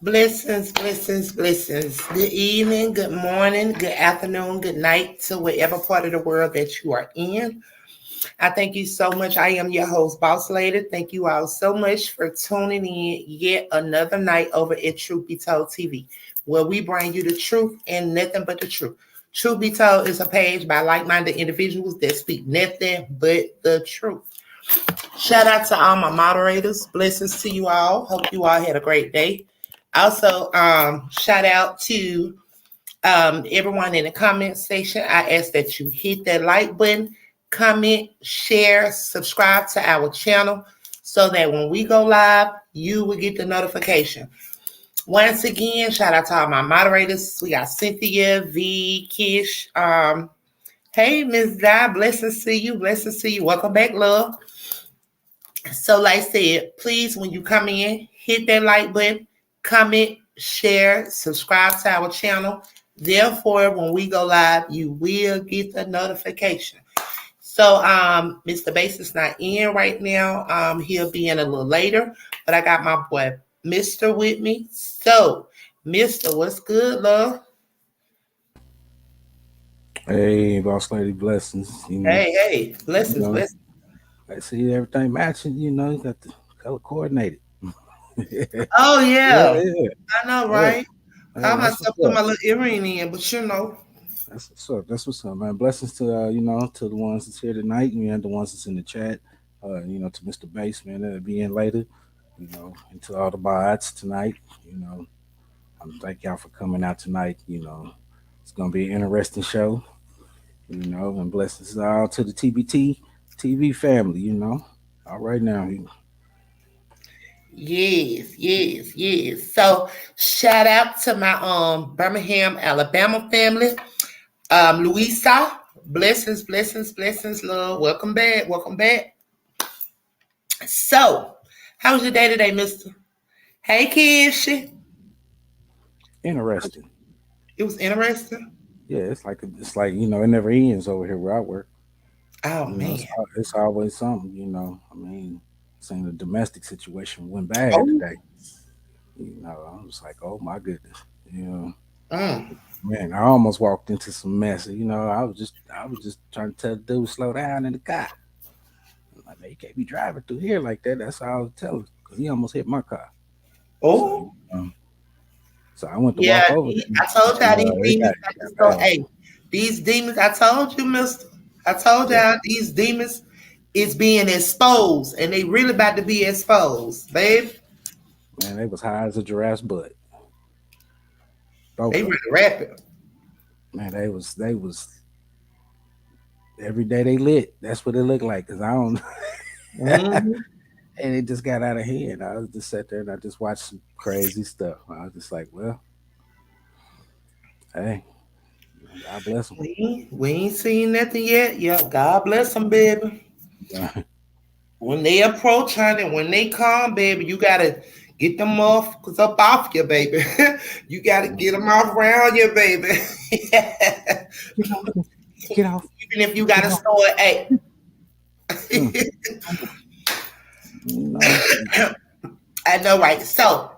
Blessings, blessings, blessings. Good evening, good morning, good afternoon, good night to whatever part of the world that you are in. I thank you so much. I am your host, Boss Lady. Thank you all so much for tuning in yet another night over at Truth Be Told TV, where we bring you the truth and nothing but the truth. Truth Be Told is a page by like-minded individuals that speak nothing but the truth. Shout out to all my moderators. Blessings to you all. Hope you all had a great day. Also, shout out to everyone in the comment section. I ask that you hit that like button, comment, share, subscribe to our channel so that when we go live, you will get the notification. Once again, shout out to all my moderators. We got Cynthia, V, Kish. Hey, Miss Di, blessings to you. Blessings to you. Welcome back, love. So, like I said, please, when you come in, hit that like button, comment, share, subscribe to our channel. Therefore, when we go live, you will get the notification. So, Mr. Bass is not in right now. He'll be in a little later, but I got my boy Mr. with me. So, Mr., what's good, love? Hey, boss lady, blessings. Hey, You blessings, know, blessings. I see everything matching. You got the color coordinated. Yeah, Oh yeah, yeah, I know, yeah. right? I Hey, that's myself what's put up. my little earring in, but you know. That's what's up. That's what's up, man. Blessings to to the ones that's here tonight, and the ones that's in the chat. To Mr. Bass, man, that'll be in later. And to all the mods tonight. You know, thank y'all for coming out tonight. It's gonna be an interesting show. And blessings all to the TBT TV family. All right now. Yes. So shout out to my Birmingham, Alabama family. Louisa, blessings, blessings, blessings, love. Welcome back, welcome back. So, how was your day today, Mister? Hey, Kish. Interesting. It was interesting. Yeah, it's like it never ends over here where I work. Oh man. It's always something. I mean, saying the domestic situation went bad Oh. today. I was like, oh my goodness. You know, Mm. man, I almost walked into some mess. I was just trying to tell the dude slow down in the car. I'm like, man, you can't be driving through here like that. That's all I was telling because he almost hit my car. So, Oh. so I went to Yeah. walk over there, I told and y'all these it demons got got it to got go. bad. Hey, these demons. I told you, Mister. I told Yeah, y'all these demons is being exposed, and they really about to be exposed, babe. man, they was high as a giraffe's butt. They Both of really them. rapping. Man, they was every day they lit. That's what it looked like. Cause I don't, Mm-hmm. and it just got out of hand. I was just sat there and I just watched some crazy stuff. I was just like, well, hey, God bless them. We ain't seen nothing yet. Yeah, God bless them, baby. When they approach, honey, when they come, baby, you gotta get them off you, baby. You gotta get them off around you, baby. Get off me! Get off! Even if you Get gotta off! start, hey. Mm, you know, I know, right? So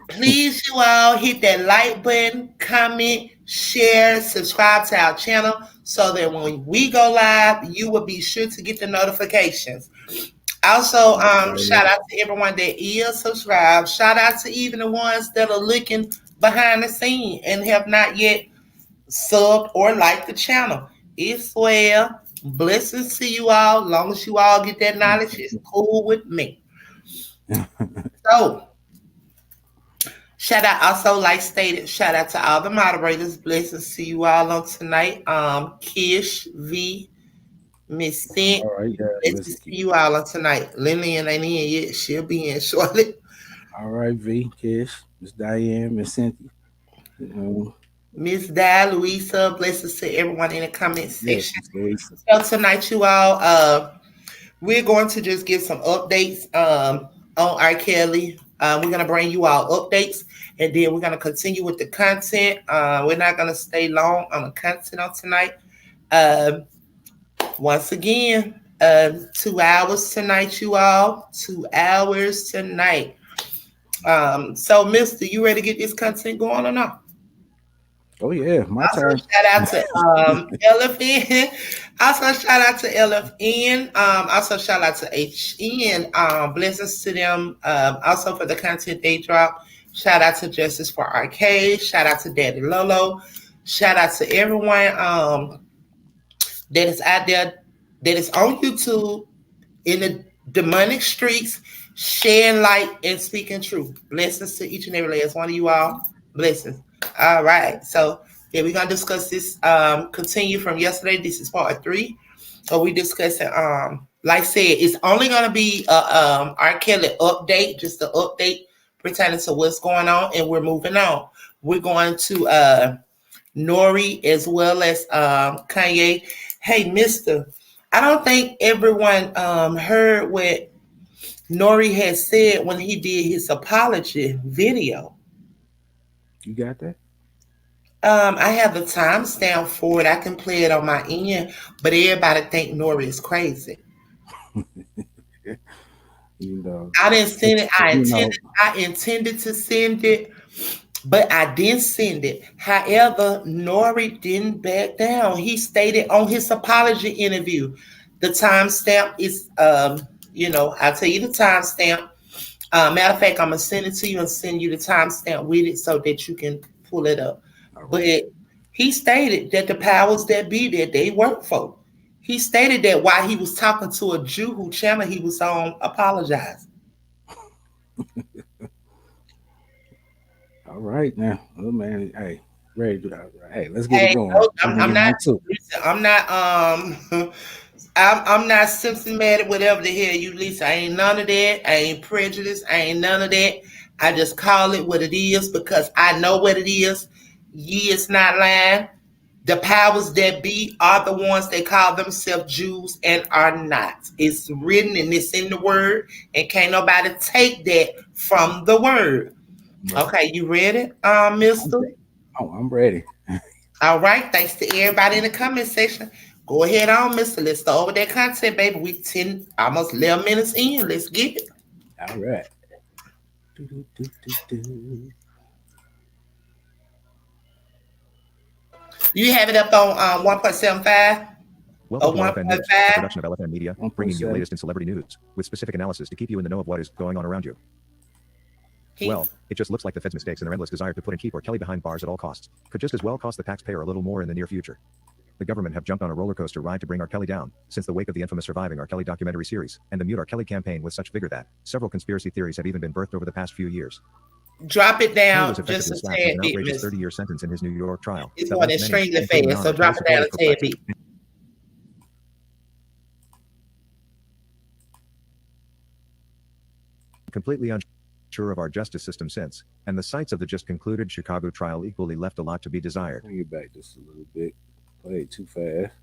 please, you all hit that like button, comment, share, subscribe to our channel so that when we go live, you will be sure to get the notifications. Also, shout alright. out to everyone that is subscribed. Shout out to even the ones that are looking behind the scene and have not yet subbed or liked the channel. It's well. Blessings to you all. Long as you all get that knowledge, it's cool with me. So, shout out also, like stated, shout out to all the moderators. Blessings to you all on tonight. Kish, V, Miss Cent. All right, yeah, Miss Blessings to Key. you all on tonight. Lillian ain't in yet. She'll be in shortly. All right, V, Kish, Miss Diane, Miss Cynthia. You know, Miss Di, Louisa, blessings to everyone in the comment yes, section. Miss Louisa. So tonight, you all, we're going to just give some updates on R.Kelly. We're gonna bring you all updates, and then we're gonna continue with the content. We're not gonna stay long on the content on tonight. Um, Once again, 2 hours tonight, you all. 2 hours tonight. So, Mister, you ready to get this content going or not? Oh yeah, my Also, turn. shout out to LFN. Also, shout out to LFN. Also, shout out to HN. Blessings to them. Also, for the content they drop. Shout out to Justice for R.Kelly. Shout out to Daddy Lolo. Shout out to everyone that is out there, that is on YouTube, in the demonic streets, sharing light and speaking truth. Blessings to each and every last one of you all. Blessings. All right. So yeah, we're gonna discuss this. Continue from yesterday. This is part 3. So we discussing like I said, it's only gonna be a R. Kelly update, just an update pertaining to what's going on, and we're moving on. We're going to Nori as well as Kanye. Hey, Mister, I don't think everyone heard what Nori had said when he did his apology video. You got that? I have the timestamp for it. I can play it on my end, but everybody think Nori is crazy. You know, I didn't send it. you know, I intended to send it, but I didn't send it. However, Nori didn't back down. He stated on his apology interview. The timestamp is, I'll tell you the timestamp. Matter of fact, I'm gonna send it to you and send you the timestamp with it so that you can pull it up. all But right. he stated that the powers that be that they work for. He stated that while he was talking to a Jew who channel he was on apologized. All right now. Oh man, hey, ready to hey, let's get it Hey, going. no, We're gonna I'm get not. right to it. Listen, I'm not. I'm not symptomatic. Whatever the hell you listen, I ain't none of that. I ain't prejudiced. I ain't none of that. I just call it what it is because I know what it is. Ye is not lying. The powers that be are the ones that call themselves Jews and are not. It's written and it's in the word, and can't nobody take that from the word. Right. Okay, you ready, I'm Mister? ready. Oh, I'm ready. All right. Thanks to everybody in the comment section. Go ahead on, Mister. Let's start over that content, baby. We 10, almost 11 minutes in. Let's get it. All right. Do, do, do, do, do. You have it up on 1.75 or Welcome to LFN News, a 1.5. production of LFN Media, bringing you the 1.7. latest in celebrity news, with specific analysis to keep you in the know of what is going on around you. He, Well, it just looks like the Fed's mistakes and their endless desire to put and keep R. Kelly behind bars at all costs could just as well cost the taxpayer a little more in the near future. The government have jumped on a roller coaster ride to bring R. Kelly down, since the wake of the infamous Surviving R. Kelly documentary series, and the Mute R. Kelly campaign with such vigor that several conspiracy theories have even been birthed over the past few years. drop it Kelly was down just effectively a slapped with tad an bit, outrageous Mister. 30-year sentence in his New York trial It's that going left many, extremely including fast, so non-R. Kelly drop it down supporters, a tad perplexed. bit. Completely unsure of our justice system since, and the sights of the just concluded Chicago trial equally left a lot to be desired. Bring it back just a little bit. Played too fast.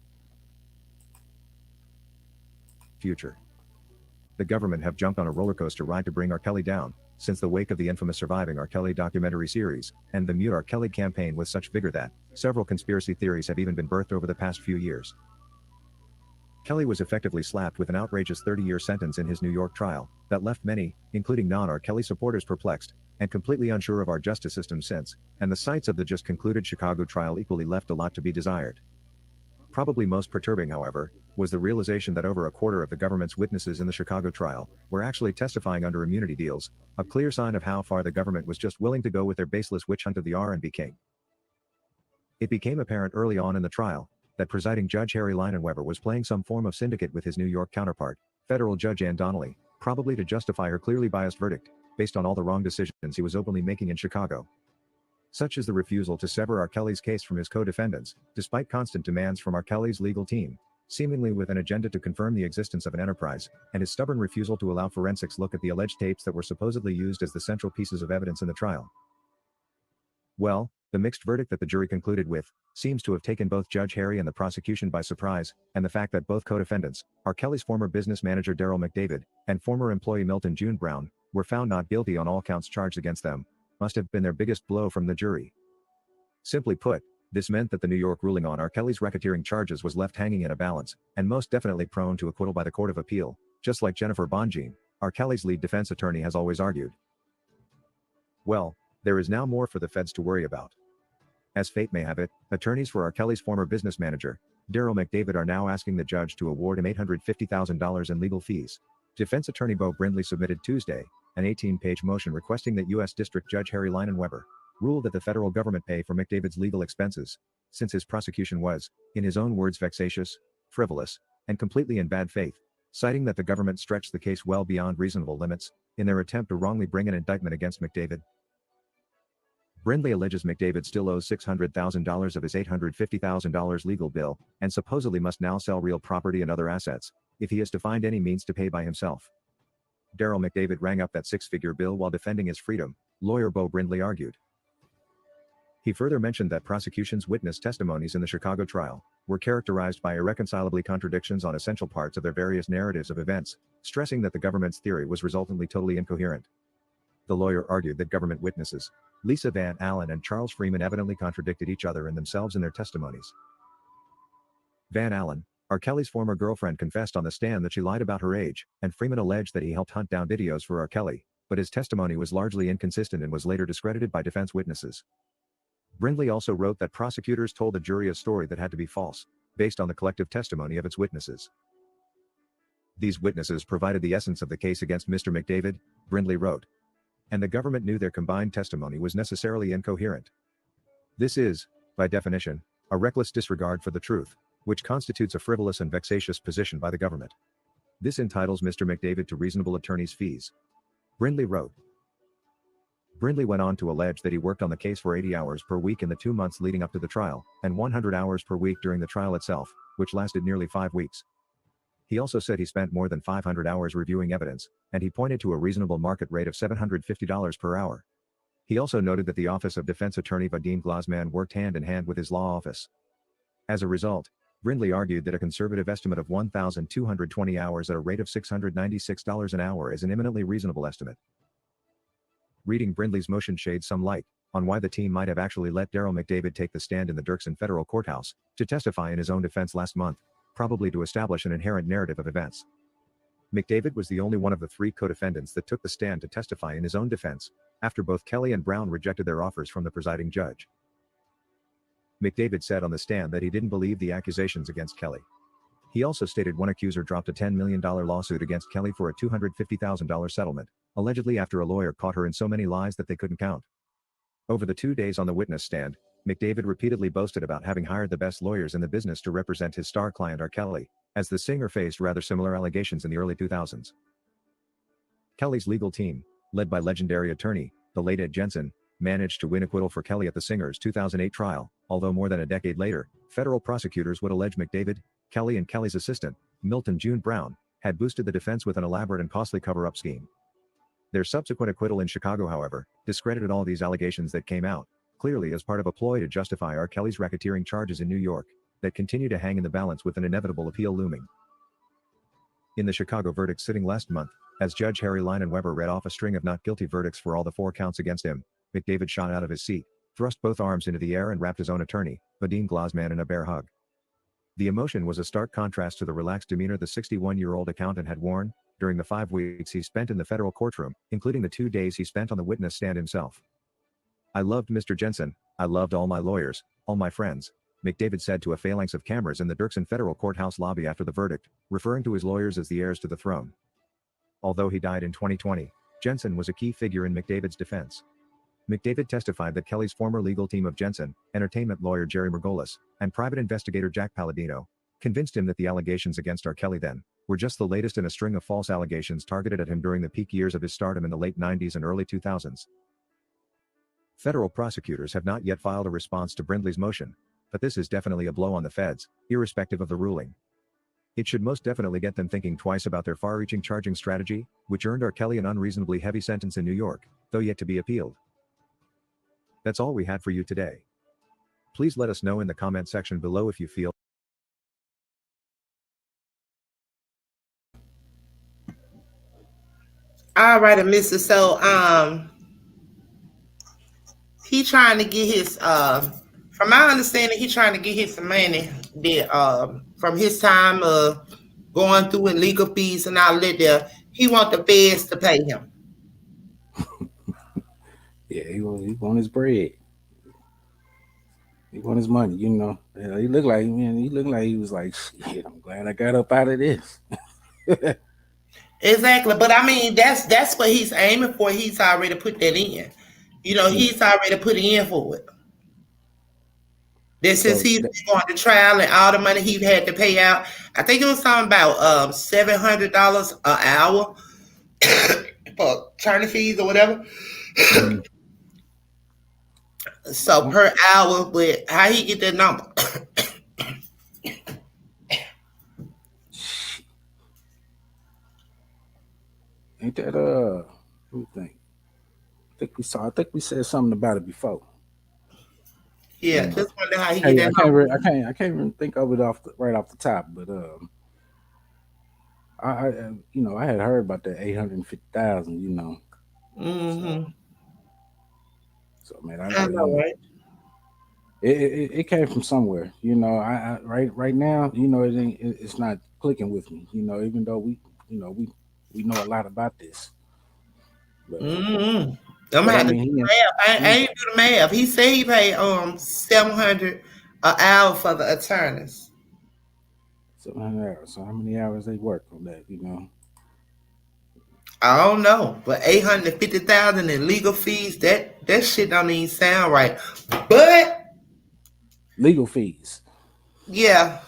Future. The government have jumped on a roller coaster ride to bring R. Kelly down, since the wake of the infamous Surviving R. Kelly documentary series, and the Mute R. Kelly campaign with such vigor that several conspiracy theories have even been birthed over the past few years. Kelly was effectively slapped with an outrageous 30-year sentence in his New York trial that left many, including non-R. Kelly supporters, perplexed and completely unsure of our justice system since, and the sights of the just concluded Chicago trial equally left a lot to be desired. Probably most perturbing, however, was the realization that over a quarter of the government's witnesses in the Chicago trial were actually testifying under immunity deals, a clear sign of how far the government was just willing to go with their baseless witch hunt of the R&B king. It became apparent early on in the trial that presiding Judge Harry Leinenweber was playing some form of syndicate with his New York counterpart, federal Judge Ann Donnelly, probably to justify her clearly biased verdict, based on all the wrong decisions he was openly making in Chicago. Such is the refusal to sever R. Kelly's case from his co-defendants, despite constant demands from R. Kelly's legal team, seemingly with an agenda to confirm the existence of an enterprise, and his stubborn refusal to allow forensics look at the alleged tapes that were supposedly used as the central pieces of evidence in the trial. Well, the mixed verdict that the jury concluded with seems to have taken both Judge Harry and the prosecution by surprise, and the fact that both co-defendants, R. Kelly's former business manager Daryl McDavid, and former employee Milton June Brown, were found not guilty on all counts charged against them, must have been their biggest blow from the jury. Simply put, this meant that the New York ruling on R. Kelly's racketeering charges was left hanging in a balance, and most definitely prone to acquittal by the Court of Appeal, just like Jennifer Bonjean, R. Kelly's lead defense attorney, has always argued. Well, there is now more for the feds to worry about. As fate may have it, attorneys for R. Kelly's former business manager, Daryl McDavid, are now asking the judge to award him $850,000 in legal fees. Defense attorney Beau Brindley submitted Tuesday an 18-page motion requesting that U.S. District Judge Harry Leinenweber rule that the federal government pay for McDavid's legal expenses, since his prosecution was, in his own words, vexatious, frivolous, and completely in bad faith, citing that the government stretched the case well beyond reasonable limits in their attempt to wrongly bring an indictment against McDavid. Brindley alleges McDavid still owes $600,000 of his $850,000 legal bill, and supposedly must now sell real property and other assets, if he is to find any means to pay by himself. Daryl McDavid rang up that six-figure bill while defending his freedom, lawyer Beau Brindley argued. He further mentioned that prosecution's witness testimonies in the Chicago trial were characterized by irreconcilably contradictions on essential parts of their various narratives of events, stressing that the government's theory was resultantly totally incoherent. The lawyer argued that government witnesses, Lisa Van Allen and Charles Freeman, evidently contradicted each other and themselves in their testimonies. Van Allen, R. Kelly's former girlfriend, confessed on the stand that she lied about her age, and Freeman alleged that he helped hunt down videos for R. Kelly, but his testimony was largely inconsistent and was later discredited by defense witnesses. Brindley also wrote that prosecutors told the jury a story that had to be false, based on the collective testimony of its witnesses. These witnesses provided the essence of the case against Mr. McDavid, Brindley wrote. And the government knew their combined testimony was necessarily incoherent. This is, by definition, a reckless disregard for the truth, which constitutes a frivolous and vexatious position by the government. This entitles Mr. McDavid to reasonable attorney's fees. Brindley wrote. Brindley went on to allege that he worked on the case for 80 hours per week in the 2 months leading up to the trial, and 100 hours per week during the trial itself, which lasted nearly 5 weeks. He also said he spent more than 500 hours reviewing evidence, and he pointed to a reasonable market rate of $750 per hour. He also noted that the Office of Defense Attorney Vadim Glazman worked hand in hand with his law office. As a result, Brindley argued that a conservative estimate of 1,220 hours at a rate of $696 an hour is an eminently reasonable estimate. Reading Brindley's motion shades some light on why the team might have actually let Daryl McDavid take the stand in the Dirksen federal courthouse to testify in his own defense last month, probably to establish an inherent narrative of events. McDavid was the only one of the 3 co-defendants that took the stand to testify in his own defense, after both Kelly and Brown rejected their offers from the presiding judge. McDavid said on the stand that he didn't believe the accusations against Kelly. He also stated one accuser dropped a $10 million lawsuit against Kelly for a $250,000 settlement, allegedly after a lawyer caught her in so many lies that they couldn't count. Over the 2 days on the witness stand, McDavid repeatedly boasted about having hired the best lawyers in the business to represent his star client R. Kelly, as the singer faced rather similar allegations in the early 2000s. Kelly's legal team, led by legendary attorney, the late Ed Jensen, managed to win acquittal for Kelly at the singer's 2008 trial, although more than a decade later, federal prosecutors would allege McDavid, Kelly and Kelly's assistant, Milton June Brown, had boosted the defense with an elaborate and costly cover-up scheme. Their subsequent acquittal in Chicago, however, discredited all these allegations that came out, clearly as part of a ploy to justify R. Kelly's racketeering charges in New York, that continue to hang in the balance with an inevitable appeal looming. In the Chicago verdict sitting last month, as Judge Harry Leinenweber read off a string of not guilty verdicts for all the 4 counts against him, McDavid shot out of his seat, thrust both arms into the air and wrapped his own attorney, Vadim Glazman, in a bear hug. The emotion was a stark contrast to the relaxed demeanor the 61-year-old accountant had worn during the 5 weeks he spent in the federal courtroom, including the 2 days he spent on the witness stand himself. I loved Mr. Jensen, I loved all my lawyers, all my friends, McDavid said to a phalanx of cameras in the Dirksen federal courthouse lobby after the verdict, referring to his lawyers as the heirs to the throne. Although he died in 2020, Jensen was a key figure in McDavid's defense. McDavid testified that Kelly's former legal team of Jensen, entertainment lawyer Jerry Margolis, and private investigator Jack Palladino, convinced him that the allegations against R. Kelly then were just the latest in a string of false allegations targeted at him during the peak years of his stardom in the late 90s and early 2000s. Federal prosecutors have not yet filed a response to Brindley's motion, but this is definitely a blow on the feds, irrespective of the ruling. It should most definitely get them thinking twice about their far-reaching charging strategy, which earned R. Kelly an unreasonably heavy sentence in New York, though yet to be appealed. That's all we had for you today. Please let us know in the comment section below if you feel All right, Mr. So he trying to get his from my understanding, he trying to get his money that from his time going through in legal fees and all that there. He want the feds to pay him. Yeah, he want his bread. He want his money. Yeah, he looked like, man. He looked like he was like, shit. I'm glad I got up out of this. Exactly. But I mean, that's what he's aiming for. He's already put that in. Yeah. He's already put in for it. That since So he's that, been going to trial and all the money he had to pay out, I think it was something about $700 an hour for attorney fees or whatever. mhm. So per hour, but how he get that number? Ain't that Let me think. I think we said something about it before. You Yeah, know. just wonder how he get Hey, that number. I can't even think of it right off the top. But I had heard about that 850,000. So Mm-hmm. man, I know, right? it came from somewhere. Right now, it's not clicking with me. Even though we know a lot about this, but Mm-hmm. I'm gonna I have to do mean, the math. I he ain't do the math. He said he paid 700 an hour for the attorneys. 700 hours. So how many hours they work on that? I don't know, but 850,000 in legal fees. That shit don't even sound right. But Legal fees. yeah,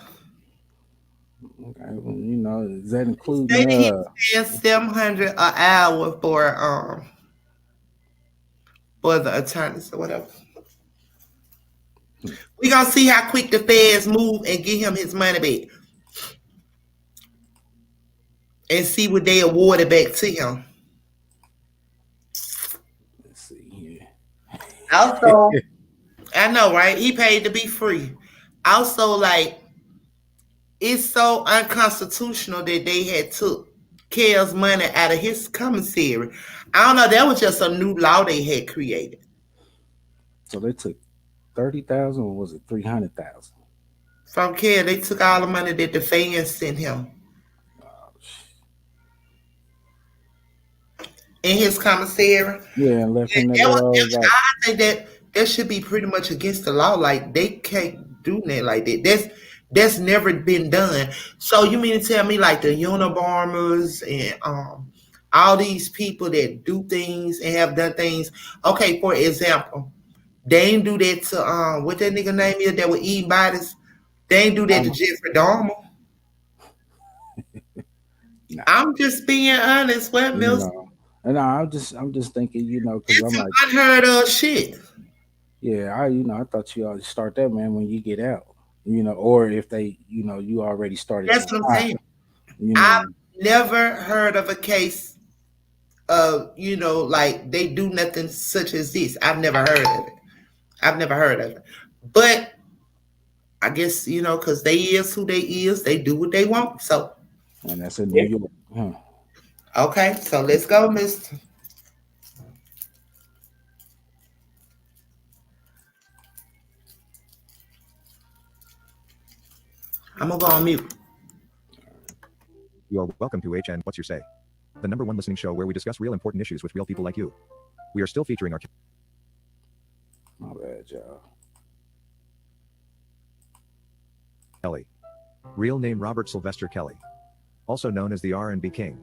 Okay, well, is that he including stated he was paying 700 an hour for the attorneys or whatever. We gonna see how quick the feds move and get him his money back, and see what they awarded back to him. let's see Also, here. I know, right? He paid to be free. Also, like it's so unconstitutional that they had took Kel's money out of his commissary. I don't know. That was just a new law they had created. So they took 30,000, or was it 300,000? From Kel, they took all the money that the fans sent him in his commissary. Yeah, and left him that That was, little like, I think that should be pretty much against the law. Like they can't do that like that. That's never been done. So you mean to tell me like the Unabomers and all these people that do things and have done things? Okay, for example, they ain't do that to what that nigga name is that would eat bodies. They ain't do that to Obama. Jeffrey Dahmer. Nah, I'm just being honest. What you Mills? know. And I'm just thinking, because It's I'm some like, unheard of shit. yeah, I thought you ought to start that, man, when you get out, or if they, you already started That's your what I'm time, saying. you I've know, never heard of a case of, like they do nothing such as this. I've never heard of it. I've never heard of it. But I guess, because they is who they is, they do what they want. So, and that's in New yeah. York. Huh. Okay, so let's go, Mister. I'm going to go on mute. You are welcome to HN What's Your Say? The number one listening show where we discuss real important issues with real people like you. We are still featuring our My bad, y'all. Kelly. Real name Robert Sylvester Kelly. Also known as the R&B King.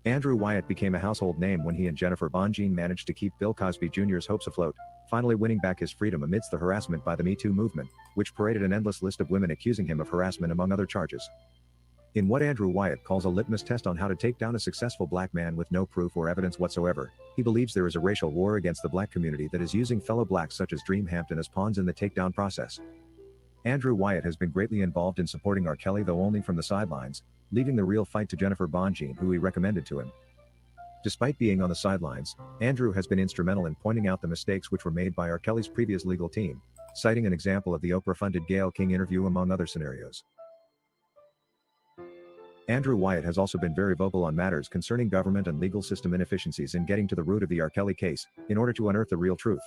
Andrew Wyatt became a household name when he and Jennifer Bongine managed to keep Bill Cosby Jr.'s hopes afloat, finally winning back his freedom amidst the harassment by the Me Too movement, which paraded an endless list of women accusing him of harassment among other charges. In what Andrew Wyatt calls a litmus test on how to take down a successful black man with no proof or evidence whatsoever, he believes there is a racial war against the black community that is using fellow blacks such as Dream Hampton as pawns in the takedown process. Andrew Wyatt has been greatly involved in supporting R.Kelly, though only from the sidelines, leaving the real fight to Jennifer Bongine, who he recommended to him. Despite being on the sidelines, Andrew has been instrumental in pointing out the mistakes which were made by R.Kelly's previous legal team, citing an example of the Oprah-funded Gayle King interview among other scenarios. Andrew Wyatt has also been very vocal on matters concerning government and legal system inefficiencies in getting to the root of the R.Kelly case, in order to unearth the real truth.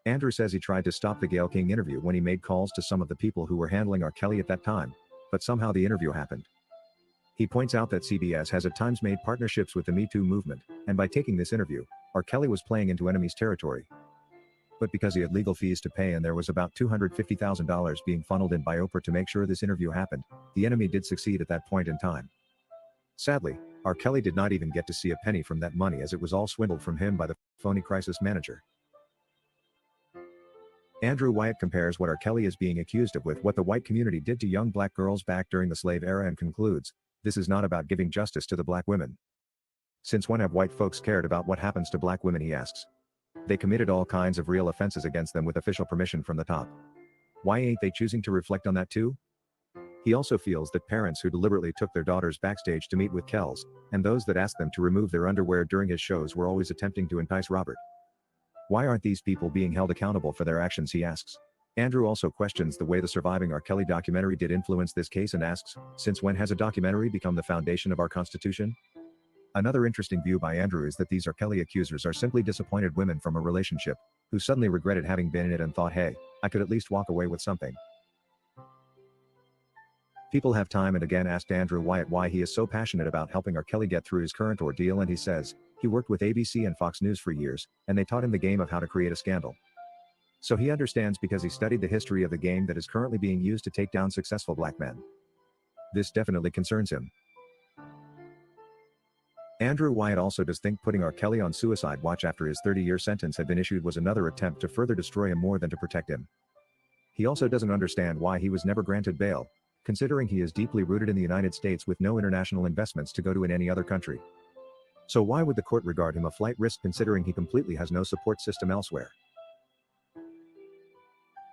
Andrew says he tried to stop the Gayle King interview when he made calls to some of the people who were handling R.Kelly at that time, but somehow the interview happened. He points out that CBS has at times made partnerships with the Me Too movement, and by taking this interview, R.Kelly was playing into enemy's territory. But because he had legal fees to pay and there was about $250,000 being funneled in by Oprah to make sure this interview happened, the enemy did succeed at that point in time. Sadly, R.Kelly did not even get to see a penny from that money as it was all swindled from him by the phony crisis manager. Andrew Wyatt compares what R.Kelly is being accused of with what the white community did to young black girls back during the slave era and concludes, this is not about giving justice to the black women. Since when have white folks cared about what happens to black women, he asks. They committed all kinds of real offenses against them with official permission from the top. Why ain't they choosing to reflect on that too? He also feels that parents who deliberately took their daughters backstage to meet with Kells, and those that asked them to remove their underwear during his shows were always attempting to entice Robert. Why aren't these people being held accountable for their actions, he asks. Andrew also questions the way the surviving R.Kelly documentary did influence this case and asks, since when has a documentary become the foundation of our Constitution? Another interesting view by Andrew is that these R.Kelly accusers are simply disappointed women from a relationship, who suddenly regretted having been in it and thought, hey, I could at least walk away with something. People have time and again asked Andrew Wyatt why he is so passionate about helping R.Kelly get through his current ordeal, and he says, he worked with ABC and Fox News for years, and they taught him the game of how to create a scandal. So he understands because he studied the history of the game that is currently being used to take down successful black men. This definitely concerns him. Andrew Wyatt also does think putting R.Kelly on suicide watch after his 30-year sentence had been issued was another attempt to further destroy him more than to protect him. He also doesn't understand why he was never granted bail, considering he is deeply rooted in the United States with no international investments to go to in any other country. So why would the court regard him a flight risk considering he completely has no support system elsewhere?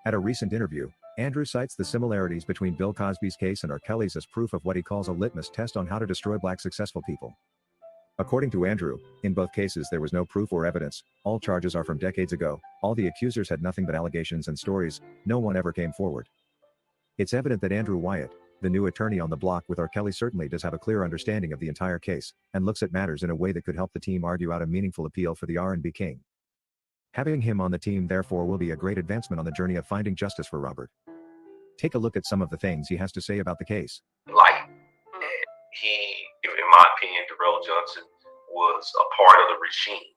At a recent interview, Andrew cites the similarities between Bill Cosby's case and R.Kelly's as proof of what he calls a litmus test on how to destroy black successful people. According to Andrew, in both cases there was no proof or evidence, all charges are from decades ago, all the accusers had nothing but allegations and stories, no one ever came forward. It's evident that Andrew Wyatt, the new attorney on the block with R.Kelly, certainly does have a clear understanding of the entire case, and looks at matters in a way that could help the team argue out a meaningful appeal for the R&B king. Having him on the team therefore will be a great advancement on the journey of finding justice for Robert. Take a look at some of the things he has to say about the case. Light. And he, in my opinion, Darrell Johnson was a part of the regime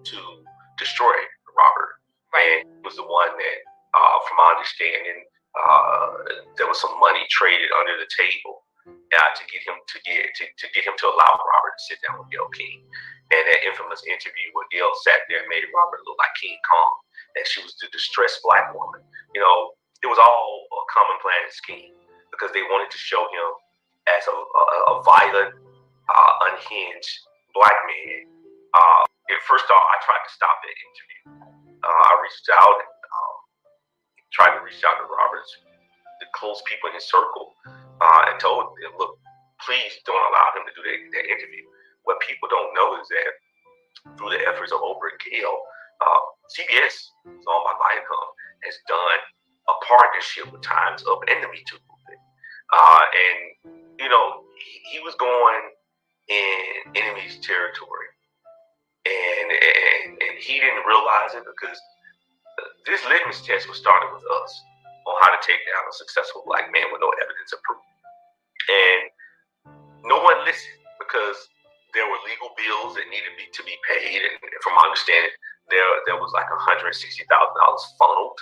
to destroy Robert. Right. And he was the one that, from my understanding, there was some money traded under the table to get him to allow Robert to sit down with Gayle King. And that infamous interview where Gayle sat there and made Robert look like King Kong, that she was the distressed black woman. You know, it was all a common plan and scheme because they wanted to show him as a violent, unhinged black man. First off, I tried to stop that interview. I reached out and tried to reach out to Robert's, the close people in his circle, and told them, look, please don't allow him to do that interview. What people don't know is that through the efforts of Oprah and Gayle, CBS, on my Viacom, has done a partnership with Time's Up and the Me Too movement. And, you know, he was going in enemy's territory. And he didn't realize it because this litmus test was started with us on how to take down a successful black man with no evidence of proof. And no one listened because there were legal bills that needed to be paid. And from my understanding, there was like $160,000 funneled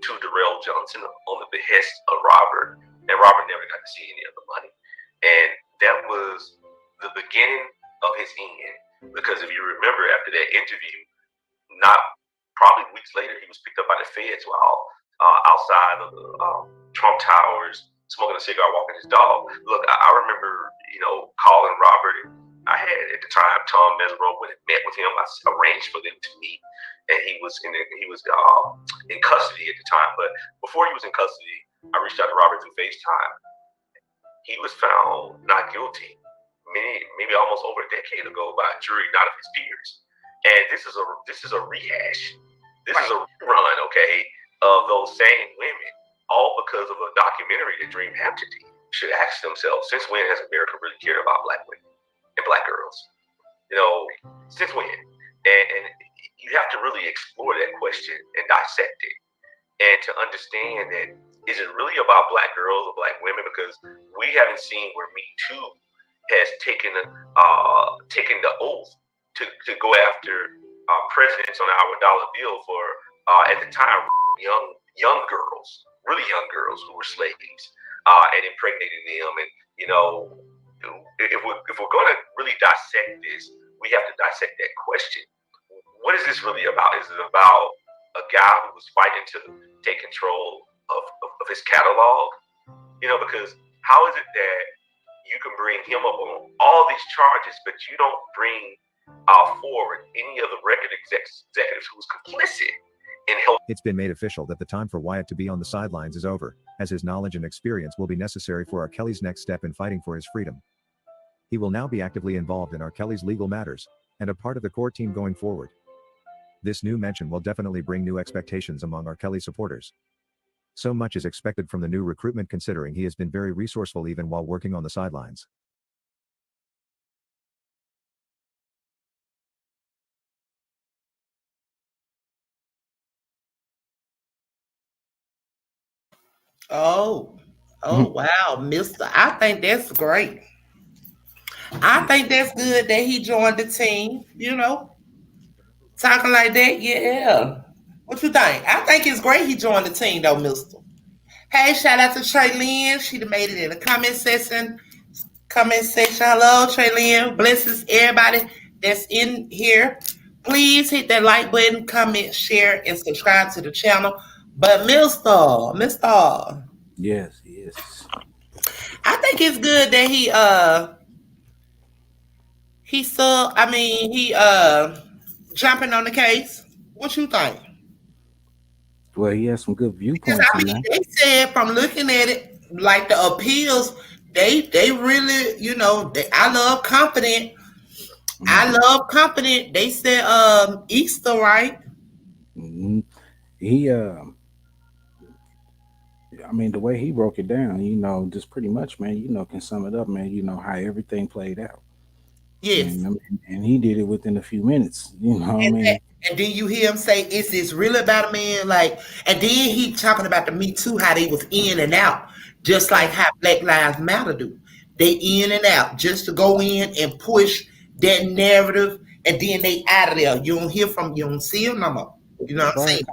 to Darrell Johnson on the behest of Robert. And Robert never got to see any of the money. And that was the beginning of his end. Because if you remember, after that interview, not probably weeks later, he was picked up by the feds while outside of the Trump Towers, smoking a cigar, walking his dog. Look, I remember, calling Robert. I had at the time Tom Mesereau when I met with him. I arranged for them to meet, and he was in custody at the time. But before he was in custody, I reached out to Robert through FaceTime. He was found not guilty, maybe almost over a decade ago, by a jury not of his peers. And this is a rehash. This is a rerun, okay, of those same women, all because of a documentary that Dream Hampton did. Should ask themselves, since when has America really cared about black women and black girls? Since when? And you have to really explore that question and dissect it, and to understand that, is it really about black girls or black women? Because we haven't seen where Me Too has taken the oath to go after presidents on our dollar bill for at the time young girls, really young girls who were slaves, and impregnating them. And you know, if we're going to really dissect this, we have to dissect that question. What is this really about? Is it about a guy who was fighting to take control of his catalog? Because how is it that you can bring him up on all these charges, but you don't bring forward any of the record executives who was complicit in helping? It's been made official that the time for Wyatt to be on the sidelines is over, as his knowledge and experience will be necessary for R.Kelly's next step in fighting for his freedom. He will now be actively involved in R.Kelly's legal matters, and a part of the core team going forward. This new mention will definitely bring new expectations among R.Kelly supporters. So much is expected from the new recruitment, considering he has been very resourceful even while working on the sidelines. Oh, oh wow, Mister. I think that's great. I think that's good that he joined the team. Talking like that, yeah. What you think? I think it's great he joined the team though, Mister. Hey, shout out to Trey Lynn. She done made it in the comment section. Comment section. Hello, Trey Lynn. Blessings everybody that's in here. Please hit that like button, comment, share, and subscribe to the channel. But Mister, Yes, yes. I think it's good that he jumping on the case. What you think? Well, he has some good Because viewpoints in there. they said from looking at it, like the appeals, they really, I love confident. I Right. love confident. They said Easter, right? hmm He, I mean, the way he broke it down, just pretty much, man, can sum it up, man. How everything played out, Yes. and I mean, and he did it within a few minutes. I And, mean, and then you hear him say, "Is this really about a man?" Like, and then he talking about the Me Too, how they was in and out, just like how Black Lives Matter do. They in and out just to go in and push that narrative, and then they out of there. You don't see them no more. You know what I'm saying?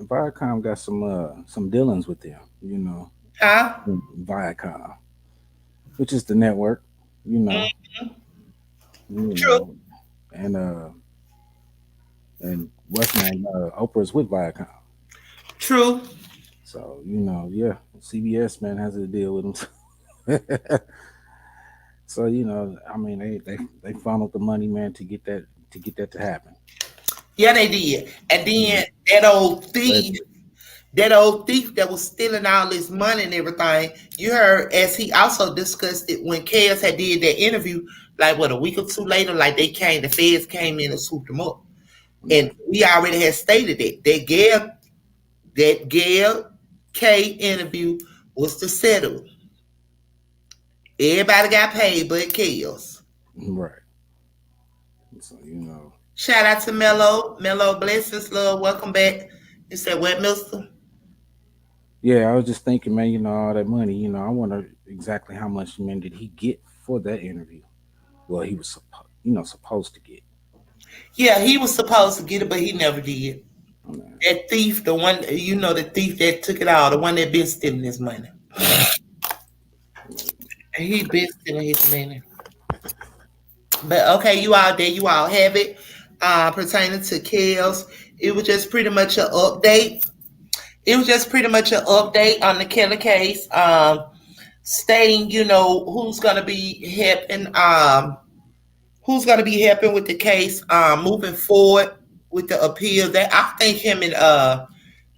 Viacom got some dealings with them. Huh? Viacom, which is the network. You know, you True. know, and what's her name? Oprah's with Viacom. True. So yeah, CBS man has a deal with them. So I mean, they funneled the money, man, to get that to happen. Yeah, they did. And Mhm. then But that old thief that was stealing all this money and everything, you heard as he also discussed it when Chaos had did that interview, like what, a week or two later, like the feds came in and swooped him up. yeah, And we already had stated it. That Gail K interview was to settle. Everybody got paid but Chaos. right. So Shout out to Mello. Mello, blessings, love. Welcome back. You said what, Mister? yeah, I was just thinking, man, all that money, I wonder exactly how much, man, did he get for that interview? Well, he was supposed to get. Yeah, he was supposed to get it, but he never did. Man. That thief, the one, the thief that took it all, the one that been stealing his money. He been stealing his money. But okay, you all have it. Pertaining to Kels, it was just pretty much an update. It was just pretty much an update on the Kelly case, stating, who's gonna be helping with the case, moving forward with the appeal. That I think him and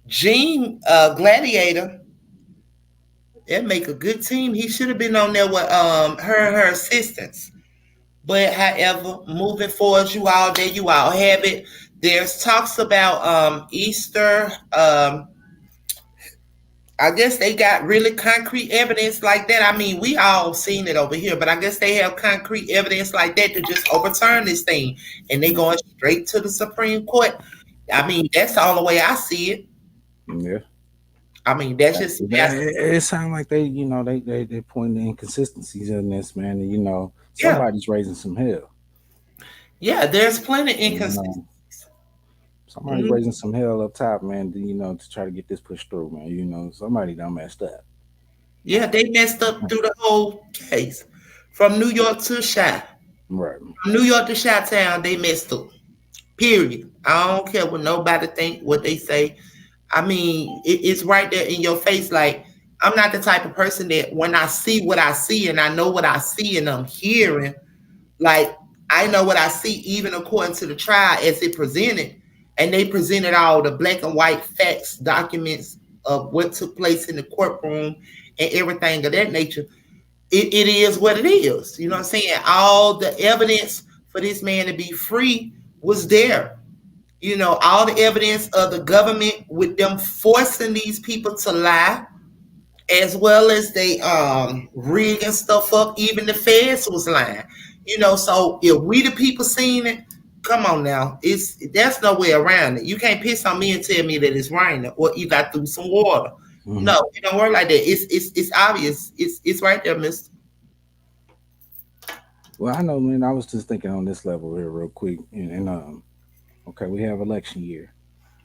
Gene Gladiator, that make a good team. He should have been on there with her and her assistants. But however, moving forward, you all have it. There's talks about Easter. I guess they got really concrete evidence like that. I mean, we all seen it over here, but I guess they have concrete evidence like that to just overturn this thing, and they going straight to the Supreme Court. I mean, that's the only way I see it. Yeah. I mean, that's just It sounds like they pointing the inconsistencies in this, man, and yeah. somebody's raising some hell. Yeah, there's plenty of So, you inconsistencies. know, somebody Mhm. raising some hell up top, man. To try to get this pushed through, man. Somebody done messed up. Yeah, they messed up through the whole case. From New York to Chi. Right. From New York to Chi Town, they messed up. Period. I don't care what nobody think, what they say. I mean, it's right there in your face. Like, I'm not the type of person that when I see what I see and I know what I see and I'm hearing, like, I know what I see, even according to the trial as it presented. And they presented all the black and white facts, documents of what took place in the courtroom and everything of that nature. It is what it is. You know what I'm saying? All the evidence for this man to be free was there. All the evidence of the government with them forcing these people to lie, as well as they rigging stuff up. Even the feds was lying. So if we the people seen it, come on now, there's no way around it. You can't piss on me and tell me that it's raining or you got through some water. Hmm. No, it don't work like that. It's obvious. It's right there, Mister. Well, I know, man. I was just thinking on this level here, real quick, okay, we have election year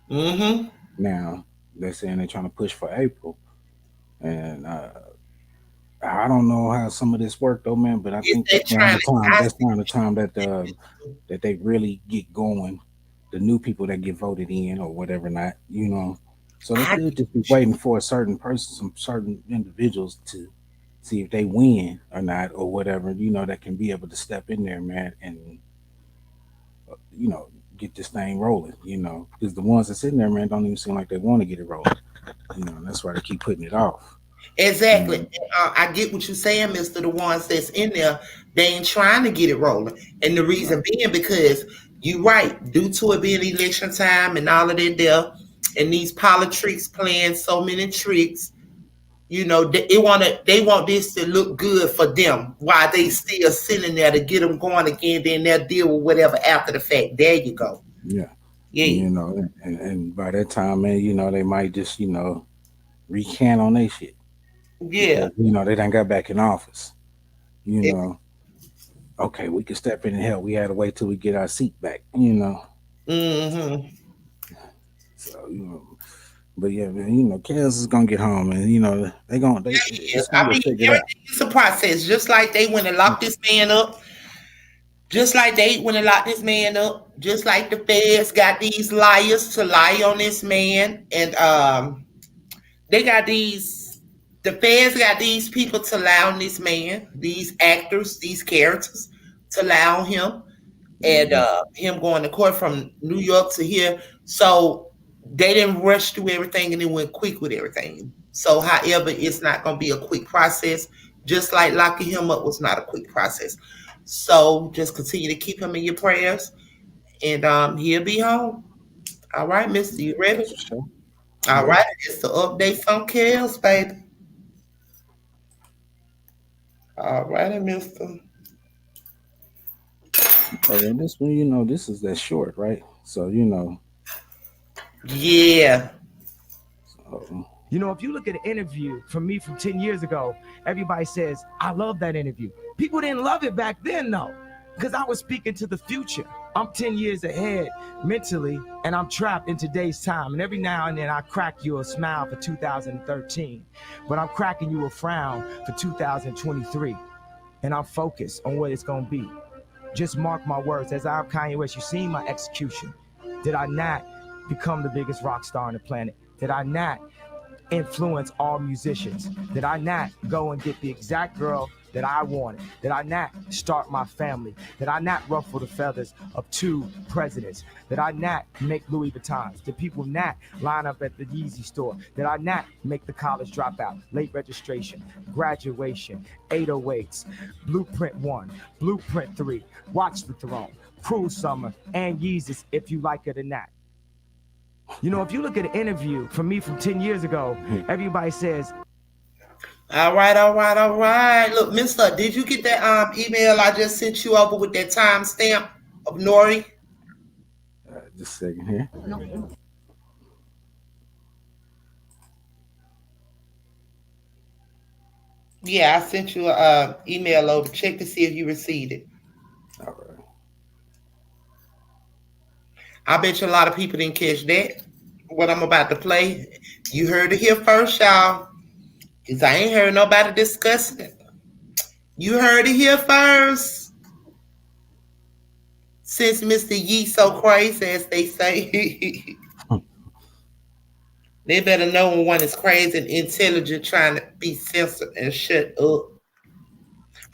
Mm-hmm. now. They're saying they're trying to push for April, and I don't know how some of this worked though, man. But I Is think they that's around trying the to? time. I That's see around the time that they really get going. The new people that get voted in or whatever, not. So they I could just be waiting for a certain person, some certain individuals to see if they win or not or whatever. That can be able to step in there, man, and you know get this thing rolling. Because the ones that's in there, man, don't even seem like they want to get it rolling. That's why they keep putting it off. You exactly. know, I get what you're saying, Mister. The ones that's in there, they ain't trying to get it rolling, and the reason right? being because you're right, due to it being election time and all of that there, and these politics playing so many tricks. They want this to look good for them while they still sitting there to get them going again. Then they'll deal with whatever after the fact. There you go. Yeah. Yeah, And by that time, man, they might just recant on their shit yeah. because they done got back in office. You know, okay, we can step in and help. We had to wait till we get our seat back. Mm-hmm. So but yeah, man, Kels is gonna get home, and Yeah, it's gonna I get mean, figured out. everything is a process. Just like they went and locked this man up. Just like they went and locked this man up. Just like the feds got these liars to lie on this man, and they got these. The feds got these people to lie on this man. These actors, these characters, to lie on him, and Hmm. him going to court from New York to here. So they didn't rush through everything and they went quick with everything. So, however, it's not going to be a quick process. Just like locking him up was not a quick process. So just continue to keep him in your prayers, and he'll be home. All right, Mister, you ready? That's for sure. I'm All ready. right, it's the update from Kels, baby. All righty, Mister. Oh, well, this one, this is that short, right? So Yeah. so, You know, if you look at an interview from me from 10 years ago, everybody says, I love that interview. People didn't love it back then, though, because I was speaking to the future. I'm 10 years ahead mentally, and I'm trapped in today's time. And every now and then I crack you a smile for 2013, but I'm cracking you a frown for 2023. And I'm focused on what it's going to be. Just mark my words. As I'm Kanye West, you seen my execution. Did I not become the biggest rock star on the planet? Did I not influence all musicians? Did I not go and get the exact girl that I wanted? Did I not start my family? Did I not ruffle the feathers of 2 presidents? Did I not make Louis Vuittons? Did people not line up at the Yeezy store? Did I not make the college dropout, late registration, graduation, 808s, Blueprint 1, Blueprint 3, Watch the Throne, Cruel Summer, and Yeezus, if you like it or not? You know, if you look at an interview from me from 10 years ago, everybody says, All right, all right, all right. Look, Mister, did you get that email I just sent you over with that timestamp of Nori? just a second here. Yeah, I sent you a email over. Check to see if you received it. All right. I bet you a lot of people didn't catch that. What I'm about to play, you heard it here first, y'all. Because I ain't heard nobody discussing it. You heard it here first. Since Mr. Yee so crazy, as they say, they better know when one is crazy and intelligent trying to be censored and shut up.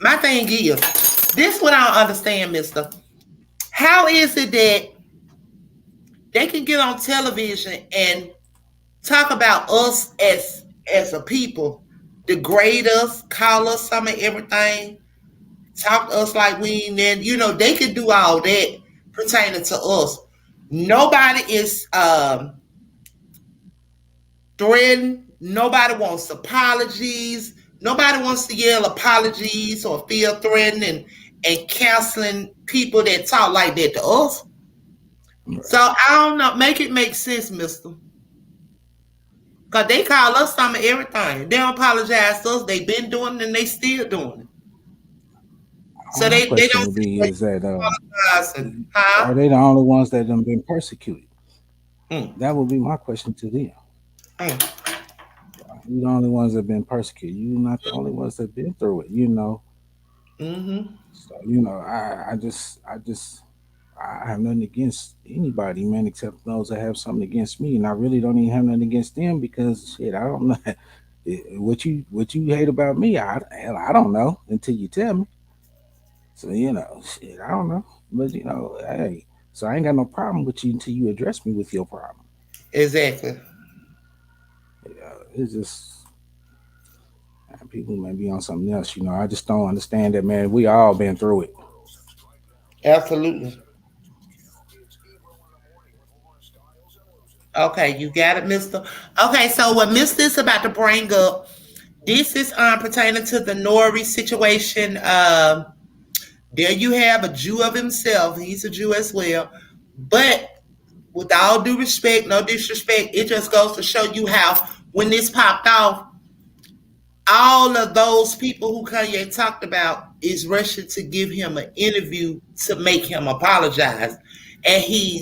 My thing is, this what I don't understand, mister. How is it that they can get on television and talk about us as a people, degrade us, call us some of everything, talk to us like we ain't then, they can do all that pertaining to us. Nobody is threatened. Nobody wants apologies. Nobody wants to yell apologies or feel threatened and canceling people that talk like that to us. Right. So I don't know. Make it make sense, mister. Because they call us some of everything. They don't apologize to us. They've been doing it and they still doing it. So they don't would be is that huh? Are they the only ones that have been persecuted? That would be my question to them. You're the only ones that have been persecuted. You're not the only ones that have been through it, So, I have nothing against anybody, man, except those that have something against me. And I really don't even have nothing against them because shit, I don't know what you hate about me. I don't know until you tell me. So, shit, I don't know. But hey, so I ain't got no problem with you until you address me with your problem. Exactly. It's just people may be on something else, I just don't understand that, man. We all been through it. Absolutely. Okay, you got it, mister. Okay, so what mister is about to bring up, this is pertaining to the Nore situation. There you have a Jew of himself. He's a Jew as well. But with all due respect, no disrespect, it just goes to show you how when this popped off, all of those people who Kanye talked about is rushing to give him an interview to make him apologize. And he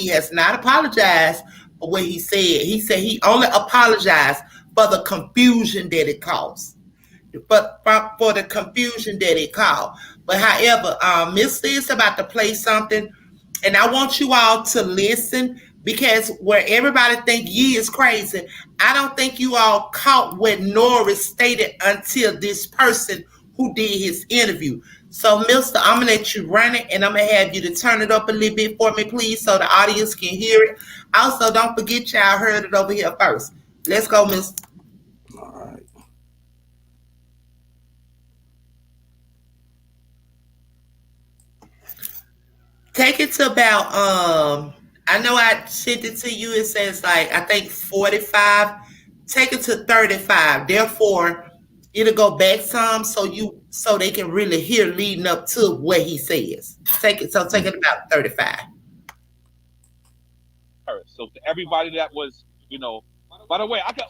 has not apologized for what he said. He said he only apologized for the confusion that it caused. But for the confusion that it caused. But however, Miss Lee is about to play something, and I want you all to listen because where everybody think Yee is crazy, I don't think you all caught what Nore stated until this person who did his interview. So, mister, I'm going to let you run it, and I'm going to have you to turn it up a little bit for me, please, so the audience can hear it. Also, don't forget y'all heard it over here first. Let's go, mister. All right. Take it to about I know I sent it to you. It says like I think 45. Take it to 35. Therefore, it'll go back some so they can really hear leading up to what he says. Take it about 35. So to everybody that was, by the way, I could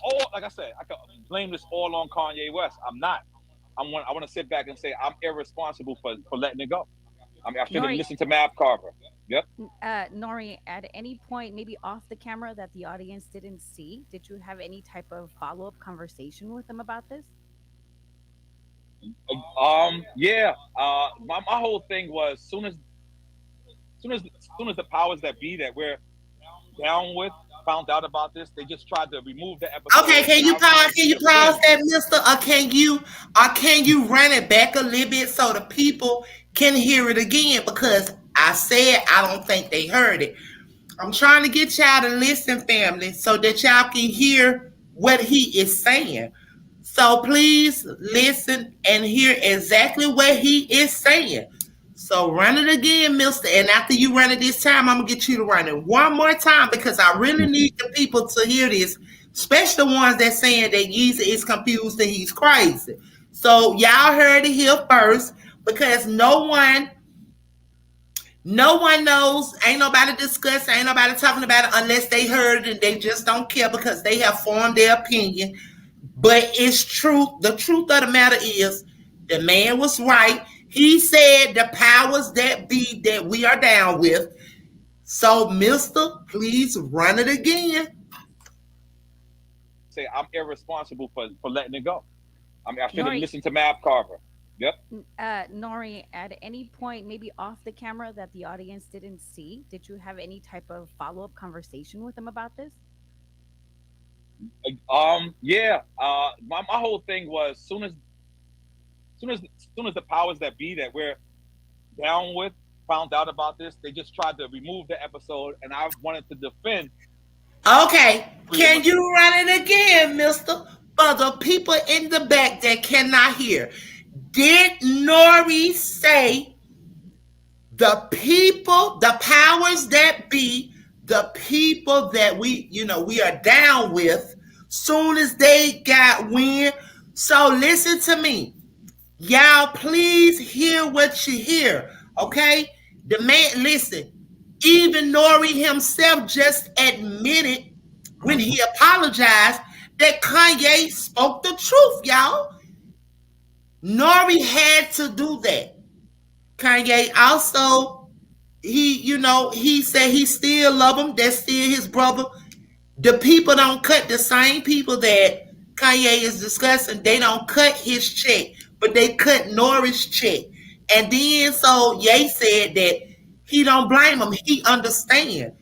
blame this all on Kanye West. I'm not. I want to sit back and say I'm irresponsible for letting it go. I should have listened to Mav Carver. Yep. Nori, at any point, maybe off the camera that the audience didn't see, did you have any type of follow-up conversation with them about this? Yeah. My whole thing was soon as the powers that be that we're down with found out about this, they just tried to remove the episode. Okay, can you pause that, mister? Or can you run it back a little bit so the people can hear it again? Because I said I don't think they heard it. I'm trying to get y'all to listen, family, so that y'all can hear what he is saying. So please listen and hear exactly what he is saying. So run it again, mister. And after you run it this time, I'm going to get you to run it one more time because I really need the people to hear this, especially the ones that saying that Yeezy is confused and he's crazy. So y'all heard it here first because no one knows, ain't nobody discussing, ain't nobody talking about it unless they heard it and they just don't care because they have formed their opinion. But it's true. The truth of the matter is the man was right. He said the powers that be that we are down with So, Mister, please run it again. Say I'm irresponsible for letting it go. I mean, I should have Nori, listened to Mav Carver. Yep. Nori, at any point, maybe off the camera that the audience didn't see, did you have any type of follow up conversation with them about this? Yeah. My whole thing was soon as the powers that be that we're down with found out about this, they just tried to remove the episode, and I wanted to defend Okay, freedom can of you speech. run it again, Mister? For the people in the back that cannot hear, did Nori say the people, the powers that be, the people that we are down with, soon as they got wind? So listen to me. Y'all, please hear what you hear, okay? The man, listen, even Nori himself just admitted when he apologized that Kanye spoke the truth, y'all. Nori had to do that. Kanye also, he said he still love him. That's still his brother. The people don't cut the same people that Kanye is discussing. They don't cut his check, but they cut Nori's check. And then so Ye said that he don't blame him. He understand.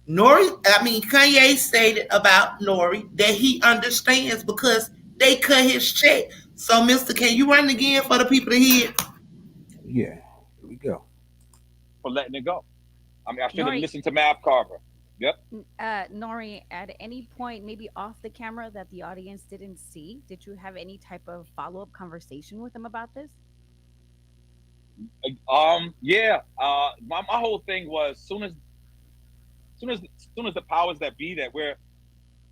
Kanye stated about Nori that he understands because they cut his check. So, Mister, can you run again for the people to hear? Yeah, here we go. For letting it go. I mean, I should have Nori, listened to Mav Carver. Yep. Nori, at any point, maybe off the camera that the audience didn't see, did you have any type of follow up conversation with them about this? Yeah. My whole thing was soon as the powers that be that we're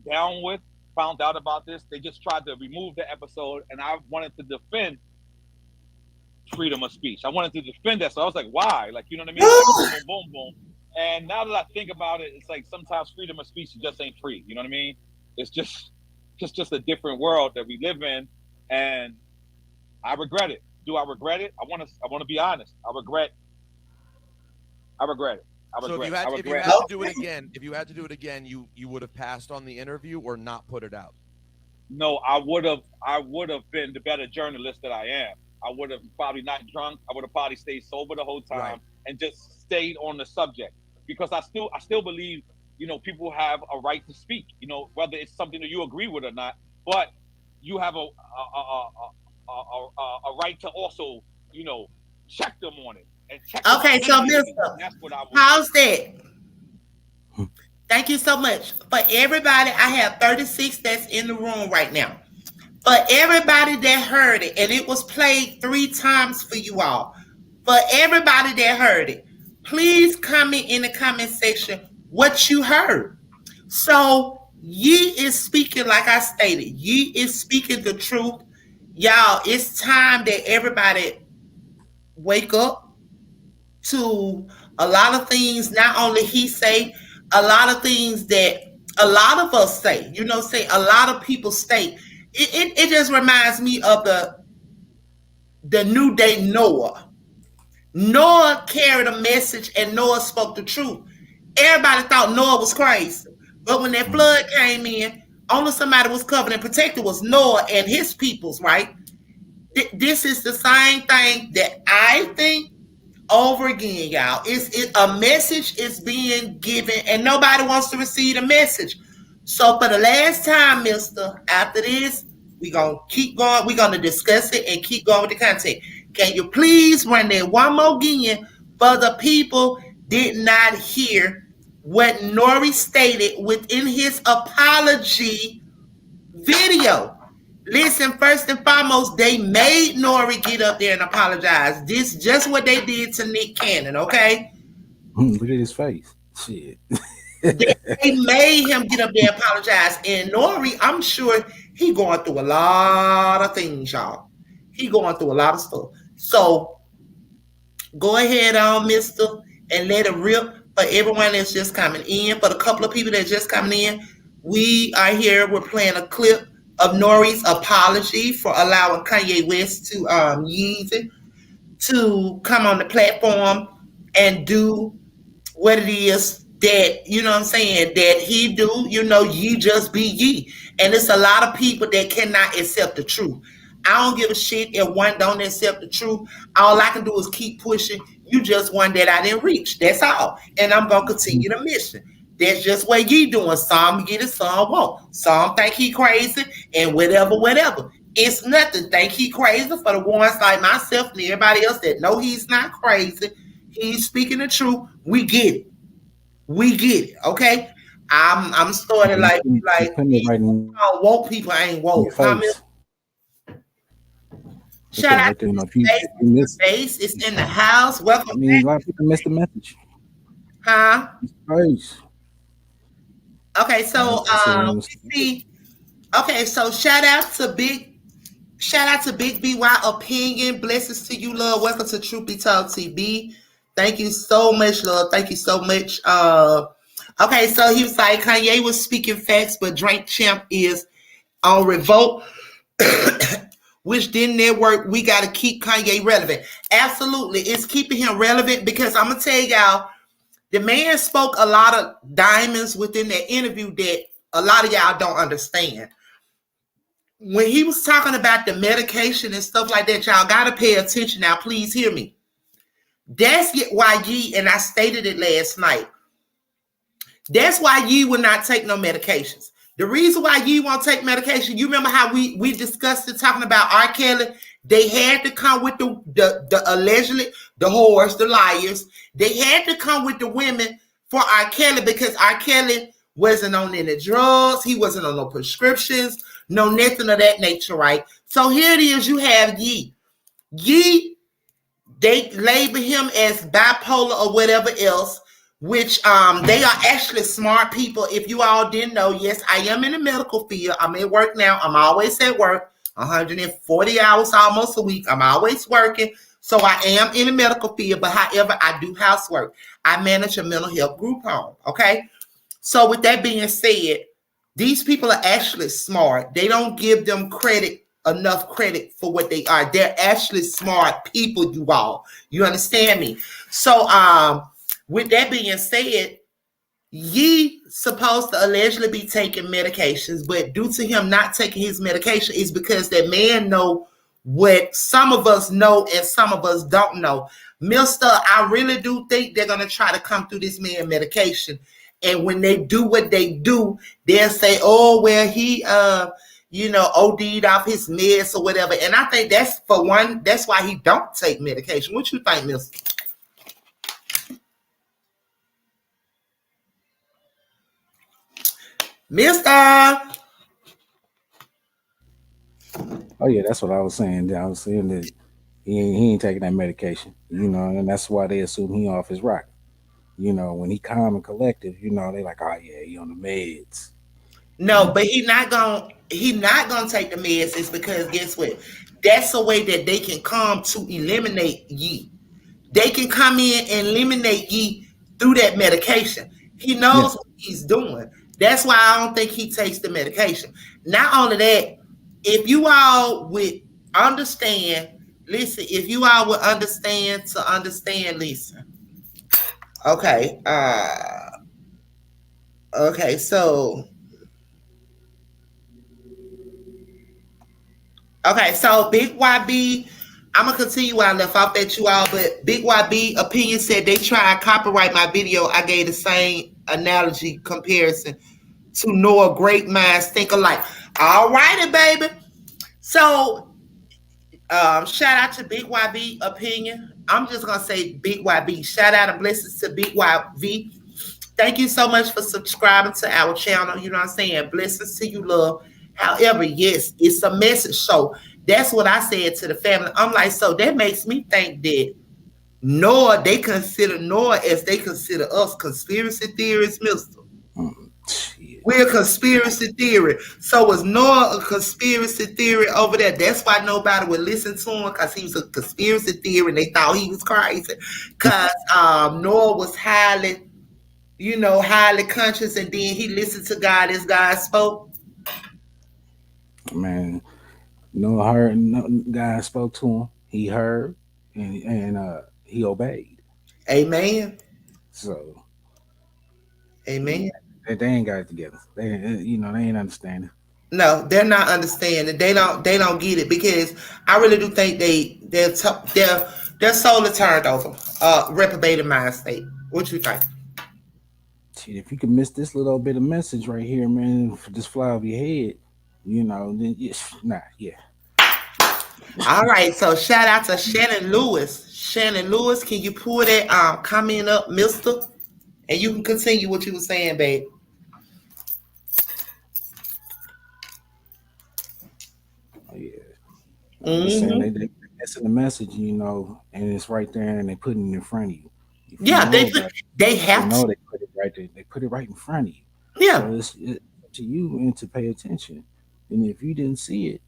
down with found out about this, they just tried to remove the episode, and I wanted to defend freedom of speech. I wanted to defend that. So I was like, why? Like, you know what I mean? Like, boom, boom, boom, boom. And now that I think about it, it's like sometimes freedom of speech just ain't free. You know what I mean? It's just a different world that we live in, and I regret it. Do I regret it? I want to be honest. I regret it. So if you had I if you regret. had to do it again, you would have passed on the interview or not put it out. No, I would have been the better journalist that I am. I would have probably not drunk. I would have probably stayed sober the whole time Right. and just stayed on the subject because I still believe people have a right to speak. Whether it's something that you agree with or not, but you have a right to also check them on it and check them Okay, so immediately. Mister, That's what I would do. how's that? Thank you so much. For everybody, I have 36 that's in the room right now. For everybody that heard it, and it was played 3 times for you all. For everybody that heard it, please comment in the comment section what you heard. So Ye is speaking, like I stated, Ye is speaking the truth. Y'all, it's time that everybody wake up to a lot of things. Not only he say, a lot of things that a lot of us say. Say a lot of people state. It just reminds me of the new day Noah. Noah carried a message and Noah spoke the truth. Everybody thought Noah was crazy, but when that Mm. flood came in, only somebody was covered and protected was Noah and his peoples. Right? This is the same thing that I think over again, y'all. A message is being given and nobody wants to receive the message. So for the last time, Mister, after this, we're gonna keep going. We're gonna discuss it and keep going with the content. Can you please run that one more again for the people did not hear what Nori stated within his apology video? Listen, first and foremost, they made Nori get up there and apologize. This just what they did to Nick Cannon, okay? Look at his face. Shit. They made him get up there and apologize. And Nori, I'm sure he going through a lot of things, y'all. He going through a lot of stuff. So go ahead on, Mister, and let it rip for everyone that's just coming in. For the couple of people that's just coming in, we are here. We're playing a clip of Nori's apology for allowing Kanye West to Yeezy to come on the platform and do what it is that, you know what I'm saying, that he do, ye just be ye. And it's a lot of people that cannot accept the truth. I don't give a shit if one don't accept the truth. All I can do is keep pushing. You just one that I didn't reach. That's all. And I'm gonna continue the mission. That's just what ye doing. Some get it, some won't. Some think he crazy and whatever. It's nothing. Think he crazy for the ones like myself and everybody else that know he's not crazy. He's speaking the truth. We get it. We get it. Okay. I'm starting You like putting it right woke people ain't in your woke. Huh, Miss? face. Put Shout that out right to there. Miss If you miss, Base. It's in the house. Welcome I mean, back. a lot of people miss the message. Huh? It's crazy. Okay, so I said, we see. Okay, so shout out to Big BY Opinion. Blessings to you, love. Welcome to Truth Be Told TV. Thank you so much, love. Thank you so much. Okay, so he was like Kanye was speaking facts, but Drink Champ is on revolt, which didn't network. We got to keep Kanye relevant. Absolutely, it's keeping him relevant because I'm gonna tell y'all, the man spoke a lot of diamonds within that interview that a lot of y'all don't understand. When he was talking about the medication and stuff like that, y'all got to pay attention now. Please hear me. That's why and I stated it last night. That's why ye will not take no medications. The reason why ye won't take medication, you remember how we discussed it talking about R.Kelly? They had to come with the allegedly the whores, the liars. They had to come with the women for R.Kelly because R.Kelly wasn't on any drugs. He wasn't on no prescriptions, no nothing of that nature, right? So here it is. You have ye. Ye, they label him as bipolar or whatever else, which they are actually smart people. If you all didn't know, yes, I am in the medical field. I'm at work now. I'm always at work, 140 hours almost a week. I'm always working. So I am in the medical field, but however, I do housework. I manage a mental health group home. Okay. So with that being said, these people are actually smart. They don't give them enough credit for what they are. They're actually smart people, you all. You understand me? So with that being said, ye supposed to allegedly be taking medications, but due to him not taking his medication is because that man know what some of us know and some of us don't know. Mister, I really do think they're gonna try to come through this man medication. And when they do what they do, they'll say, oh, well, he OD'd off his meds or whatever. And I think that's for one, that's why he don't take medication. What you think, Mister? Mister. oh yeah, that's what I was saying. I was saying that he ain't taking that medication, and that's why they assume he off his rock. When he calm and collective, they like, oh yeah, he on the meds. No, but he not gonna take the meds is because guess what? That's a way that they can come to eliminate ye. They can come in and eliminate ye through that medication. He Yeah, knows what he's doing. That's why I don't think he takes the medication. Not only that, if you all would understand, listen, if you all would understand, listen. Okay. Okay, so Big YB, I'm gonna continue where I left off at you all, but Big YB opinion said they tried to copyright my video. I gave the same analogy comparison to Nore, great minds think alike. All righty, baby. So shout out to Big YB opinion. I'm just gonna say Big YB. Shout out and blessings to Big YB. Thank you so much for subscribing to our channel. You know what I'm saying? Blessings to you, love. However, yes, it's a message. So that's what I said to the family. I'm like, so that makes me think that they consider Nor as they consider us conspiracy theorists, mister. shit. We're a conspiracy theory. So was Noah a conspiracy theory over there? That's why nobody would listen to him because he was a conspiracy theory and they thought he was crazy. Because Noah was highly conscious, and then he listened to God as God spoke. Man, heard, no, God spoke to him. He heard, and he obeyed. Amen. So Amen. They ain't got it together. They ain't understanding. No, they're not understanding. They don't get it because I really do think their soul is turned over. Reprobated mind state. What you think? Shit, if you can miss this little bit of message right here, man, for just fly over your head, then yeah. All right, so shout out to Shannon Lewis. Shannon Lewis, can you pull that comment up, Mister? And you can continue what you were saying, babe. Oh yeah. I'm just saying Hmm. they missing the message, and it's right there, and they putting it in front of you. If you Yeah, know about it, they they have to. know they put it right there. They put it right in front of you. Yeah. So it's up to you and to pay attention. And if you didn't see it,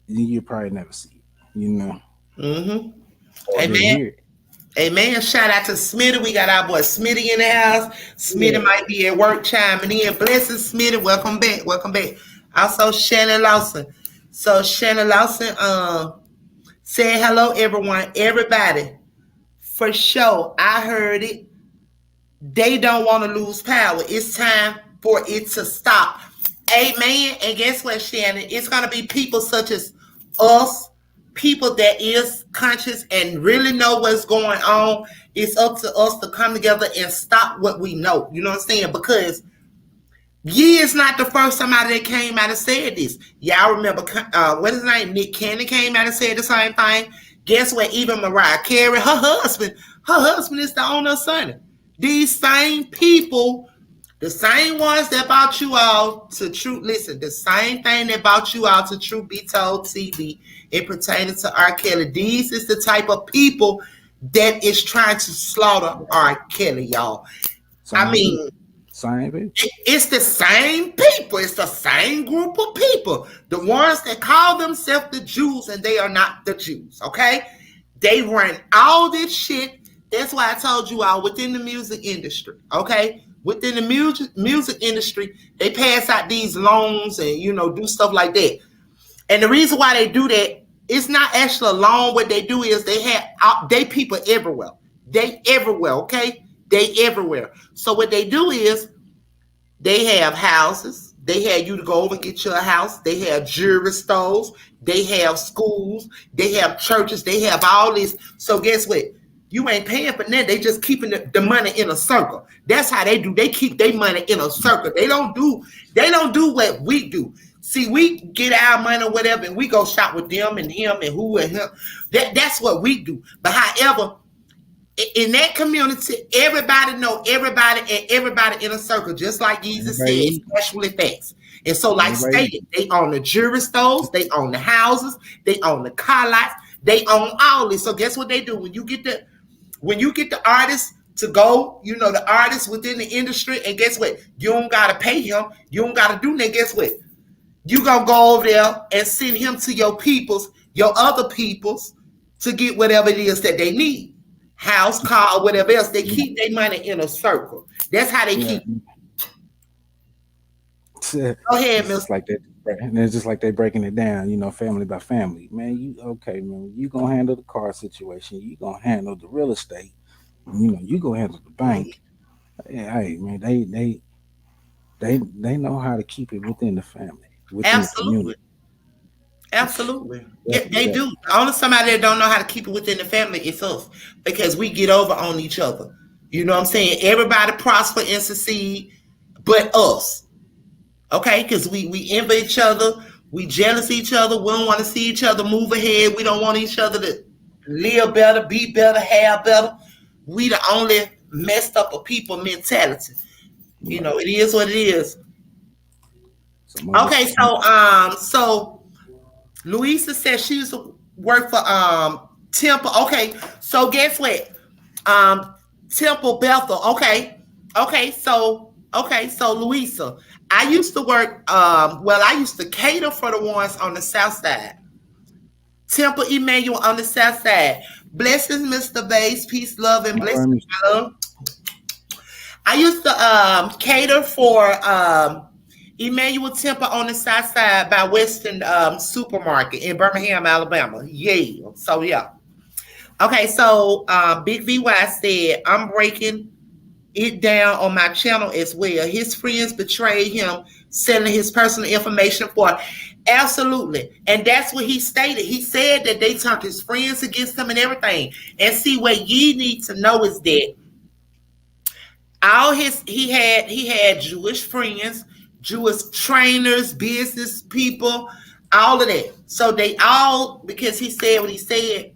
then you probably never see it, Hmm. or didn't Amen. hear it. Amen. Shout out to Smitty. We got our boy Smitty in the house. Yeah. Smitty might be at work chiming in. Blessings, Smitty. Welcome back. Welcome back. Also, Shannon Lawson. So Shannon Lawson said hello, everyone. Everybody. For sure. I heard it. They don't want to lose power. It's time for it to stop. Amen. And guess what, Shannon? It's going to be people such as us, people that is conscious and really know what's going on. It's up to us to come together and stop what we know. You know what I'm saying? Because is not the first somebody that came out and said this. Y'all remember what is his name? Nick Cannon came out and said the same thing. Guess what? Even Mariah Carey, her husband is the owner of Sonny. These same people, the same ones that brought you all to Truth. Listen, the same thing that brought you all to Truth Be Told TV. It pertaining to R.Kelly. These is the type of people that is trying to slaughter R.Kelly, y'all. I Same mean, people. Same people. it's the same people. It's the same group of people. The ones that call themselves the Jews and they are not the Jews. Okay, they run all this shit. That's why I told you all within the music industry. Okay, within the music industry, they pass out these loans and do stuff like that. And the reason why they do that, it's not actually a loan. What they do is they people everywhere. They everywhere. Okay, they everywhere. So what they do is they have houses. They have you to go over and get your house. They have jewelry stores. They have schools. They have churches. They have all this. So guess what? You ain't paying for that. They just keeping the money in a circle. That's how they do. They keep their money in a circle. They don't do what we do. See, we get our money or whatever, and we go shop with them and him and who and him. That's what we do. But however, in that community, everybody know everybody and everybody in a circle, just like Jesus said, Everybody eat. especially facts. And so, like Everybody eat. stated, they own the jewelry stores, they own the houses, they own the car lots, they own all this. So guess what they do when you get the artist to go, the artist within the industry, and guess what? You don't gotta pay him, you don't gotta do that. Guess what? You gonna go over there and send him to your other peoples, to get whatever it is that they need. House, car, or whatever else. They keep their money in a circle. That's how they Yeah. keep. Go ahead, It's Mister. just like that. And it's just like they breaking it down, family by family. Man, you okay, man. You gonna handle the car situation. You gonna handle the real estate. You gonna handle the bank. Hey, man, they know how to keep it within the family, within the Absolutely. community. Absolutely. Yeah, Definitely, they do. definitely. The only somebody that don't know how to keep it within the family is us, because we get over on each other. You know what I'm saying? Everybody prosper and succeed, but us. Okay? Because we envy each other. We jealous each other. We don't want to see each other move ahead. We don't want each other to live better, be better, have better. We the only messed up of people mentality. Right. It is what it is. Some of Okay, us, some, so Louisa says she used to work for Temple. Okay, so guess what? Um Temple Bethel. Okay, so Louisa. I used to work I used to cater for the ones on the south side. Temple Emmanuel on the south side. Blessings, Mr. Bass. Peace, love, and all blessings, right, Mister. my love. I used to cater for Emmanuel Temple on the south side by Western Supermarket in Birmingham, Alabama. Yeah. So yeah. Okay, so Big VY said, I'm breaking it down on my channel as well. His friends betrayed him, selling his personal information for absolutely. And that's what he stated. He said that they turned his friends against him and everything. And see, what you need to know is that he had Jewish friends, Jewish trainers, business people, all of that. So they all, because he said what he said,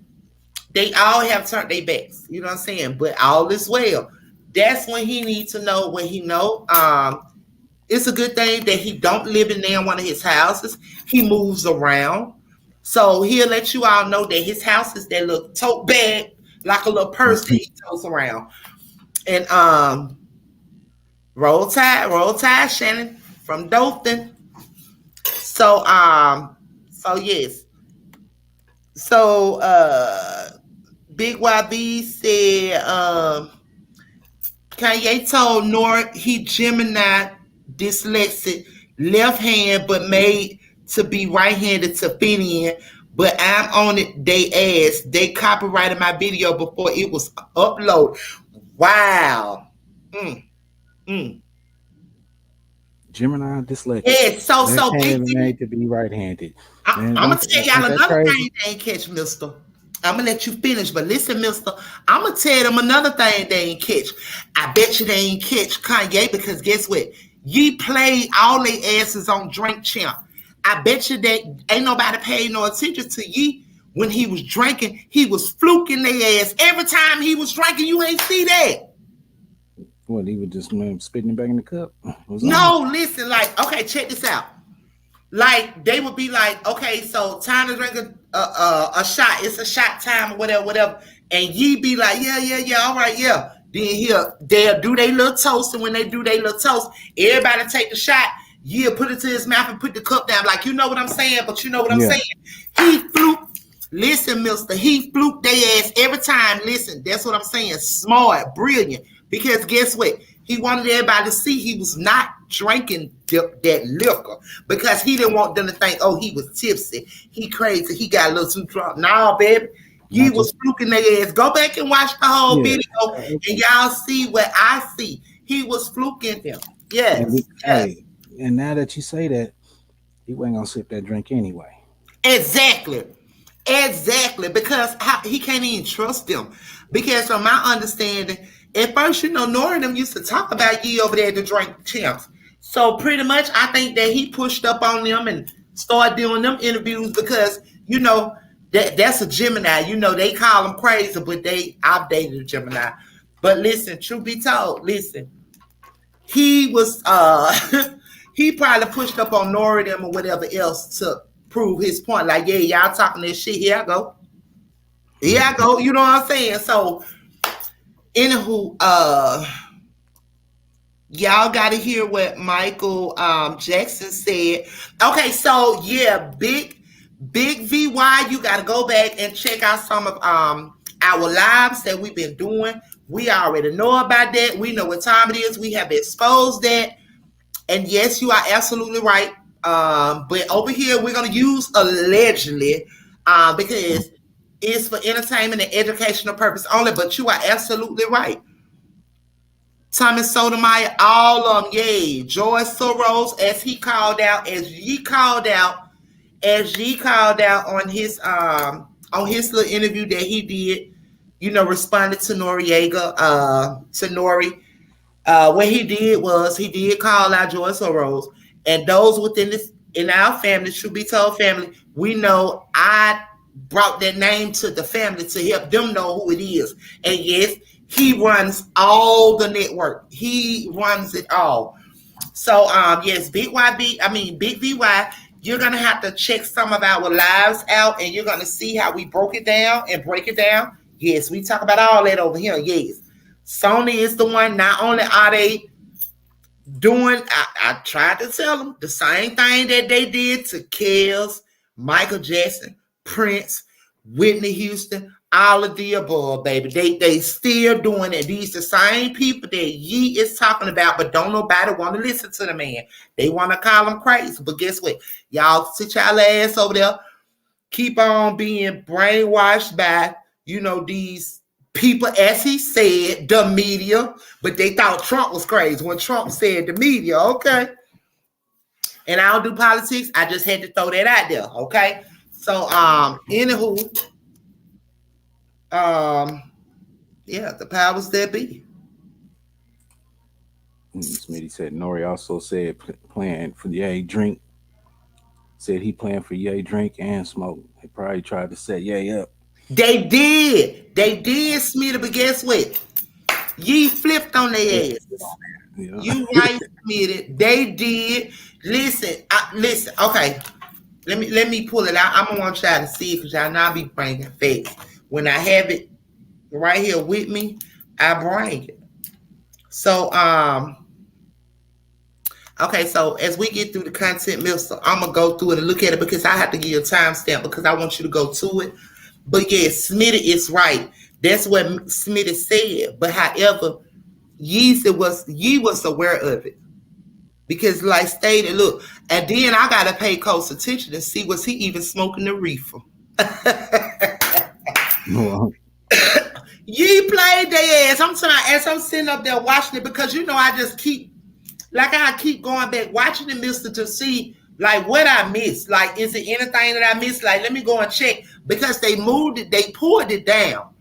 they all have turned their backs. You know what I'm saying? But all is well. That's when he needs to know what he know. It's a good thing that he don't live in there in one of his houses. He moves around. So he'll let you all know that his house is that little tote bag, like a little purse that he totes around. And roll tide, Shannon from Dothan. So yes. So Big YB said Kanye told Nore he Gemini dyslexic, left hand, but made to be right-handed to fit in. But I'm on it, they ass. They copyrighted my video before it was uploaded. Wow. Gemini dyslexic. Yeah, so left-handed made to be right-handed. I'm gonna tell y'all another thing they ain't catch, mister. I'm gonna let you finish, but listen, mister, I'm gonna tell them another thing they ain't catch. I bet you they ain't catch Kanye because guess what? Ye played all their asses on Drink Champ. I bet you that ain't nobody paid no attention to Ye when he was drinking. He was fluking their ass every time he was drinking. You ain't see that. What, he was just spitting it back in the cup? No, listen, like, okay, check this out. Like, they would be like, okay, so time to drink a shot. It's a shot time or whatever. And Ye be like, yeah, all right, yeah. Then they'll do their little toast. And when they do their little toast, everybody take the shot. Ye'll put it to his mouth and put the cup down. Like, you know what I'm saying? But you know what I'm saying? He fluked. Listen, mister, he fluked their ass every time. Listen, that's what I'm saying. Smart, brilliant. Because guess what? He wanted everybody to see he was not drinking that liquor because he didn't want them to think, oh, he was tipsy. He crazy. He got a little too drunk. Nah, baby. He was fluking their ass. Go back and watch the whole video and y'all see what I see. He was fluking them. Yes. And now that you say that, he wasn't going to sip that drink anyway. Exactly. Because he can't even trust them. Because from my understanding, at first, Nore and them used to talk about Ye over there at the Drink Champs. So pretty much, I think that he pushed up on them and started doing them interviews because, that's a Gemini. They call him crazy, but I've dated a Gemini. But listen, truth be told, he was, he probably pushed up on Nore and them or whatever else to prove his point. Like, yeah, y'all talking this shit. Here I go. You know what I'm saying? So, anywho, y'all got to hear what Michael Jackson said. Okay, so yeah, big VY, you got to go back and check out some of our lives that we've been doing. We already know about that. We know what time it is. We have exposed that. And yes, you are absolutely right. But over here, we're going to use allegedly because it's for entertainment and educational purpose only. But you are absolutely right. Thomas Sotomayor, all of them, yay. George Soros, as Ye called out on his little interview that he did, responded to Noriega, to Nori. What he did was he did call out George Soros, and those in our family, should be told family, we know I brought that name to the family to help them know who it is. And yes, he runs all the network. He runs it all. So yes, Big VY, you're gonna have to check some of our lives out, and you're gonna see how we broke it down and break it down. Yes, we talk about all that over here. Yes. Sony is the one. Not only are they doing, I tried to tell them the same thing that they did to Kells, Michael Jackson, Prince, Whitney Houston, all of the above, baby. They still doing it. These the same people that Ye is talking about, but don't nobody want to listen to the man. They want to call him crazy. But guess what? Y'all sit y'all ass over there. Keep on being brainwashed by, these people, as he said, the media, but they thought Trump was crazy when Trump said the media, okay? And I don't do politics. I just had to throw that out there, okay? So, anywho, yeah, the powers that be. Smitty said Nori also said playing for Ye drink. Said he planned for Ye drink and smoke. He probably tried to set Ye up. They did, Smitty, but guess what? Ye flipped on their asses. Yeah. You right, Smitty. They did. Listen, listen. Okay, let me pull it out. I'm gonna want y'all to see it because y'all know I be bringing facts. When I have it right here with me, I bring it. So okay, so as we get through the content, Mister, I'm gonna go through it and look at it because I have to give you a timestamp because I want you to go to it. But yeah, Smitty is right. That's what Smitty said. But however, Ye was aware of it. Because like stated, look, and then I gotta pay close attention and see was he even smoking the reefer. Ye played their ass. I'm trying as I'm sitting up there watching it because I just keep going back watching the Mister to see like what I missed. Like, is it anything that I missed? Like, let me go and check because they moved it, they pulled it down.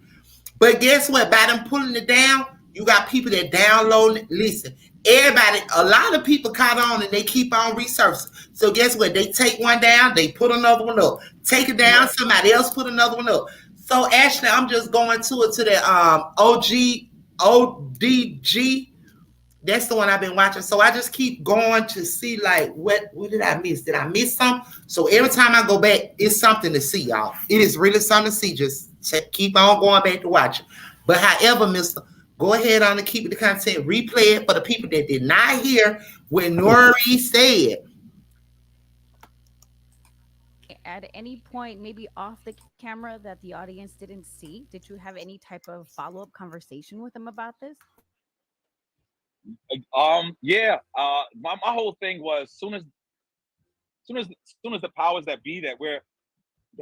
But guess what? By them pulling it down, you got people that download it. Listen, everybody, a lot of people caught on and they keep on researching. So guess what? They take one down, they put another one up. Take it down, somebody else put another one up. So actually, I'm just going to the ODG. That's the one I've been watching. So I just keep going to see like what did I miss? Did I miss something? So every time I go back, it's something to see, y'all. It is really something to see. Just keep on going back to watch it. But however, Mister, go ahead on and keep the content. Replay it for the people that did not hear what Nori said. At any point, maybe off the camera that the audience didn't see, did you have any type of follow-up conversation with them about this? Yeah. My whole thing was soon as the powers that be that we're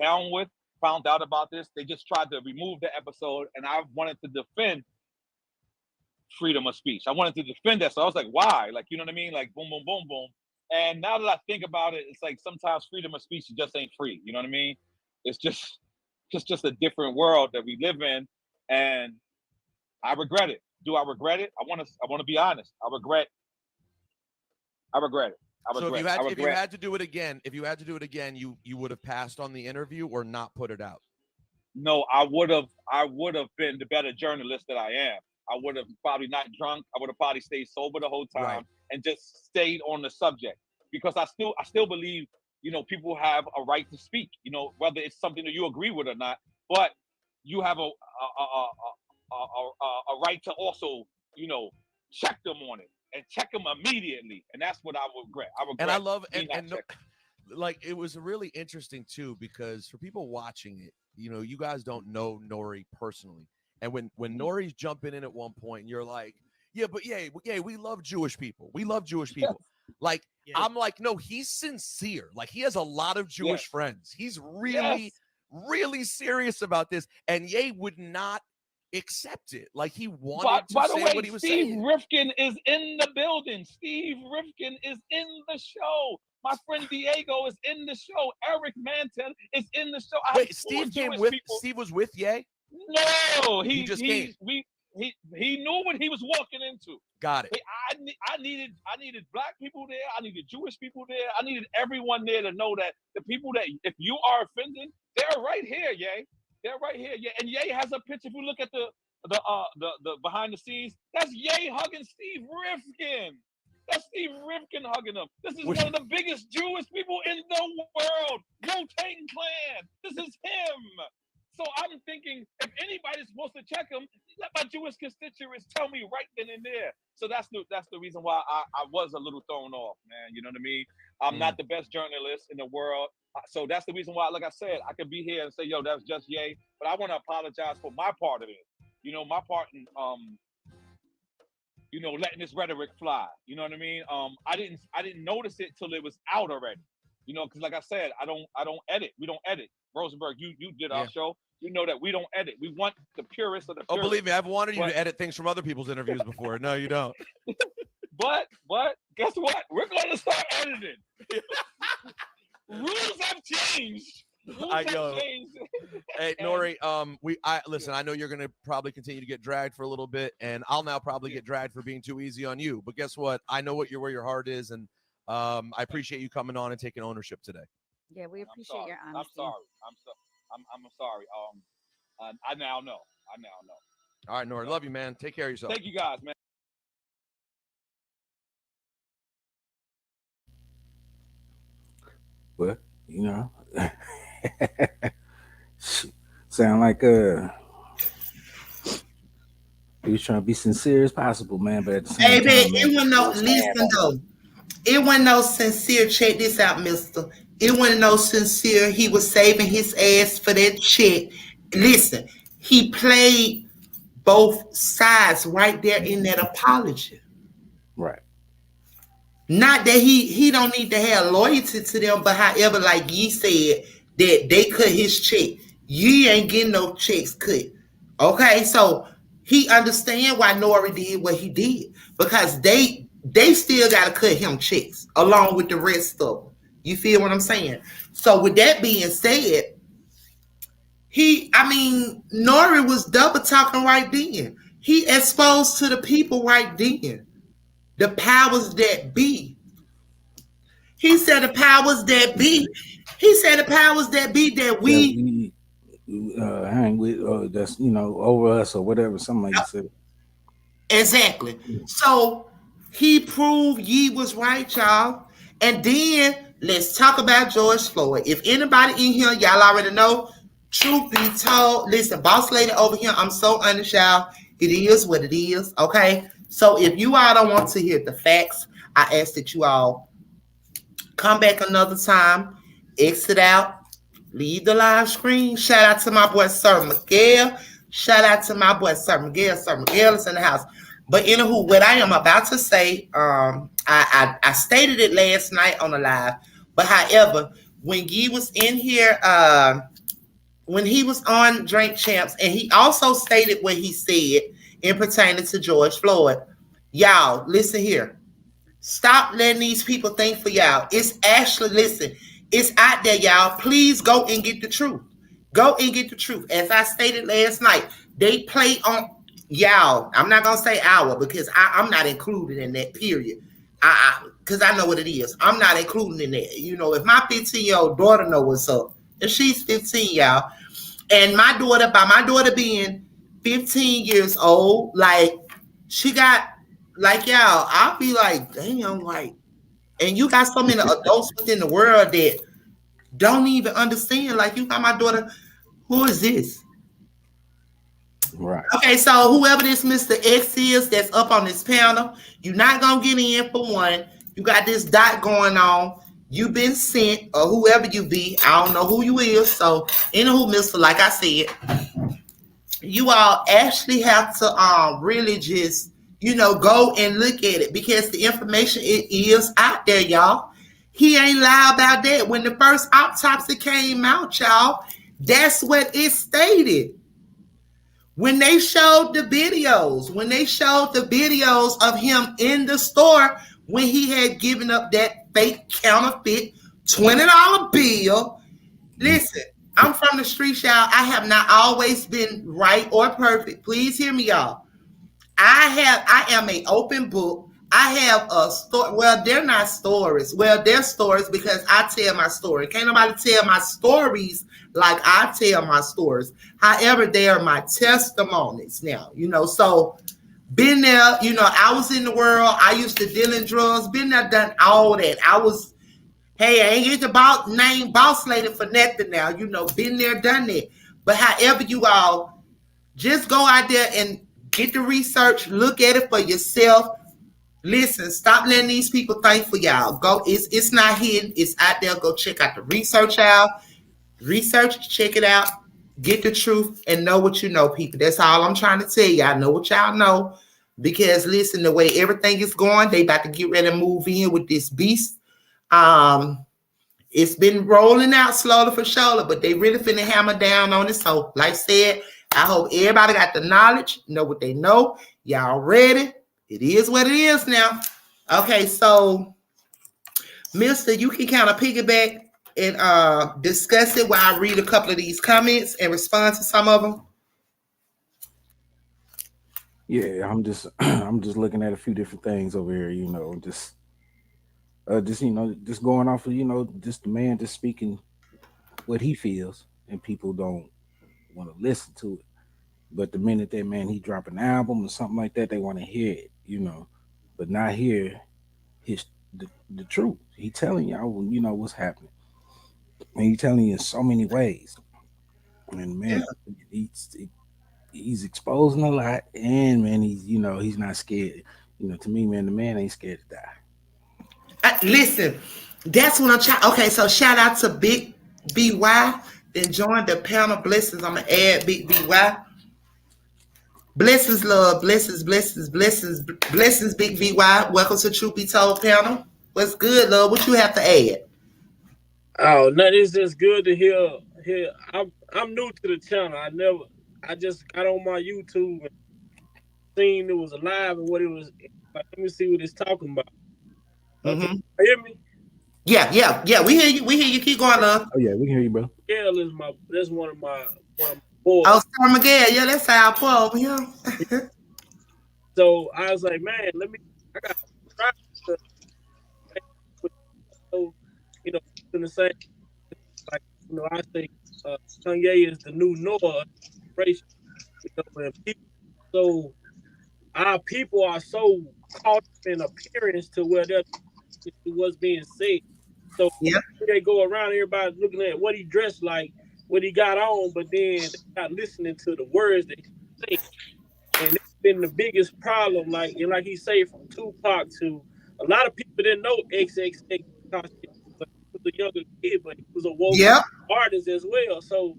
down with found out about this, they just tried to remove the episode, and I wanted to defend freedom of speech. I wanted to defend that. So I was like, why? Like, you know what I mean? Like, boom, boom, boom, boom. And now that I think about it, it's like sometimes freedom of speech just ain't free. You know what I mean? It's just a different world that we live in, and I regret it. Do I regret it? I want to be honest. I regret it. So if you had to do it again, you would have passed on the interview or not put it out. No, I would have been the better journalist that I am. I would have probably not drunk. I would have probably stayed sober the whole time and just stayed on the subject because I still believe, people have a right to speak, whether it's something that you agree with or not, but you have a right to also, check them on it and check them immediately. And that's what I regret. And I love, like, it was really interesting too, because for people watching it, you guys don't know Nori personally. And when Nori's jumping in at one point, and you're like, yeah, we love Jewish people. We love Jewish people. Like, I'm like, no, he's sincere. Like, he has a lot of Jewish friends. He's really, really serious about this. And Ye would not accept it. Like, he wanted to say what he was saying. Steve Rifkin is in the building. Steve Rifkin is in the show. My friend Diego is in the show. Eric Manton is in the show. Wait, Steve was with Ye? No, he just came. He knew what he was walking into. Got it. I needed Black people there. I needed Jewish people there. I needed everyone there to know that the people that if you are offended, they're right here, Ye. They're right here, Ye. And Ye has a picture. If you look at the behind the scenes, that's Ye hugging Steve Rifkin. That's Steve Rifkin hugging him. This is one of the biggest Jewish people in the world. Wu-Tang Clan. This is him. So I'm thinking, if anybody's supposed to check him, let my Jewish constituents tell me right then and there. So that's the reason why I was a little thrown off, man. You know what I mean? I'm not the best journalist in the world. So that's the reason why, like I said, I could be here and say, yo, that's just Ye. But I want to apologize for my part of it. My part in letting this rhetoric fly. You know what I mean? I didn't notice it till it was out already. Because like I said, I don't edit. We don't edit. Rosenberg, you did our show. you know that we don't edit. We want the purest of the purest. Oh, believe me, I've wanted you to edit things from other people's interviews before. No, you don't. But guess what? We're going to start editing. Rules have changed. Hey, Nori, listen, I know you're gonna probably continue to get dragged for a little bit, and I'll now probably get dragged for being too easy on you. But guess what? I know where your heart is, and I appreciate you coming on and taking ownership today. Yeah, we appreciate your honesty. I'm sorry. I now know. All right, Nori, love you, man. Take care of yourself. Thank you guys, man. But you know, sound like he was trying to be sincere as possible, man. But at the same time, man, it wasn't no listen though. It wasn't no sincere. Check this out, mister. It wasn't no sincere. He was saving his ass for that check. Listen, he played both sides right there in that apology. Right. Not that he don't need to have loyalty to them, but however, like Ye said, that they cut his check. Ye ain't getting no checks cut. Okay, so he understand why Nori did what he did, because they still gotta cut him checks along with the rest of them. You feel what I'm saying? So with that being said, Nori was double talking right then. He exposed to the people right then the powers that be. He said the powers that be. He said the powers that be that we hang with, that's over us or whatever. Something like you said. Exactly. So he proved Ye was right, y'all. And then let's talk about George Floyd. If anybody in here, y'all already know. Truth be told, listen, boss lady over here, I'm so honest, y'all. It is what it is. Okay. So if you all don't want to hear the facts, I ask that you all come back another time, exit out, leave the live screen. Shout out to my boy Sir Miguel. Shout out to my boy Sir Miguel. Sir Miguel is in the house. But anywho, what I am about to say, I stated it last night on the live. But however, when Ye was in here, when he was on Drink Champs, and he also stated what he said in pertaining to George Floyd. Y'all, listen here. Stop letting these people think for y'all. It's actually, listen, it's out there, y'all. Please go and get the truth. Go and get the truth. As I stated last night, they play on y'all. I'm not going to say our because I'm not included in that period. Because I know what it is. I'm not included in that. If my 15-year-old daughter know what's up, and she's 15, y'all, and my daughter being 15 years old, like, she got, like, y'all, I'll be like, damn, like, and you got so many adults within the world that don't even understand. Like, you got my daughter, who is this? Right. Okay, so whoever this Mr. X is that's up on this panel, you're not going to get in for one. You got this dot going on. You've been sent, or whoever you be. I don't know who you is. So, anywho, Mr., like I said, you all actually have to really just, go and look at it, because the information it is out there, y'all. He ain't lie about that. When the first autopsy came out, y'all, that's what it stated. When they showed the videos of him in the store when he had given up that fake counterfeit $20 bill. Listen, I'm from the streets, y'all. I have not always been right or perfect. Please hear me, y'all. I am an open book. I have a story. Well, they're not stories. Well, they're stories because I tell my story. Can't nobody tell my stories like I tell my stories. However, they are my testimonies now, so been there, I was in the world. I used to deal in drugs, been there, done all that. I ain't get the name boss lady for nothing now, been there, done that. But however, you all just go out there and get the research, look at it for yourself. Listen, stop letting these people think for y'all. Go, it's not hidden, it's out there. Go check out the research out. Research, check it out, get the truth, and know what you know, people. That's all I'm trying to tell y'all. Know what y'all know. Because listen, the way everything is going, they about to get ready to move in with this beast. It's been rolling out slowly for sure, but they really finna hammer down on it. So, like I said, I hope everybody got the knowledge, know what they know. Y'all ready? It is what it is now. Okay, so Mister, you can kind of piggyback and discuss it while I read a couple of these comments and respond to some of them. Yeah, I'm just I'm just looking at a few different things over here. Just going off of just the man just speaking what he feels, and people don't want to listen to it. But the minute that man he drop an album or something like that, they want to hear it, but not hear his the truth. He telling y'all, what's happening, and he telling you in so many ways. And man, he's exposing a lot, and man, he's not scared. To me, man, the man ain't scared to die. Listen, that's what I'm trying. Okay, so shout out to Big BY. Then join the panel. Blessings. I'm gonna add Big BY. Blessings, love, blessings, blessings, blessings, blessings, Big VY. Welcome to Truth Be Told panel. What's good, love? What you have to add? Oh, no, it's just good to hear. I'm new to the channel. I just got on my YouTube and seen it was alive and what it was. Like, let me see what it's talking about. Okay, hear me? Yeah. We hear you. We hear you. Keep going, love. Oh yeah, we can hear you, bro. Miguel is that's one of my boys. Oh, Sir Miguel. Yeah, that's our poor over here. So I was like, man, I got to try to, in the same, like, I think Kanye is the new Nore generation. So our people are so caught in appearance to where that's what's being said. So they go around, everybody looking at what he dressed like, what he got on, but then they not listening to the words that he say. And that's been the biggest problem. Like he say, from Tupac to a lot of people didn't know XXX, but he was a younger kid, but he was a woke artist as well. So,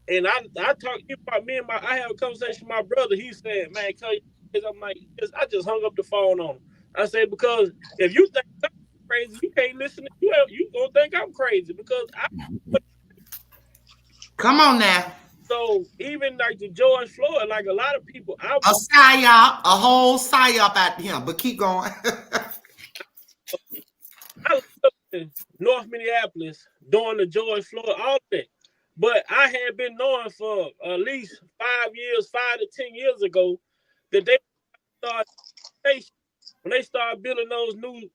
and I talk about I have a conversation with my brother. He said, man, I'm like, I just hung up the phone on him. I said, because if you think I'm crazy, you can't listen. You gonna think I'm crazy because Come on now. So even like the George Floyd, like a lot of people, a whole psyop out to him. But keep going. I lived in North Minneapolis during the George Floyd, all of that. But I had been knowing for at least 5 to 10 years ago, that they started when they started building those new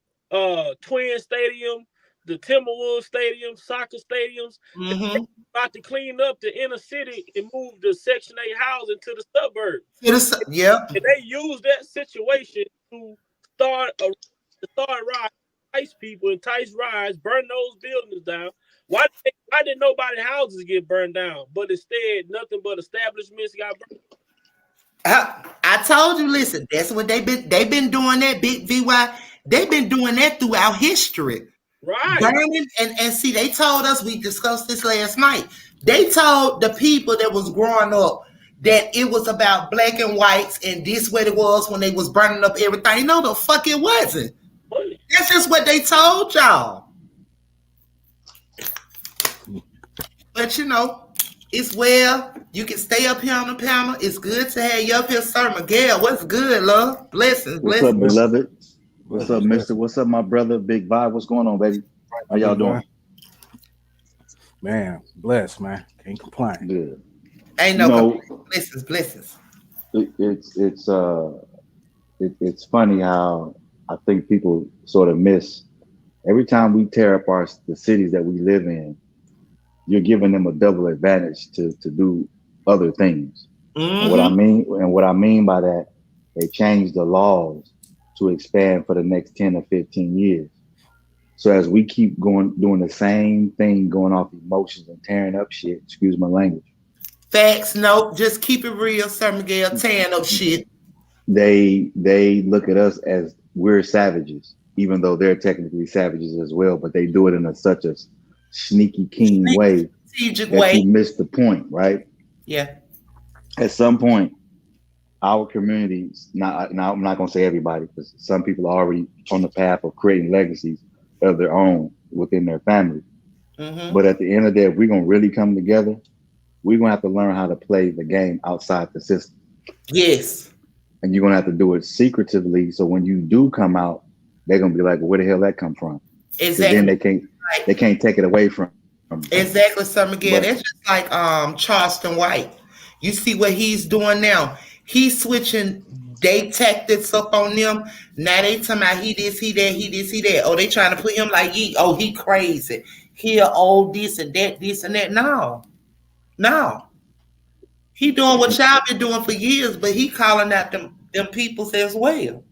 Twin Stadium, the Timberwolves Stadium, soccer stadiums. They about to clean up the inner city and move the Section 8 housing to the suburbs. And they used that situation to start riots, entice people, entice riots, burn those buildings down. Why did nobody's houses get burned down? But instead, nothing but establishments got burned. I told you, listen, that's what they've been doing that, Big VY. They've been doing that throughout history. Right. Burning and see, they told us, we discussed this last night. They told the people that was growing up that it was about black and whites and this what it was when they was burning up everything. No, the fuck it wasn't. That's just what they told y'all. But it's you can stay up here on the panel. It's good to have you up here, Sir Miguel. What's good, love? Blessings. What's up, beloved? What's up, mister? What's up, my brother? Big Vibe. What's going on, baby? How y'all doing? Man, blessed, man. Can't complain. Good. Ain't no blessings. It's funny how I think people sort of miss every time we tear up the cities that we live in. You're giving them a double advantage to do other things. And what I mean by that, they changed the laws to expand for the next 10 or 15 years. So as we keep doing the same thing, going off emotions and tearing up shit, excuse my language. Facts, no, just keep it real, Sir Miguel, tearing up shit. They look at us as we're savages, even though they're technically savages as well, but they do it in such a sneaky, keen way that you miss the point, right? Yeah. At some point, our communities, now I'm not going to say everybody, because some people are already on the path of creating legacies of their own, within their family. Mm-hmm. But at the end of the day, if we're gonna really come together, we're gonna have to learn how to play the game outside the system. Yes. And you're gonna have to do it secretively. So when you do come out, they're gonna be like, well, where the hell that come from? Exactly. Then they can't take it away from you. Exactly, Sir Miguel. But That's just like Charleston White. You see what he's doing now. He's switching they tactics up on them. Now they talking about he this, he that, he this, he that. Oh, they trying to put him like he crazy. He old this and that, this and that. No. He doing what y'all been doing for years, but he calling out them peoples as well.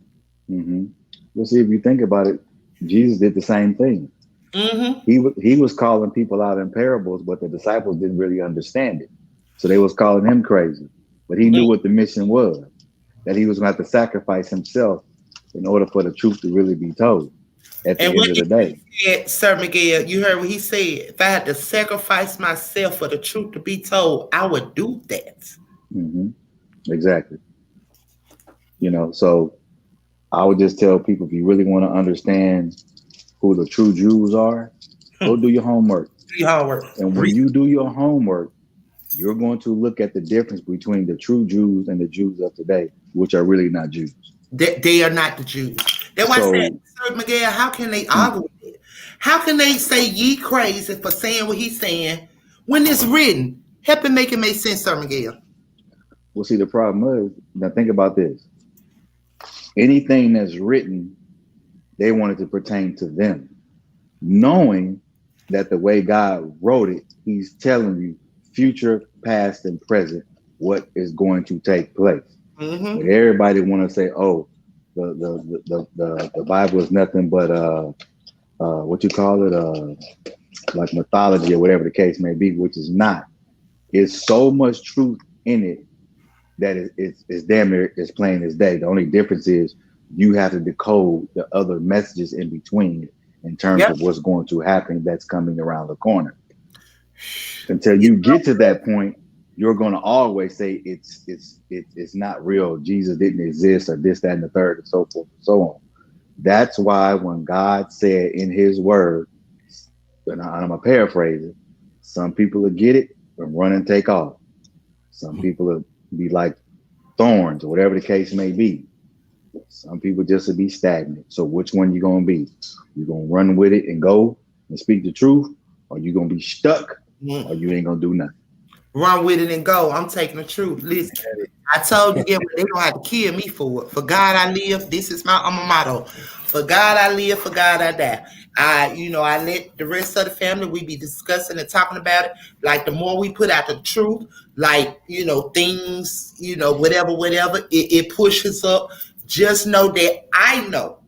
mm-hmm. Well, see, if you think about it, Jesus did the same thing. Mm-hmm. He was calling people out in parables, but the disciples didn't really understand it. So they was calling him crazy. But he knew what the mission was, that he was going to have to sacrifice himself in order for the truth to really be told at the end of the day. Said, Sir Miguel, you heard what he said. If I had to sacrifice myself for the truth to be told, I would do that. Mm-hmm. Exactly. So I would just tell people, if you really want to understand who the true Jews are, go do your homework. Do your homework. And when you do your homework, you're going to look at the difference between the true Jews and the Jews of today, which are really not Jews. They are not the Jews. That's why I said, Sir Miguel, how can they argue with it? How can they say ye crazy for saying what he's saying when it's written? Help him make it make sense, Sir Miguel. Well, see, the problem is, now think about this. Anything that's written, they want it to pertain to them, knowing that the way God wrote it, he's telling you future, past, and present what is going to take place. Mm-hmm. But everybody want to say, "Oh, the Bible is nothing but what you call it, like mythology or whatever the case may be," which is not. There's so much truth in it that it's damn near as plain as day. The only difference is you have to decode the other messages in between in terms of what's going to happen that's coming around the corner. Until you get to that point, you're going to always say it's not real. Jesus didn't exist, or this, that, and the third, and so forth and so on. That's why when God said in his word, and I'm going to paraphrase it, some people will get it and run and take off. Some people will be like thorns, or whatever the case may be. Some people just will be stagnant. So which one you going to be? You going to run with it and go and speak the truth, or you going to be stuck, or you ain't going to do nothing? Run with it and go. I'm taking the truth. Listen, I told you they don't have to kill me for it. For God I live. This is my motto. For God I live, for God I die. I let the rest of the family, we be discussing and talking about it. Like the more we put out the truth, like, things, whatever, it pushes up. Just know that I know,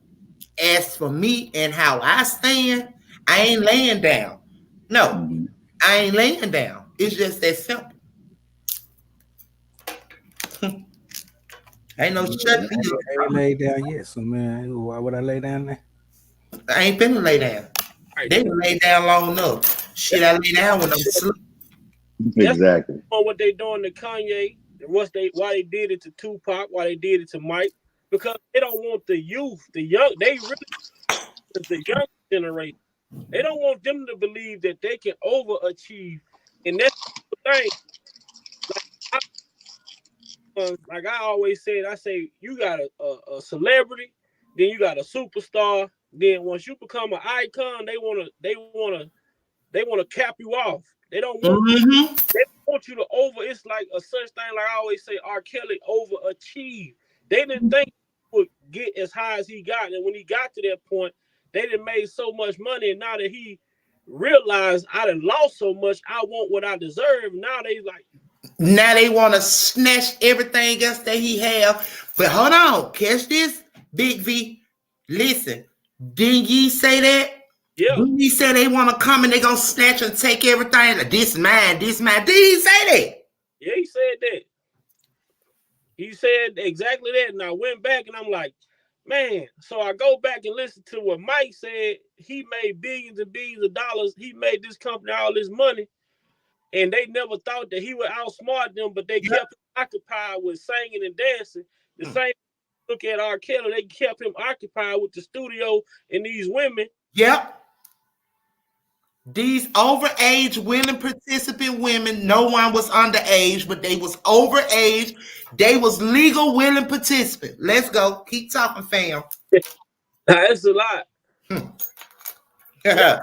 as for me and how I stand, I ain't laying down. No, I ain't laying down. It's just that simple. Ain't no shut for you. I ain't laid down yet, so man, why would I lay down there? I ain't finna lay down. They done lay down long enough. Shit, I lay down when I'm asleep. Exactly. What they doing to Kanye, why they did it to Tupac, why they did it to Mike, because they don't want the youth, the young. They really, the young generation. They don't want them to believe that they can overachieve, and that's the thing. Like I always said, I say you got a celebrity, then you got a superstar. Then once you become an icon, they wanna cap you off. They don't want they want you to over. It's like a such thing. Like I always say, R.Kelly overachieved. They didn't think he would get as high as he got, and when he got to that point, they done made so much money. And now that he realized I done lost so much, I want what I deserve. Now they want to snatch everything else that he have. But hold on, catch this, Big V. Listen, didn't ye say that? Yeah. Didn't he say they want to come and they gonna snatch and take everything? Like, this man. Did he say that? Yeah, he said that. He said exactly that. And I went back and I'm like, man. So I go back and listen to what Mike said. He made billions and billions of dollars. He made this company all this money. And they never thought that he would outsmart them, but they kept him occupied with singing and dancing. The same look at R.Kelly, they kept him occupied with the studio and these women. Yep. These overage willing participant women, no one was underage, but they was overage. They was legal willing participant. Let's go. Keep talking, fam. That's a lot. Yeah.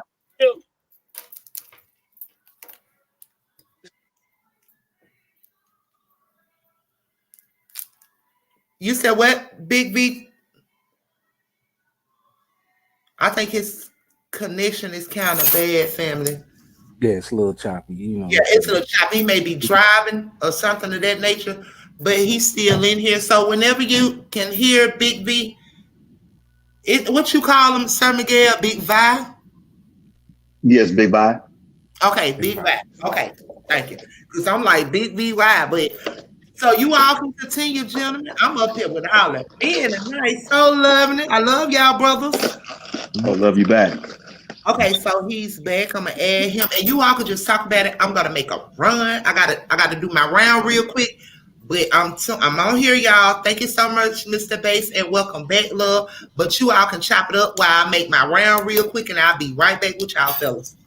You said what, Big V? I think his connection is kind of bad, family. Yeah, it's a little choppy. You know, Yeah, it's a little choppy. He may be driving or something of that nature, but he's still in here. So whenever you can hear Big V, what you call him, Sir Miguel, Big Vi? Yes, Big Bye. Okay, Big Vi. Okay, thank you. Because I'm like Big VY, but so you all can continue, gentlemen. I'm up here with holler. Man, tonight, so loving it. I love y'all, brothers. I love you back. Okay, so he's back. I'm gonna add him, and you all could just talk about it. I'm gonna make a run. I gotta do my round real quick. But I'm on here, y'all. Thank you so much, Mr. Bass, and welcome back, love. But you all can chop it up while I make my round real quick, and I'll be right back with y'all, fellas.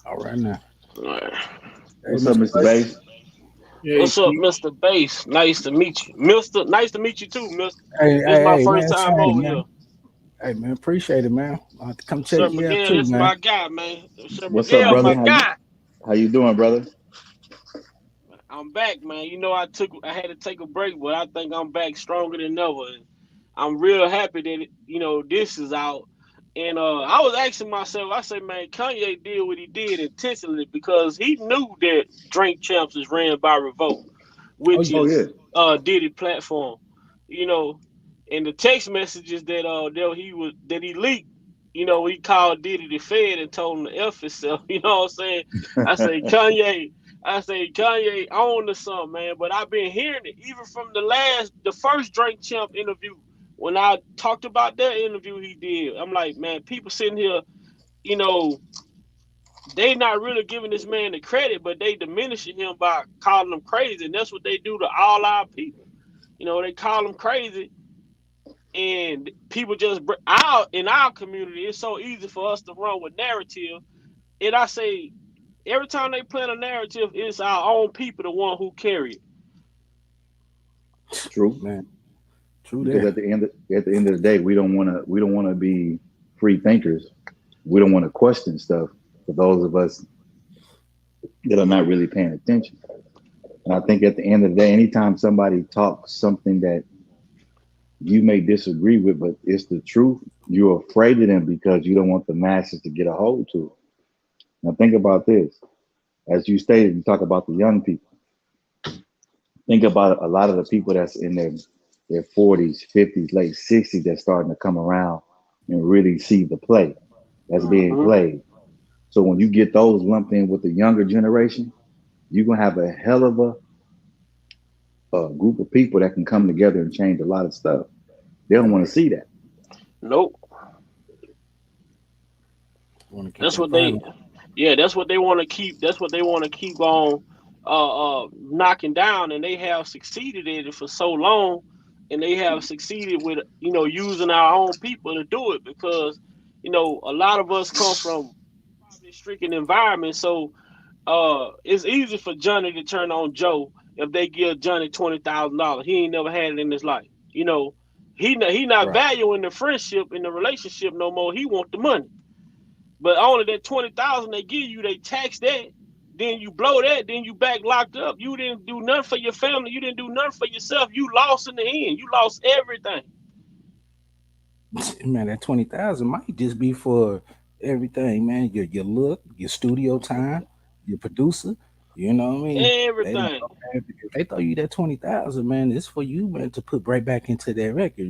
all right now. What's up, Mr. Bass? What's up, Mr. Bass? Nice to meet you, Mister. Nice to meet you too, Mister. Hey, This is my first man, time same, over man. here. Hey, man, appreciate it, man. I'll have to come check Sir you out Miguel, too, this is man. my guy, man. Sir What's up, Miguel, brother? my guy. How you doing, brother? I'm back, man. You know, I had to take a break, but I think I'm back stronger than ever. And I'm real happy that this is out. And I was asking myself, I said, man, Kanye did what he did intentionally because he knew that Drink Champs is ran by Revolt, which Oh is yeah. Diddy platform. You know, and the text messages that he leaked, he called Diddy the Fed and told him to F himself. You know what I'm saying? I say Kanye on to something, man. But I've been hearing it even from the first Drink Champ interview. When I talked about that interview he did, I'm like, man, people sitting here, you know, they not really giving this man the credit, but they diminishing him by calling him crazy, and that's what they do to all our people. They call him crazy, and people just out in our community. It's so easy for us to run with narrative, and I say every time they plan a narrative, it's our own people the one who carry it. True. Man, true Because that. at the end of the day, we don't wanna be free thinkers. We don't want to question stuff for those of us that are not really paying attention. And I think at the end of the day, anytime somebody talks something that you may disagree with, but it's the truth, you're afraid of them because you don't want the masses to get a hold to it. Now think about this. As you stated, you talk about the young people. Think about a lot of the people that's in their 40s, 50s, late 60s that's starting to come around and really see the play that's being Mm-hmm. played. So when you get those lumped in with the younger generation, you're gonna have a hell of a group of people that can come together and change a lot of stuff. They don't want to see that. Nope. Want to keep That's that what they. violence. Yeah, that's what they want to keep. That's what they want to keep on knocking down, and they have succeeded at it for so long, and they have succeeded with using our own people to do it because a lot of us come from poverty-stricken environments, so it's easy for Johnny to turn on Joe if they give Johnny $20,000. He ain't never had it in his life. He not Right. valuing the friendship in the relationship no more. He want the money. But only that 20,000 they give you, they tax that. Then you blow that. Then you back locked up. You didn't do nothing for your family. You didn't do nothing for yourself. You lost in the end. You lost everything. Man, that 20,000 might just be for everything, man. Your look, your studio time, your producer. You know what I mean? They like, Everything. okay, if they throw you that 20,000, man, it's for you, man, to put right back into that record.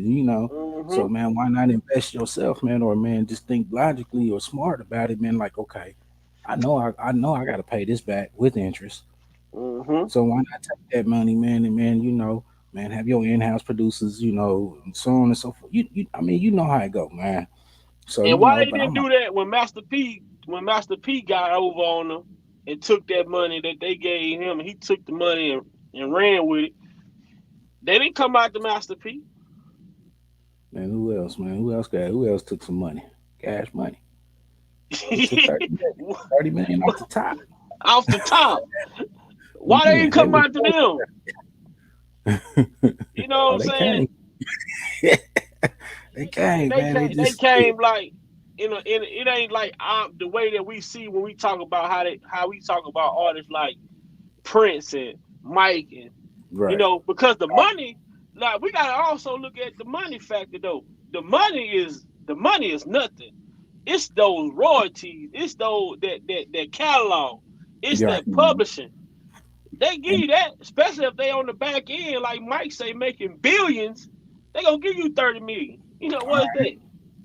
So Mm-hmm. man, why not invest yourself, man, or man, just think logically or smart about it, man. Like, okay, I know I got to pay this back with interest. Mm-hmm. So why not take that money, man, and man, man, have your in-house producers, and so on and so forth. I mean, you know how it go, man. So And why they but didn't I'm do that when Master P got over on them and took that money that they gave him, and he took the money and ran with it. They didn't come out to Master P. man, who else, man? Who else took some money, cash money? It's a 30 million off the top. Off the top. Why they didn't come out to them? You know what I'm saying? They came, man. They came like it ain't like the way that we see when we talk about how we talk about artists like Prince and Mike and you know, because the money, like we gotta also look at the money factor though. The money is nothing. It's those royalties, it's those that catalog, it's that publishing. They give you that, especially if they on the back end, like Mike say, making billions. They gonna give you 30 million. You know what is that?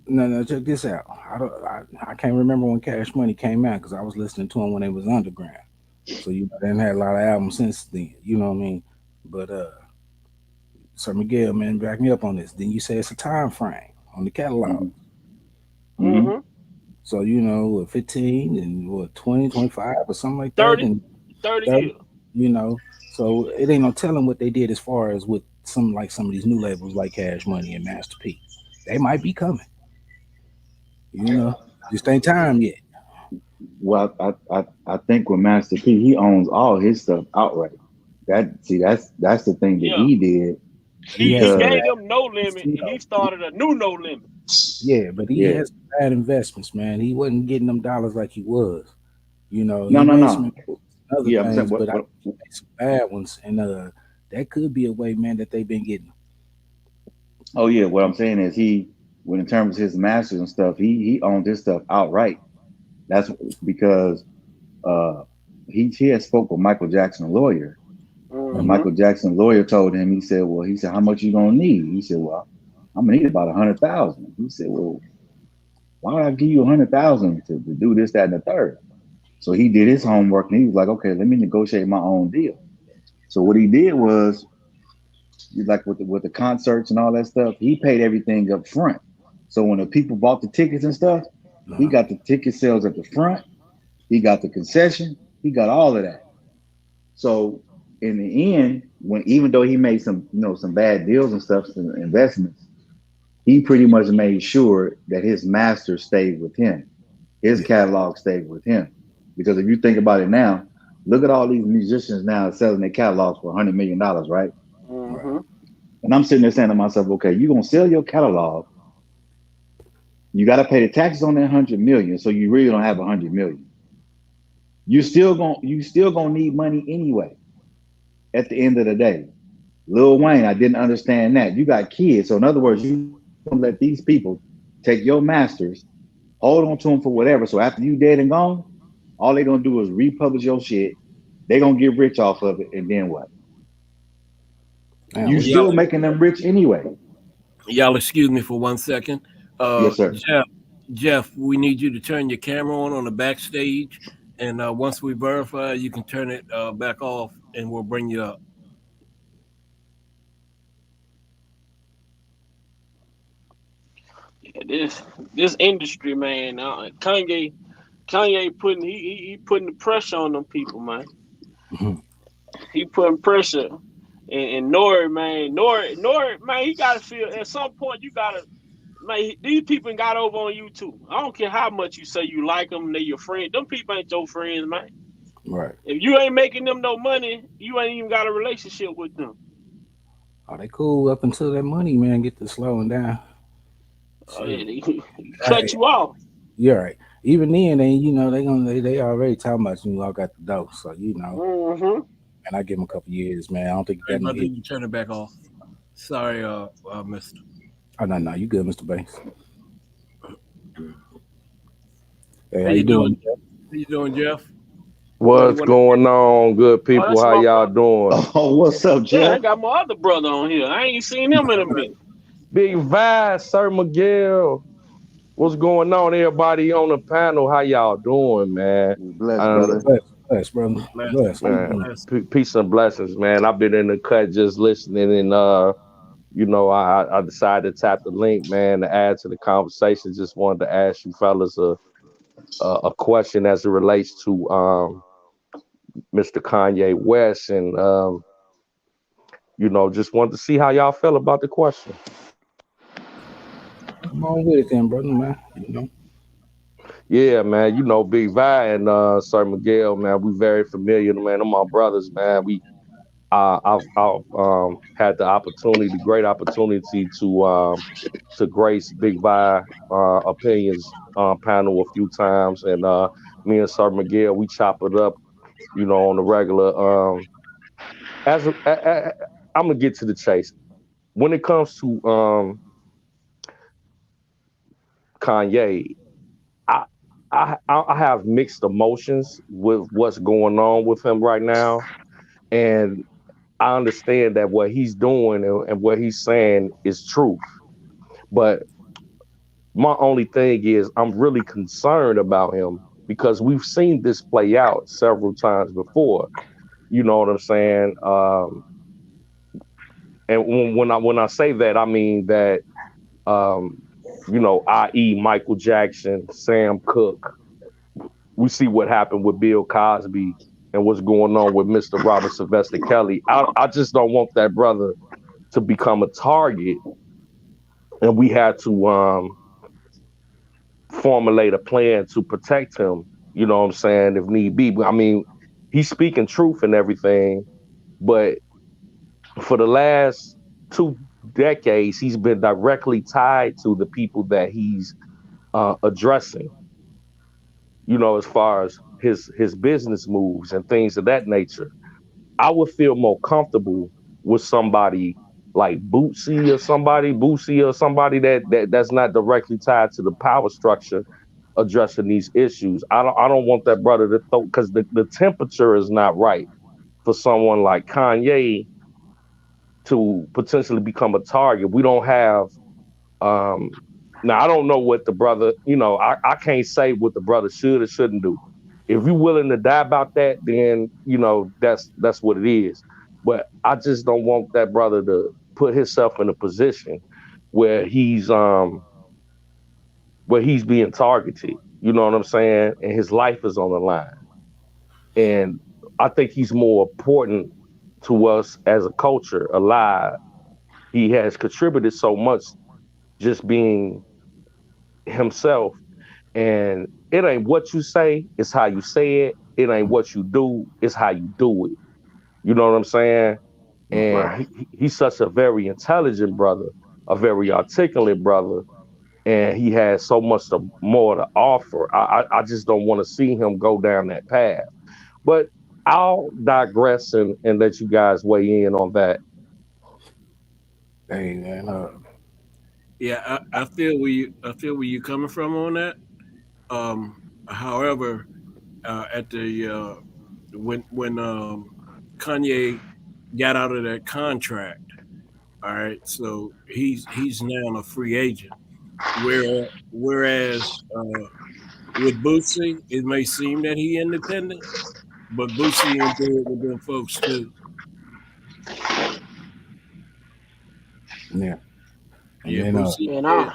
No, check this out. I can't remember when Cash Money came out because I was listening to them when they was underground. So you know, they done had a lot of albums since then. You know what I mean? But Sir Miguel, man, back me up on this. Then you say it's a time frame on the catalog. Mm-hmm. So you know, 15 and what 20, 25 or something like 30, that. And 30 years. You know, so it ain't no telling what they did as far as with some of these new labels like Cash Money and Master P. They might be coming. You know, just ain't time yet. Well, I think with Master P, he owns all his stuff outright. That's the thing that he did. He gave them no limit, and he started a new no limit. Yeah, but he has bad investments, man. He wasn't getting them dollars like he was. You know, no. Other things, but I made some bad ones, and that could be a way, man, that they've been getting. Oh yeah, what I'm saying is when in terms of his masters and stuff, he owned his stuff outright. That's because he had spoke with Michael Jackson's lawyer, and Michael Jackson's lawyer told him, he said, how much you gonna need? He said, well, I'm gonna need about 100,000. He said, well, why would I give you 100,000 to do this, that, and the third? So he did his homework and he was like, okay, let me negotiate my own deal. So what he did was, like with the concerts and all that stuff, he paid everything up front. So when the people bought the tickets and stuff, he got the ticket sales at the front, he got the concession, he got all of that. So in the end, even though he made some bad deals and stuff, some investments, he pretty much made sure that his master stayed with him, his catalog stayed with him. Because if you think about it now, look at all these musicians now selling their catalogs for $100 million, right? Mm-hmm. And I'm sitting there saying to myself, okay, you're gonna sell your catalog, you got to pay the taxes on that 100 million, so you really don't have 100 million. You still gonna need money anyway. At the end of the day, Lil Wayne, I didn't understand that. You got kids, so in other words, you gonna let these people take your masters, hold on to them for whatever. So after you dead and gone, all they're gonna do is republish your shit. They're gonna get rich off of it, and then what? You still making them rich anyway. Y'all excuse me for 1 second. Yes, sir. Jeff, we need you to turn your camera on the backstage, and once we verify, you can turn it back off, and we'll bring you up. Yeah, this industry, man. Kanye putting he putting the pressure on them people, man. He putting pressure, and Nore, man, he gotta feel at some point you gotta. Man, these people got over on you too. I don't care how much you say you like them, they're your friend. Them people ain't your friends, man. Right. If you ain't making them no money, you ain't even got a relationship with them. Oh, they cool up until that money, man, get to slowing down. Oh, yeah, they cut you off. You're right. Even then, they already talking about you walk out the door. So and I give them a couple years, man. I don't think you got you turn it back off. Sorry, Mister. Oh no, you good, Mr. Banks. Hey, how you doing? How you doing, Jeff? What's going on, good people? How y'all doing? Oh, what's up, Jeff? Yeah, I got my other brother on here. I ain't seen him in a minute. Big Vice, Sir Miguel. What's going on, everybody on the panel? How y'all doing, man? Bless, brother. Bless. Man. Peace and blessings, man. I've been in the cut just listening, and I decided to tap the link, man, to add to the conversation. Just wanted to ask you fellas a question as it relates to Mr. Kanye West, and just wanted to see how y'all feel about the question. Come on with it then, brother, man. Yeah, man. You know, Big Vi and Sir Miguel, man. We very familiar, man. They're my brothers, man. I've had the opportunity, the great opportunity to grace Big Vi opinions panel a few times, and me and Sir Miguel, we chop it up, you know, on the regular. As a, I'm gonna get to the chase. When it comes to Kanye, I, I have mixed emotions with what's going on with him right now, and I understand that what he's doing and what he's saying is truth. But my only thing is I'm really concerned about him because we've seen this play out several times before. You know what I'm saying? And when I say that, I mean that um, you know, i.e. Michael Jackson, Sam Cooke. We see what happened with Bill Cosby and what's going on with Mr. Robert Sylvester Kelly. I just don't want that brother to become a target, and we had to formulate a plan to protect him. You know what I'm saying? If need be. But I mean, he's speaking truth and everything, but for the last 2 decades, he's been directly tied to the people that he's addressing. You know, as far as his business moves and things of that nature. I would feel more comfortable with somebody like Bootsy or somebody that's not directly tied to the power structure addressing these issues. I don't want that brother to throw because the temperature is not right for someone like Kanye to potentially become a target. We don't have um now I don't know what the brother, you know, I can't say what the brother should or shouldn't do. If you're willing to die about that, then you know that's what it is. But I just don't want that brother to put himself in a position where he's being targeted. You know what I'm saying? And his life is on the line. And I think he's more important to us as a culture alive. He has contributed so much just being himself. And it ain't what you say, it's how you say it. It ain't what you do, it's how you do it. You know what I'm saying? And Right. he's such a very intelligent brother, a very articulate brother, and he has so much more to offer. I just don't want to see him go down that path. But I'll digress and let you guys weigh in on that. Hey man, Yeah, I feel where you're coming from on that. However, at the when Kanye got out of that contract, all right, so he's now a free agent. Whereas with Bootsy, it may seem that he independent, but Bootsy ain't do it with them folks too. yeah, and Yeah, then Bootsy. And Yeah, I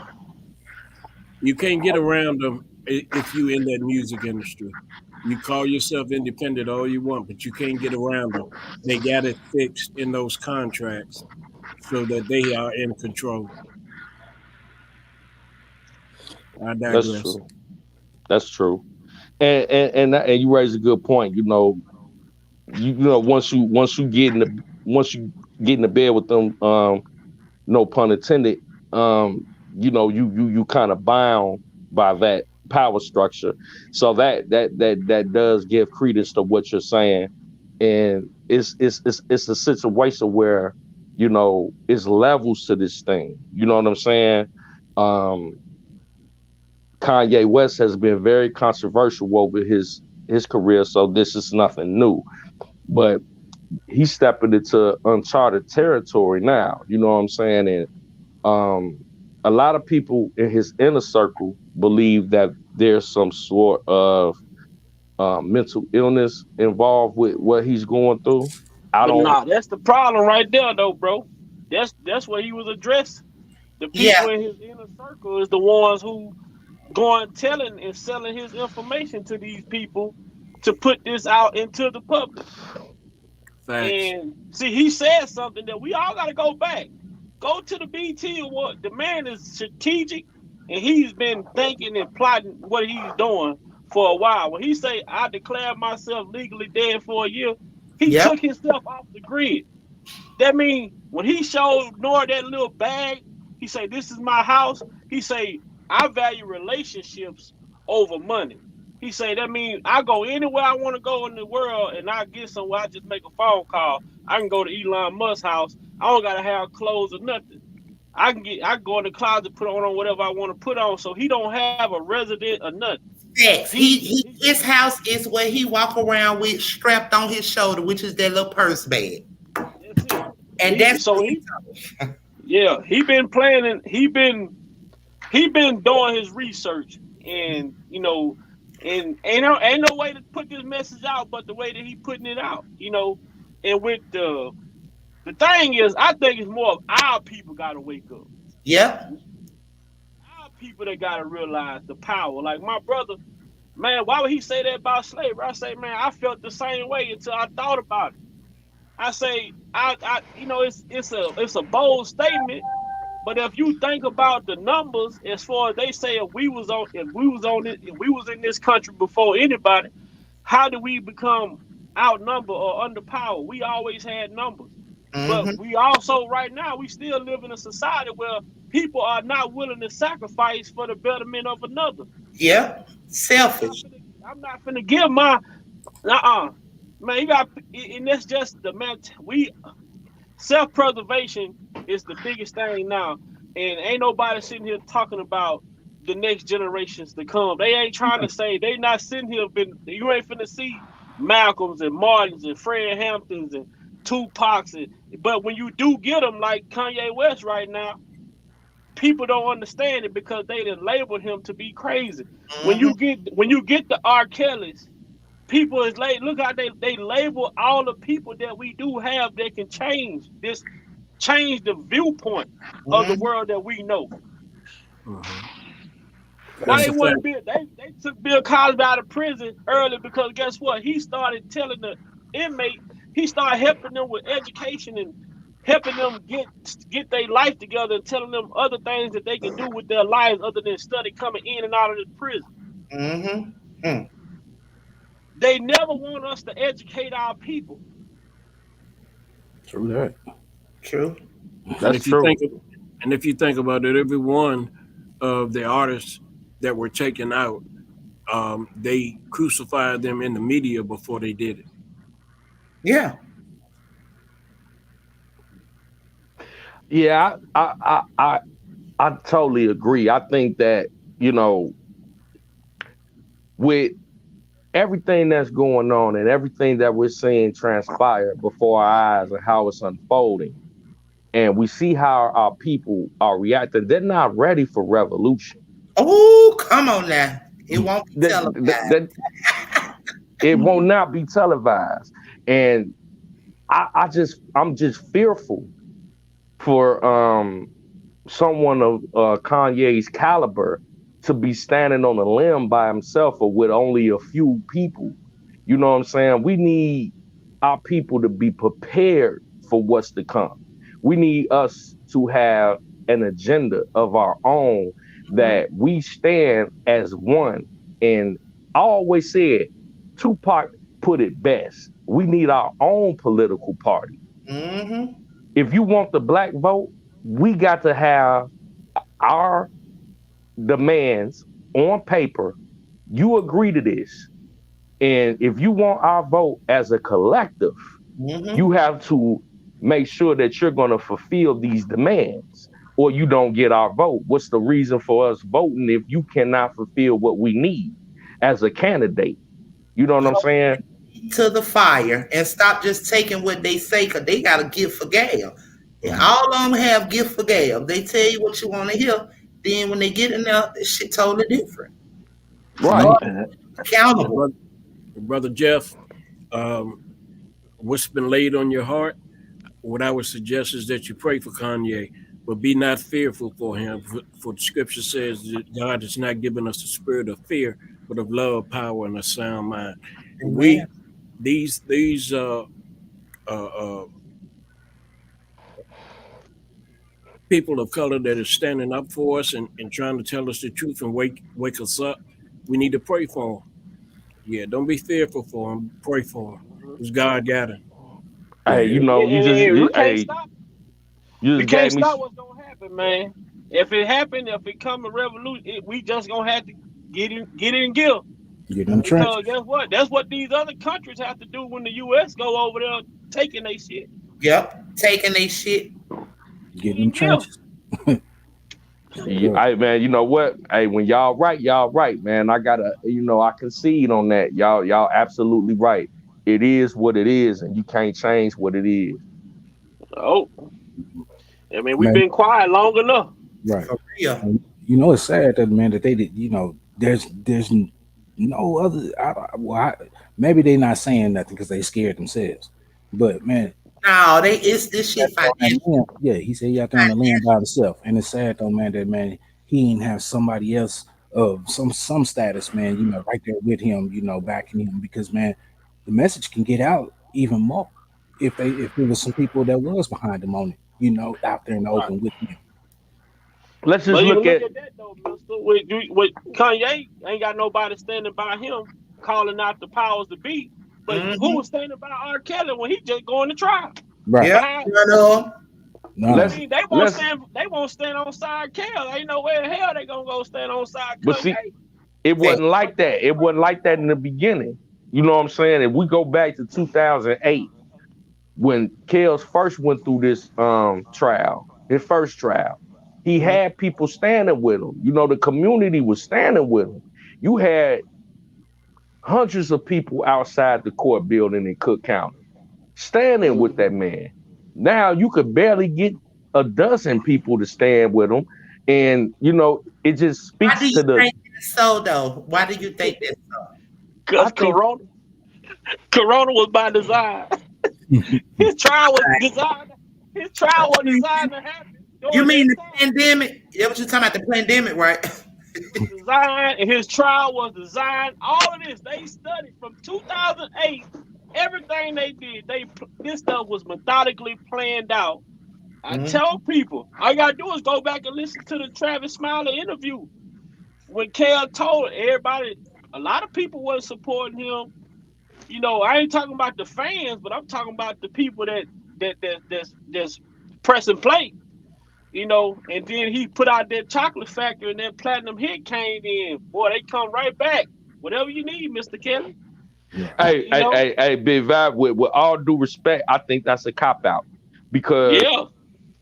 you can't get around them if you in that music industry. You call yourself independent all you want, but you can't get around them. They got it fixed in those contracts so that they are in control. I That's digress. true. That's true. And you raise a good point. You know once you get in the bed with them, no pun intended, you know, you kind of bound by that power structure. So that does give credence to what you're saying. And it's a situation where, you know, it's levels to this thing. You know what I'm saying? Um, Kanye West has been very controversial over his career, so this is nothing new. But he's stepping into uncharted territory now. You know what I'm saying? And um, a lot of people in his inner circle believe that there's some sort of mental illness involved with what he's going through. I but don't. nah, that's the problem right there though, bro. That's what he was addressing. The people Yeah. in his inner circle is the ones who going telling and selling his information to these people to put this out into the public. Facts. And see, he said something that we all got to go back. Go to the BT Award. The man is strategic. and he's been thinking and plotting what he's doing for a while. When he say, I declare myself legally dead for a year, he Yep. took himself off the grid. That means when he showed Nore that little bag, he say, this is my house. He say, I value relationships over money. He say, that means I go anywhere I want to go in the world and I get somewhere, I just make a phone call. I can go to Elon Musk's house. I don't got to have clothes or nothing. I go in the closet, put on whatever I want to put on. So he don't have a resident or nothing. Facts. His house is where he walk around with strapped on his shoulder, which is that little purse bag. That's it. And that's so yeah, he been planning. He been doing his research, and and ain't no way to put this message out but the way that he putting it out. And with the thing is, I think it's more of our people got to wake up. Yep. Our people that got to realize the power. Like my brother, man, why would he say that about slavery? I say, man, I felt the same way until I thought about it. I say, it's a bold statement, but if you think about the numbers, as far as they say, if we was in this country before anybody, how did we become outnumbered or underpowered? We always had numbers. But we also, right now, we still live in a society where people are not willing to sacrifice for the betterment of another. Yeah, selfish. I'm not finna give my, man. You got, and that's just the man. Self-preservation is the biggest thing now, and ain't nobody sitting here talking about the next generations to come. They ain't trying to say, they not sitting here. You ain't finna see Malcolms and Martins and Fred Hamptons and Tupacs, but when you do get them, like Kanye West right now, people don't understand it because they done labeled him to be crazy. When you get the R.Kellys, people is like, look how they label all the people that we do have that can change the viewpoint of the world that we know. Why they want to they took Bill Cosby out of prison early because guess what? He started telling the inmate, he started helping them with education and helping them get their life together and telling them other things that they can do with their lives other than study coming in and out of the prison. They never want us to educate our people. True that. True. That's true. And if you think about it, every one of the artists that were taken out, they crucified them in the media before they did it. Yeah. Yeah, I totally agree. I think that, with everything that's going on and everything that we're seeing transpire before our eyes and how it's unfolding, and we see how our people are reacting, they're not ready for revolution. Oh, come on now. It won't be televised. It will not be televised. And I'm just fearful for someone of Kanye's caliber to be standing on a limb by himself or with only a few people. You know what I'm saying? We need our people to be prepared for what's to come. We need us to have an agenda of our own that we stand as one. And I always said, Tupac put it best. We need our own political party. If you want the black vote, we got to have our demands on paper. You agree to this. And if you want our vote as a collective, you have to make sure that you're going to fulfill these demands or you don't get our vote. What's the reason for us voting if you cannot fulfill what we need as a candidate? You know what I'm saying? To the fire and stop just taking what they say because they got a gift for gab. All of them have gift for gab. They tell you what you want to hear. Then when they get in there, this shit totally different. Right. Accountable. Brother Jeff, what's been laid on your heart? What I would suggest is that you pray for Kanye, but be not fearful for him. For the scripture says that God has not given us the spirit of fear, but of love, power, and a sound mind. Amen. These people of color that are standing up for us and trying to tell us the truth and wake us up. We need to pray for them. Yeah, don't be fearful for them. Pray for them. Because God got them. Hey, Yeah, you know, We can't hey, stop. you We just can't gave me. stop what's gonna happen, man. If it happen, if it come a revolution, we just gonna have to get in gear. get in the Because trenches. guess what? That's what these other countries have to do when the U.S. go over there taking their shit. Yep, taking they shit. Get in In the gear. trenches. Straight up. Hey man, you know what? Hey, when y'all right, man. I gotta, I concede on that. Y'all absolutely right. It is what it is, and you can't change what it is. Oh, I mean, we've Man, been quiet long enough. right. For real. And, it's sad that, man, that they did. There's no other. Maybe they not saying nothing because they scared themselves. But man, No, it's this shit financial. yeah, he said he out there on the land by himself, and it's sad though, man, that man he ain't have somebody else of some status, man, right there with him, backing him because man, the message can get out even more if there was some people that was behind him on it, out there in the Right. open with him. Let's just But even look look at. at that though, Mister. With Kanye, ain't got nobody standing by him, calling out the powers to be. But who was standing by R.Kelly when he just going to trial? Right. Yeah, Behind, No. I Let's mean, they won't let's. stand. They won't stand on side Kel. Ain't no way in hell they gonna go stand on side But Kanye. see, it wasn't like that. It wasn't like that in the beginning. You know what I'm saying? If we go back to 2008, when Kels first went through this trial, his first trial, he had people standing with him. The community was standing with him. You had hundreds of people outside the court building in Cook County standing with that man. Now you could barely get a dozen people to stand with him. And, it just why do speaks you to the. think that's so though? Why do you think that's so? I Cause think Corona was by design. His trial was designed. His trial was designed to happen You during mean that the time. pandemic? Yeah, what you talking about, the pandemic, right? Designed, and his trial was designed. All of this they studied from 2008. Everything they did, this stuff was methodically planned out. I Mhm. tell people, all you gotta do is go back and listen to the Travis Smiley interview when Kel told everybody. A lot of people wasn't supporting him. I ain't talking about the fans, but I'm talking about the people that's pressing play. And then he put out that Chocolate Factory, and that platinum hit came in. Boy, they come right back. Whatever you need, Mr. Kelly. Hey, Big Vibe, with all due respect, I think that's a cop out. Because Yeah.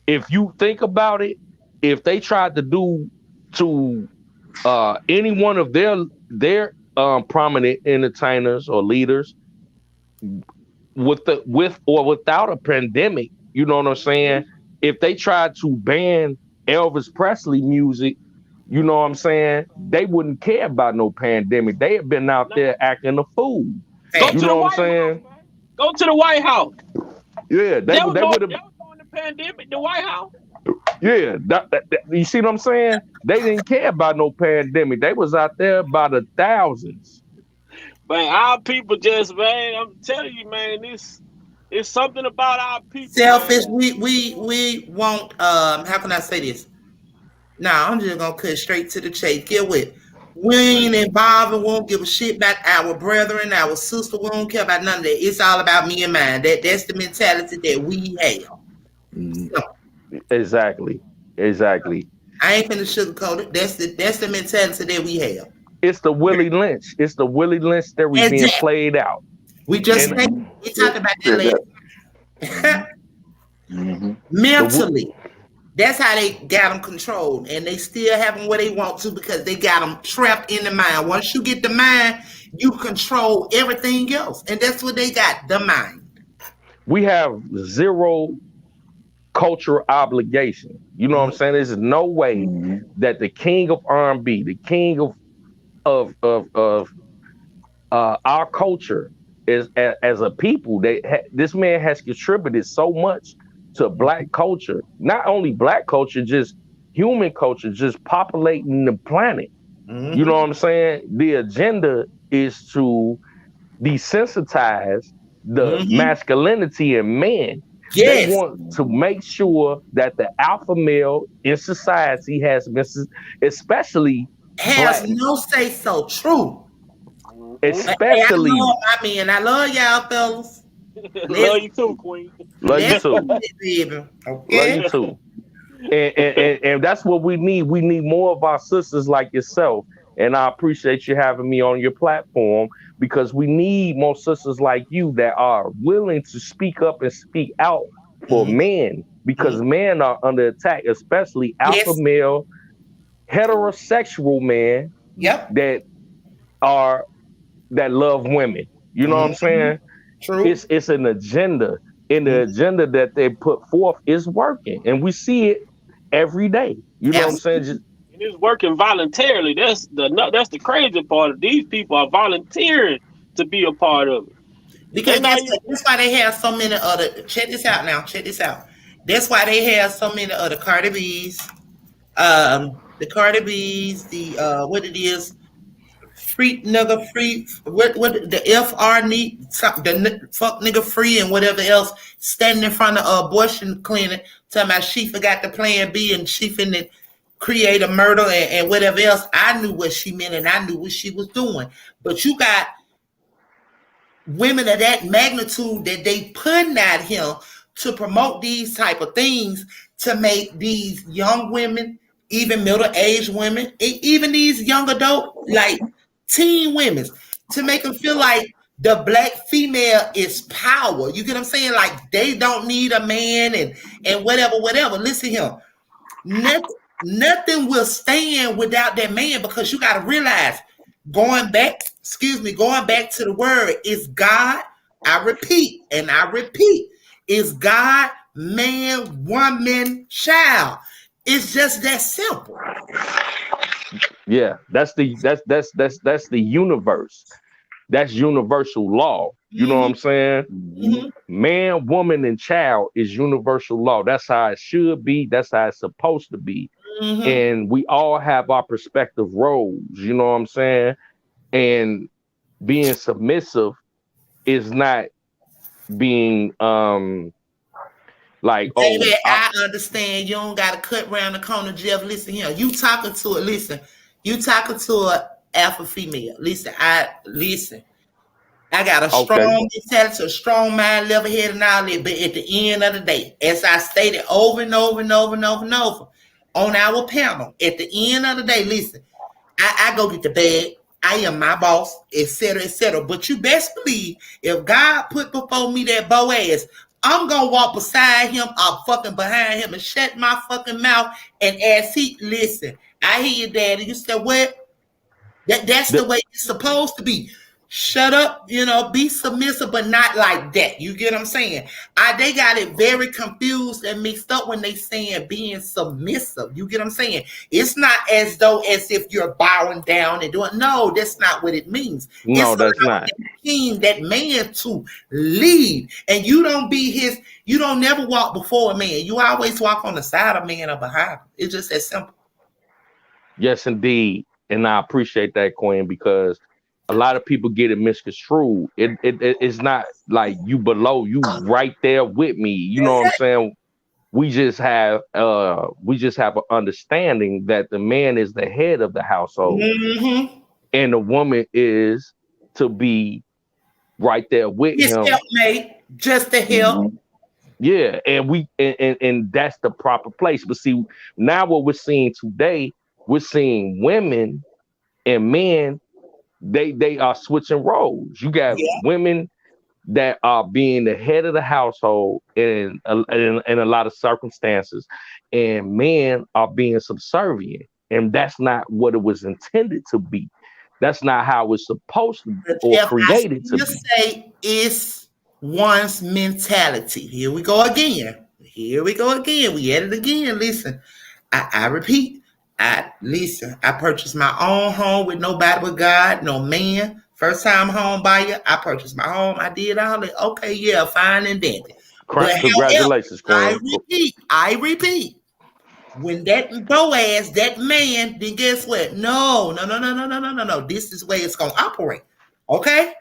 if you think about it, if they tried to do to any one of their prominent entertainers or leaders with or without a pandemic, you know what I'm saying? If they tried to ban Elvis Presley music, you know what I'm saying? They wouldn't care about no pandemic. They have been out there acting a fool. Go You to know the what I'm White House, saying? man. Go to the White House. Yeah, they That was would have. during the pandemic. The White House. Yeah, you see what I'm saying? They didn't care about no pandemic. They was out there by the thousands. Man, our people just, man, I'm telling you, man, it's something about our people, man. Selfish. We want. How can I say this? Nah, I'm just gonna cut straight to the chase. Get with. We ain't involved and won't give a shit about our brethren, our sister. We don't care about none of that. It's all about me and mine. That's the mentality that we have. So, Exactly. I ain't finna sugarcoat it. That's the mentality that we have. It's the Willie Lynch. It's the Willie Lynch theory being Exactly. played out. We just And we talked about Said that last. Mm-hmm. Mentally, that's how they got them controlled, and they still have them where they want to because they got them trapped in the mind. Once you get the mind, you control everything else, and that's what they got, the mind. we have zero cultural obligation. You know what I'm saying? There's no way Mm-hmm. that the king of R&B, the king of our culture is as a people. This man has contributed so much to Black culture. Not only Black culture, just human culture, just populating the planet. You know Mm-hmm. what I'm saying? The agenda is to desensitize the Mm-hmm. masculinity in men They Yes. want to make sure that the alpha male in society has been, especially Has black, no say so. True. Hey, I especially. love my men. I love y'all fellas. Love Let's you too, Queen. Love you let's too. do it, baby. Love Okay. you too. And that's what we need. We need more of our sisters like yourself. And I appreciate you having me on your platform because we need more sisters like you that are willing to speak up and speak out for Mhm. men because men are under attack, especially alpha Yes. male, heterosexual men Yep. that are that love women. You know what I'm Mhm. saying? True. It's an agenda. And the Mhm. agenda that they put forth is working. And we see it every day. You know what I'm saying? Absolutely. Just And it's working voluntarily. That's the crazy part. Of these people are volunteering to be a part of it. They Because not guess even. what? That's why they have so many other. Check this out now. Check this out. That's why they have so many other Cardi B's. The Cardi B's, the what it is, free nigga free, what the FR need, the fuck nigga free and whatever else, standing in front of an abortion clinic, talking about she forgot the plan B and she finna create a murder and whatever else. I knew what she meant and I knew what she was doing. But you got women of that magnitude that they putting at him to promote these type of things to make these young women, even middle-aged women, even these young adult, like teen women, to make them feel like the black female is power. You get what I'm saying? Like they don't need a man and whatever. Listen here. Nothing will stand without that man because you got to realize going back to the word is God. I repeat, is God, man, woman, child. It's just that simple. yeah, that's the universe. That's universal law. You know what Mm-hmm, I'm saying? mm-hmm, Man, woman, and child is universal law. That's how it should be. That's how it's supposed to be. mm-hmm. And we all have our respective roles. You know what I'm saying? And being submissive is not being like, oh, Baby, I understand you don't gotta cut around the corner, Jeff. Listen here. You talking to it, listen. You talking to a alpha female. Listen. I got a okay, strong mentality, a strong mind, level head, and all that. But at the end of the day, as I stated over and over and over and over and over on our panel, at the end of the day, listen, I go get the bag. I am my boss, etc., etc. But you best believe if God put before me that Boaz, I'm gonna walk beside him or fucking behind him and shut my fucking mouth and ask he listen. I hear you, Daddy. You said what? That's the the, way it's supposed to be. Shut up, be submissive, but not like that. You get what I'm saying? They got it very confused and mixed up when they saying being submissive. You get what I'm saying? It's not as though as if you're bowing down and doing. No, that's not what it means. no, It's that's allowing not. that king, that man to lead, and you don't be his. You don't never walk before a man. You always walk on the side of man or behind him. It's just that simple. Yes, indeed. And I appreciate that, Queen, because a lot of people get it misconstrued. It's not like you below, you right there with me. You know what I'm saying? We just have an understanding that the man is the head of the household Mm-hmm. and the woman is to be right there with His him. helpmate, just to help. Mhm. Yeah, and that's the proper place. But see, now what we're seeing today, we're seeing women and men, they are switching roles. You got Yeah. women that are being the head of the household in a lot of circumstances, and men are being subservient, and that's not what it was intended to be. That's not how it's supposed to But or Jeff, I created to still be. say it's one's mentality. Here we go again. We at it again. Listen, I repeat. I purchased my own home with nobody but God, no man. First time home buyer. I purchased my home. I did all that. Okay, yeah, fine and dandy. But however, Congratulations, Queen. I repeat, when that Boaz, that man, then guess what? No. This is where it's gonna operate. Okay?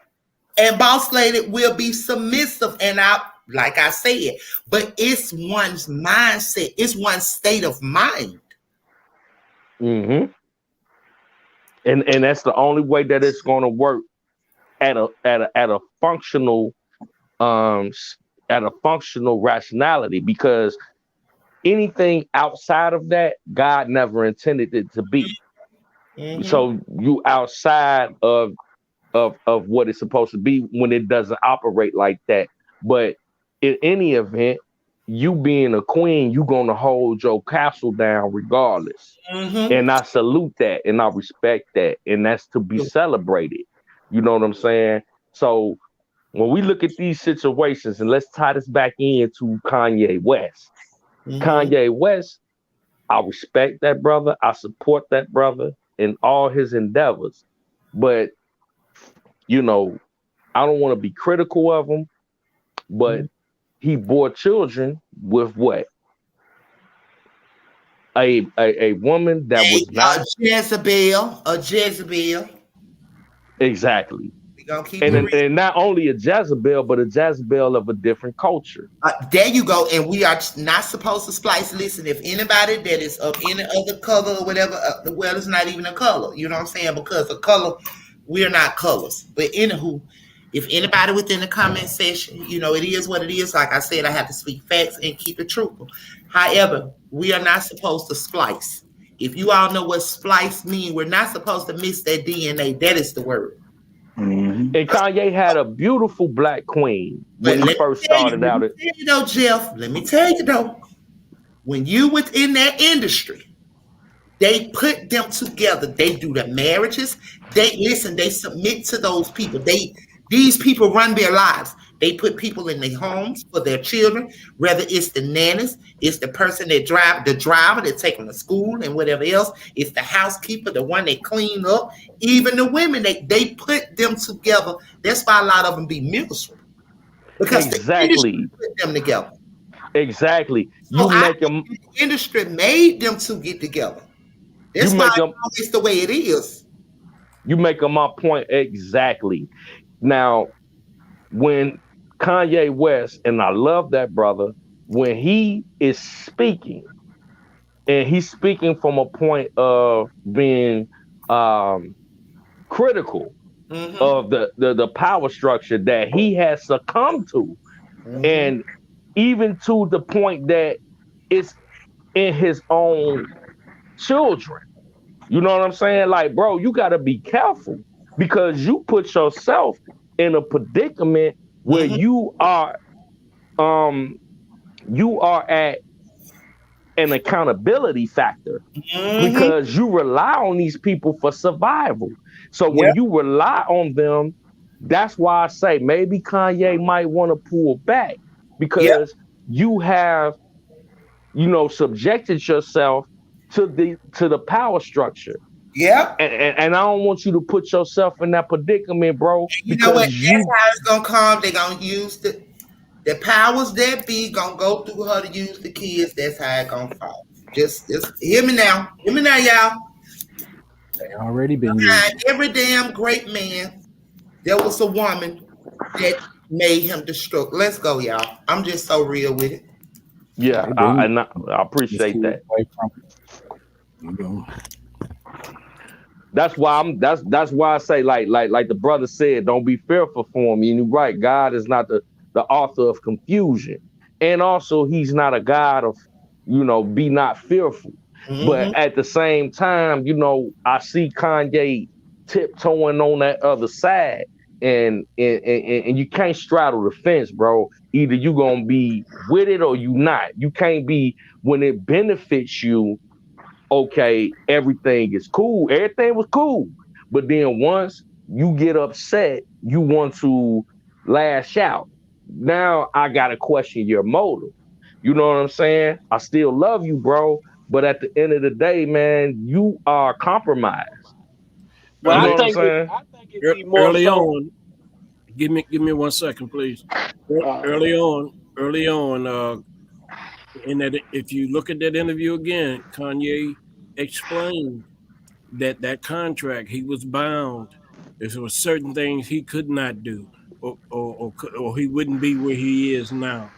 And boss lady will be submissive. And like I said, but it's one's mindset, it's one's state of mind. Mm-hmm. And that's the only way that it's going to work at a functional at a functional rationality, because anything outside of that, God never intended it to be. Mm-hmm. So you outside of what it's supposed to be when it doesn't operate like that. But in any event, you being a queen, you gonna hold your castle down regardless. Mm-hmm. And I salute that and I respect that. And that's to be celebrated. You know what I'm saying? So when we look at these situations, and let's tie this back into Kanye West. Mm-hmm. Kanye West, I respect that brother. I support that brother in all his endeavors. But, you know, I don't want to be critical of him, but he bore children with what? A woman that was not a Jezebel. exactly. We gonna keep it real. And not only a Jezebel, but a Jezebel of a different culture. There you go. And we are not supposed to splice. Listen, if anybody that is of any other color or whatever, well, it's not even a color. You know what I'm saying? Because a color, we're not colors. But anywho, if anybody within the comment section, you know, it is what it is. Like I said, I have to speak facts and keep it truthful. However, we are not supposed to splice. If you all know what splice means, we're not supposed to mix that DNA. That is the word. Mm-hmm. And Kanye had a beautiful black queen when he first started out. Let me tell you though, Jeff. Let me tell you though. When you within that industry, they put them together. They do the marriages. They listen. They submit to those people. These people run their lives. They put people in their homes for their children. Whether it's the nannies, it's the person that the driver that take them to school and whatever else. It's the housekeeper, the one that clean up. Even the women, they put them together. That's why a lot of them be miserable, because exactly. The industry put them together. Exactly. So the industry made them to get together. That's why it's the way it is. You make them my point exactly. Now, when Kanye West, and I love that brother, when he is speaking, and he's speaking from a point of being critical of the power structure that he has succumbed to, and even to the point that it's in his own children. You know what I'm saying? Like, bro, you got to be careful, because you put yourself in a predicament where you are at an accountability factor, because you rely on these people for survival. So when you rely on them, that's why I say maybe Kanye might want to pull back, because you have, subjected yourself to the power structure. Yeah. And I don't want you to put yourself in that predicament, bro. You know what? That's how it's gonna come. They're gonna use the powers that be gonna go through her to use the kids. That's how it's gonna fall. Just hear me now. Hear me now, y'all. They already been used. Every damn great man, there was a woman that made him destruct. Let's go, y'all. I'm just so real with it. Yeah, I appreciate that. That's why that's why I say like the brother said, don't be fearful for him. And you're right, God is not the author of confusion, and also he's not a God of be not fearful. But at the same time, I see Kanye tiptoeing on that other side, and you can't straddle the fence, bro. Either you gonna be with it or you not. You can't be, when it benefits you, okay, everything is cool. Everything was cool. But then once you get upset, you want to lash out. Now I gotta question your motive. You know what I'm saying? I still love you, bro. But at the end of the day, man, you are compromised. Well, you know I think it'd be more early on. Give me 1 second, please. Early on, in that, if you look at that interview again, Kanye explained that contract, he was bound. There were certain things he could not do or or he wouldn't be where he is now.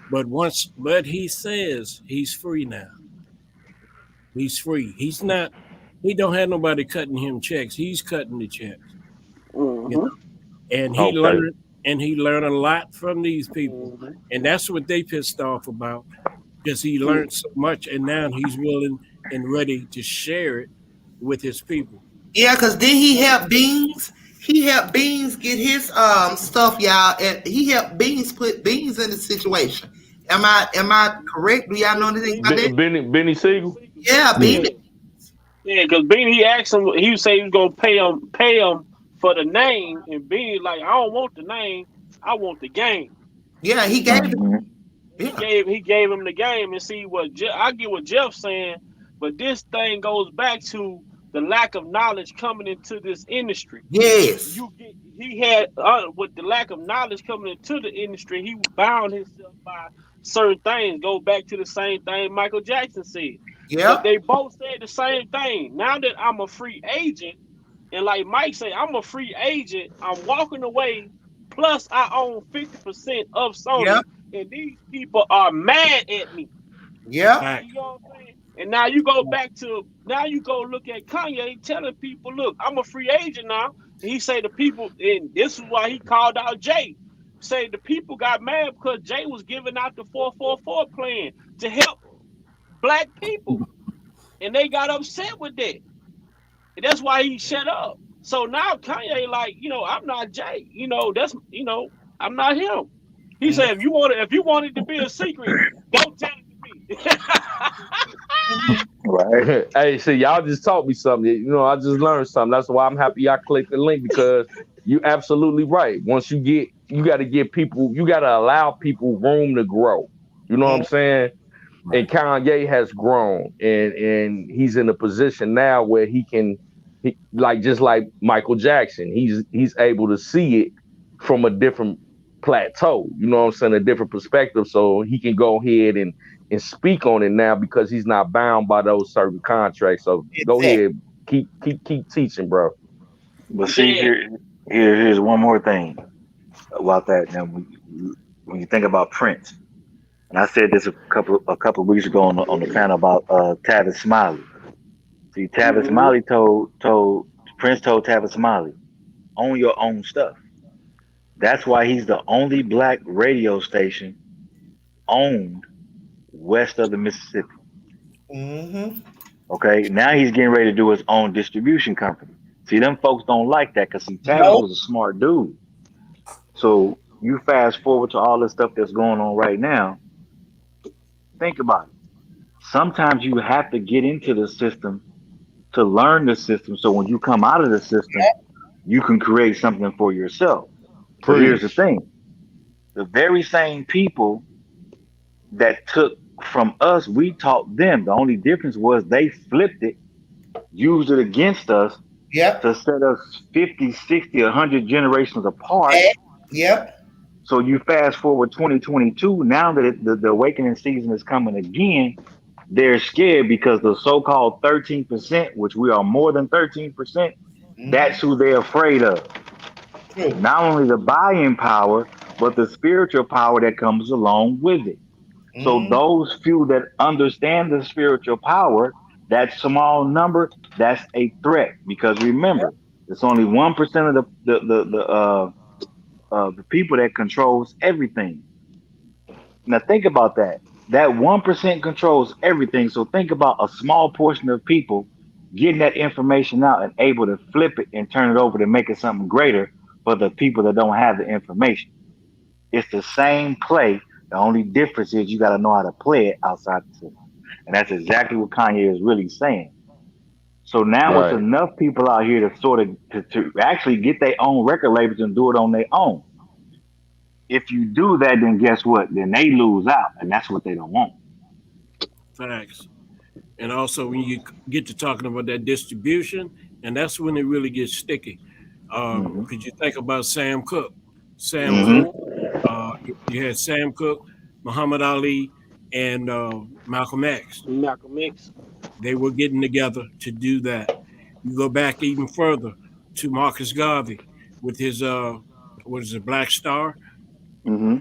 But he says he's free now. He's free. He's not. He don't have nobody cutting him checks. He's cutting the checks. You Mm-hmm. know, and he Okay. learned. And he learned a lot from these people, Mm-hmm. and that's what they pissed off about because he Yeah. learned so much, and now he's willing and ready to share it with his people. Yeah, because then he helped Beans. He helped Beans get his stuff, y'all, and he helped Beans put Beans in the situation. Am I correct? Do y'all know anything about that? Benny Siegel. Yeah, Yeah. Beans. Yeah, because Beanie, he asked him, he would say he was gonna pay him for the name, and Beanie like, I don't want the name, I want the game. Yeah, he gave it. Mm-hmm. He Yeah. gave him the game, and see what I get what Jeff's saying, but this thing goes back to the lack of knowledge coming into this industry. Yes. He had with the lack of knowledge coming into the industry, he bound himself by certain things. Go back to the same thing Michael Jackson said. But Yep. they both said the same thing. Now that I'm a free agent, and like Mike said, I'm a free agent, I'm walking away. Plus, I own 50% of Yep. Sony, and these people are mad at me. Yep. Fact. You know what I'm saying? And now you go back to now you go look at Kanye telling people, look, I'm a free agent now. And he say the people, and this is why he called out Jay. Say the people got mad because Jay was giving out the 444 plan to help black people. And they got upset with that. And that's why he shut up. So now Kanye, like, I'm not Jay. That's I'm not him. He said, if you want it to be a secret, don't tell it to me. Right. Hey, see, y'all just taught me something. I just learned something. That's why I'm happy y'all clicked the link because you're absolutely right. Once you got to give people, you got to allow people room to grow. You know what I'm saying? And Kanye has grown, and he's in a position now where like just like Michael Jackson, he's able to see it from a different plateau. You know what I'm saying? A different perspective, so he can go ahead and speak on it now because he's not bound by those certain contracts. So go Exactly. ahead, keep teaching, bro. But see, Yeah. here's one more thing about that. Now, when you think about Prince, and I said this a couple of weeks ago on the panel about Tavis Smiley. See, Tavis Mm-hmm. Smiley told Prince told Tavis Smiley, own your own stuff. That's why he's the only black radio station owned west of the Mississippi. Mm-hmm. Okay, now he's getting ready to do his own distribution company. See, them folks don't like that because see, Tavis Nope. was a smart dude. So you fast forward to all the stuff that's going on right now. Think about it. Sometimes you have to get into the system to learn the system. So when you come out of the system, you can create something for yourself. But here's the Preach. thing: the very same people that took from us, we taught them. The only difference was they flipped it, used it against us Yep. to set us 50, 60, 100 generations apart. Eh, yep. So you fast forward 2022, now that the awakening season is coming again, they're scared because the so-called 13%, which we are more than 13%, Mm-hmm. that's who they're afraid of. True. Not only the buying power, but the spiritual power that comes along with it. So Mm-hmm. those few that understand the spiritual power, that small number, that's a threat. Because remember, it's only 1% of the people that controls everything. Now think about that. That 1% controls everything. So think about a small portion of people getting that information out and able to flip it and turn it over to make it something greater for the people that don't have the information. It's the same play. The only difference is you got to know how to play it outside the system. And that's exactly what Kanye is really saying. So now it's Right. enough people out here to sort of to actually get their own record labels and do it on their own. If you do that, then guess what? Then they lose out, and that's what they don't want. Facts. And also when you get to talking about that distribution, and that's when it really gets sticky. Hmm. Because you think about Sam Cooke. Sam Hmm. Cooke, Mm-hmm. you had Sam Cooke, Muhammad Ali, and Malcolm X. Malcolm X. They were getting together to do that. You go back even further to Marcus Garvey with his what is it, Black Star? Mm-hmm.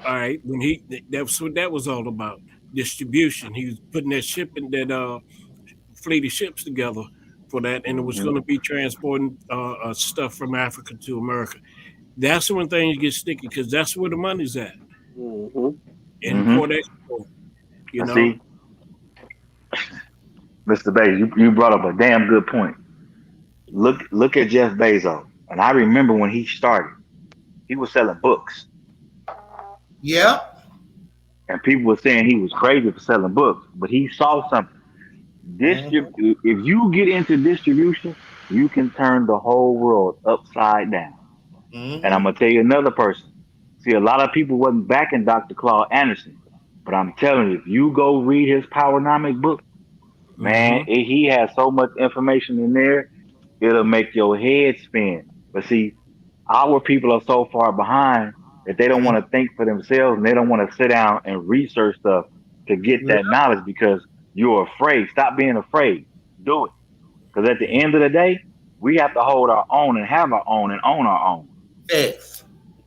All right, when that's what that was all about. Distribution. He was putting that shipping that fleet of ships together for that, and it was Mm-hmm. going to be transporting stuff from Africa to America. That's when things get sticky because that's where the money's at. Mm-hmm. Mm-hmm. Import export. You And know. see, Mr. Bezos, you brought up a damn good point. Look at Jeff Bezos. And I remember when he started, he was selling books. Yep. And people were saying he was crazy for selling books. But he saw something. Mm-hmm. If you get into distribution, you can turn the whole world upside down. And I'm Mm-hmm. gonna tell you another person. See, a lot of people wasn't backing Dr. Claude Anderson. But I'm telling you, if you go read his Powernomic book, man, Mm-hmm. he has so much information in there, it'll make your head spin. But see, our people are so far behind that they don't want to think for themselves and they don't want to sit down and research stuff to get Yeah. that knowledge because you're afraid. Stop being afraid. Do it. Because at the end of the day, we have to hold our own and have our own and own our own. Facts.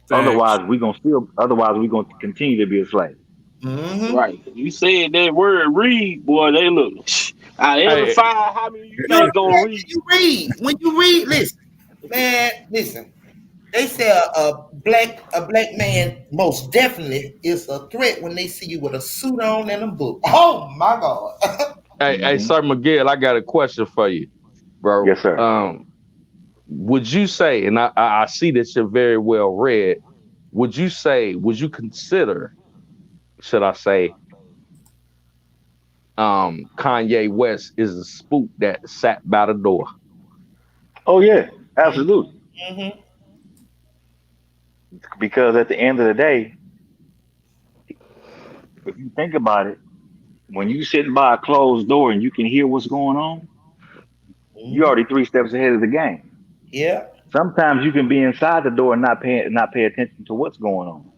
Facts. Otherwise we gonna continue to be a slave. Mm-hmm. Right. You said that word read, boy, they look out of every Hey, five, how many you You know, think gonna read? when you read, listen, man, listen. They say a black man most definitely is a threat when they see you with a suit on and a book. Oh my God. hey, Hmm. Sir Miguel, I got a question for you, bro. Yes, sir. Would you say, and I see that you're very well read, would you consider, should I say, Kanye West is a spook that sat by the door? Oh yeah, absolutely. Mm-hmm. Because at the end of the day, if you think about it, when you sitting by a closed door and you can hear what's going on, you Mm-hmm. already 3 steps ahead of the game. Yeah. Sometimes you can be inside the door and not pay attention to what's going on.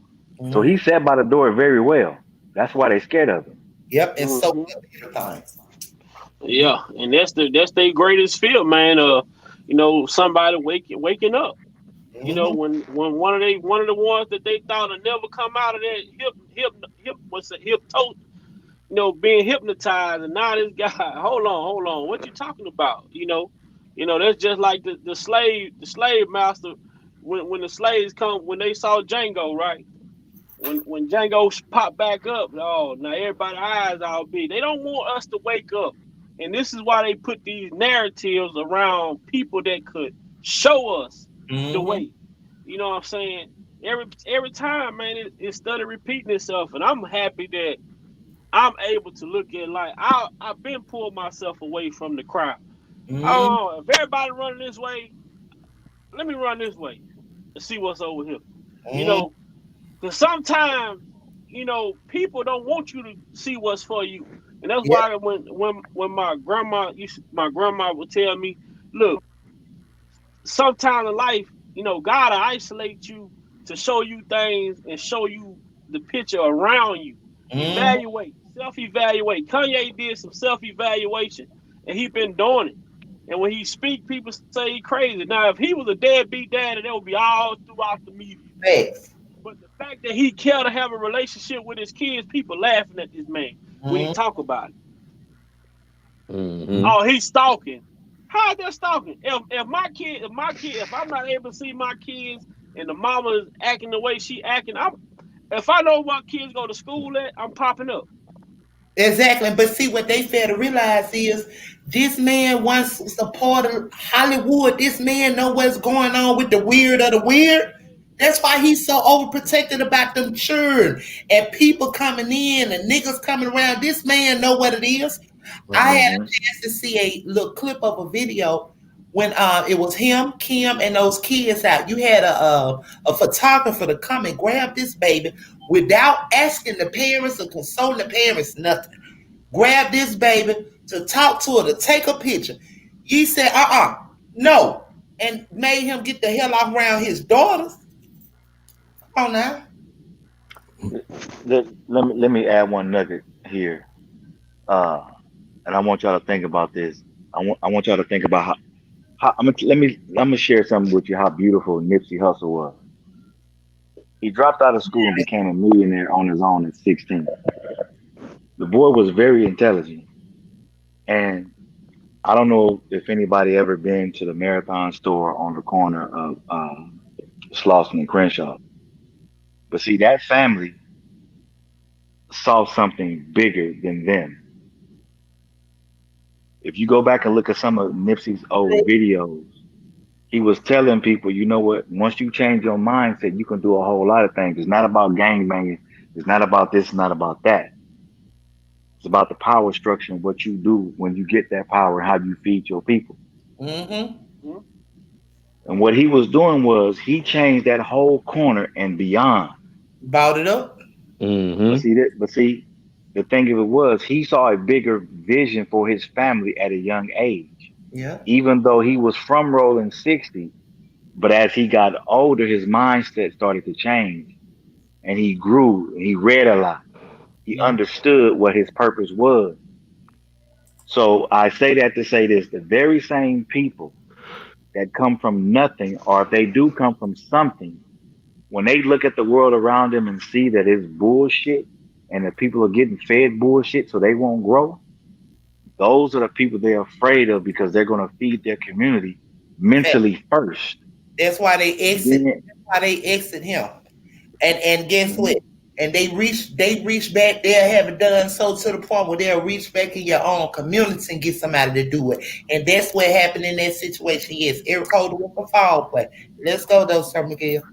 So he Mm-hmm. sat by the door very well. That's why they scared of him. Yep. And so Hmm. everything. Yeah, and that's their greatest fear, man. Somebody waking up. Mm-hmm. When one of the ones that they thought would never come out of that what's the hip toe, being hypnotized, and now this guy, hold on, what you talking about? That's just like the slave master when the slaves come when they saw Django, right? When Django popped back up, oh, now everybody's eyes all big. They don't want us to wake up, and this is why they put these narratives around people that could show us the Mm-hmm. way. You know what I'm saying? Every time, man, it started repeating itself, and I'm happy that I'm able to look at like I've been pulled myself away from the crowd. Mm-hmm. Oh, if everybody running this way, let me run this way and see what's over here. You Mm-hmm. know, because sometimes, people don't want you to see what's for you, and that's Yep. why when my grandma would tell me, look, sometimes in life, God will isolate you to show you things and show you the picture around you. Mm-hmm. Self-evaluate. Kanye did some self-evaluation, and he been doing it. And when he speak, people say he crazy. Now, if he was a deadbeat dad, that would be all throughout the media. Facts. But the fact that he care to have a relationship with his kids, people laughing at this man when he Mm-hmm. talk about it. Hmm. Oh, he's stalking. How is that stalking? If I'm not able to see my kids and the mama is acting the way she acting, if I know what kids go to school at, I'm popping up. Exactly. But see, what they fail to realize is this man once was a part of Hollywood. This man know what's going on with the weird of the weird. That's why he's so overprotected about them children and people coming in and niggas coming around. This man know what it is. I had a Hmm. chance to see a little clip of a video when it was him, Kim, and those kids out. You had a photographer to come and grab this baby without asking the parents or consulting the parents, nothing. Grab this baby to talk to her, to take a picture. He said, no, and made him get the hell off around his daughters. Come on now. Let me add one nugget here. Uh, and I want y'all to think about this. I want y'all to think about how I'm gonna share something with you how beautiful Nipsey Hussle was. He dropped out of school and became a millionaire on his own at 16. The boy was very intelligent, and I don't know if anybody ever been to the Marathon store on the corner of Slauson and Crenshaw, but see that family saw something bigger than them. If you go back and look at some of Nipsey's old videos, he was telling people, you know what? Once you change your mindset, you can do a whole lot of things. It's not about gang banging. It's not about this. It's not about that. It's about the power structure and what you do when you get that power and how you feed your people. Mm-hmm. And what he was doing was he changed that whole corner and beyond. Bought it up. But Mm-hmm. see that. But see, the thing of it was he saw a bigger vision for his family at a young age. Yeah. Even though he was from rolling 60, but as he got older, his mindset started to change, and he grew. He read a lot. He Mm. understood what his purpose was. So I say that to say this: the very same people that come from nothing, or if they do come from something, when they look at the world around them and see that it's bullshit and that people are getting fed bullshit so they won't grow, those are the people they're afraid of because they're going to feed their community Fact. mentally first. That's why they exit. Then, That's why they exit him. And guess mhm, what? And they reach back. They'll have it done so to the point where they'll reach back in your own community and get somebody to do it. And that's what happened in that situation. Yes, Eric Holder with a fall play. Let's go though, Sir Miguel.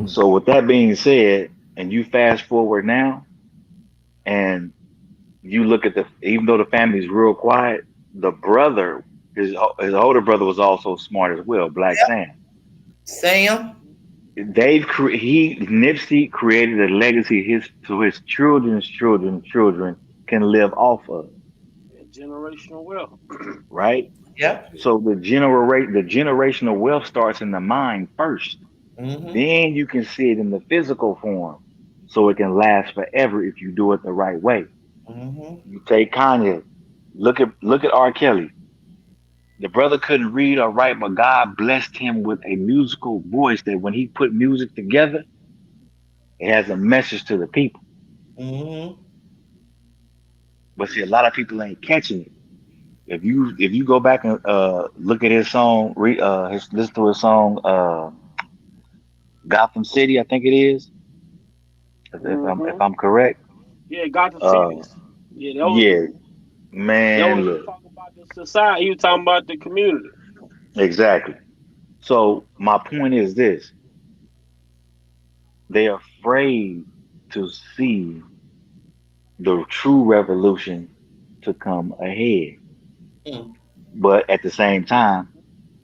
so with that being said, and you fast forward now, and you look at the even though the family's real quiet, the brother, his older brother was also smart as well, Black Yep. Sam. Sam. He Nipsey created a legacy his children's children's children can live off of, Generational wealth. right? Yep. So the generational wealth starts in the mind first. Mm-hmm. Then you can see it in the physical form, so it can last forever if you do it the right way. Mm-hmm. You take Kanye, look at R.Kelly. The brother couldn't read or write, but God blessed him with a musical voice that when he put music together, it has a message to the people. Mm-hmm. But see, a lot of people ain't catching it. If you go back and look at his song, listen to his song, Gotham City, I think it is, if Mm-hmm. I'm correct. Yeah, Gotham Uh, Cities. Yeah, yeah, that man, was look, talking about the society. He was talking about the community. exactly. So my point is this: they're afraid to see the true revolution to come ahead. Mm. But at the same time,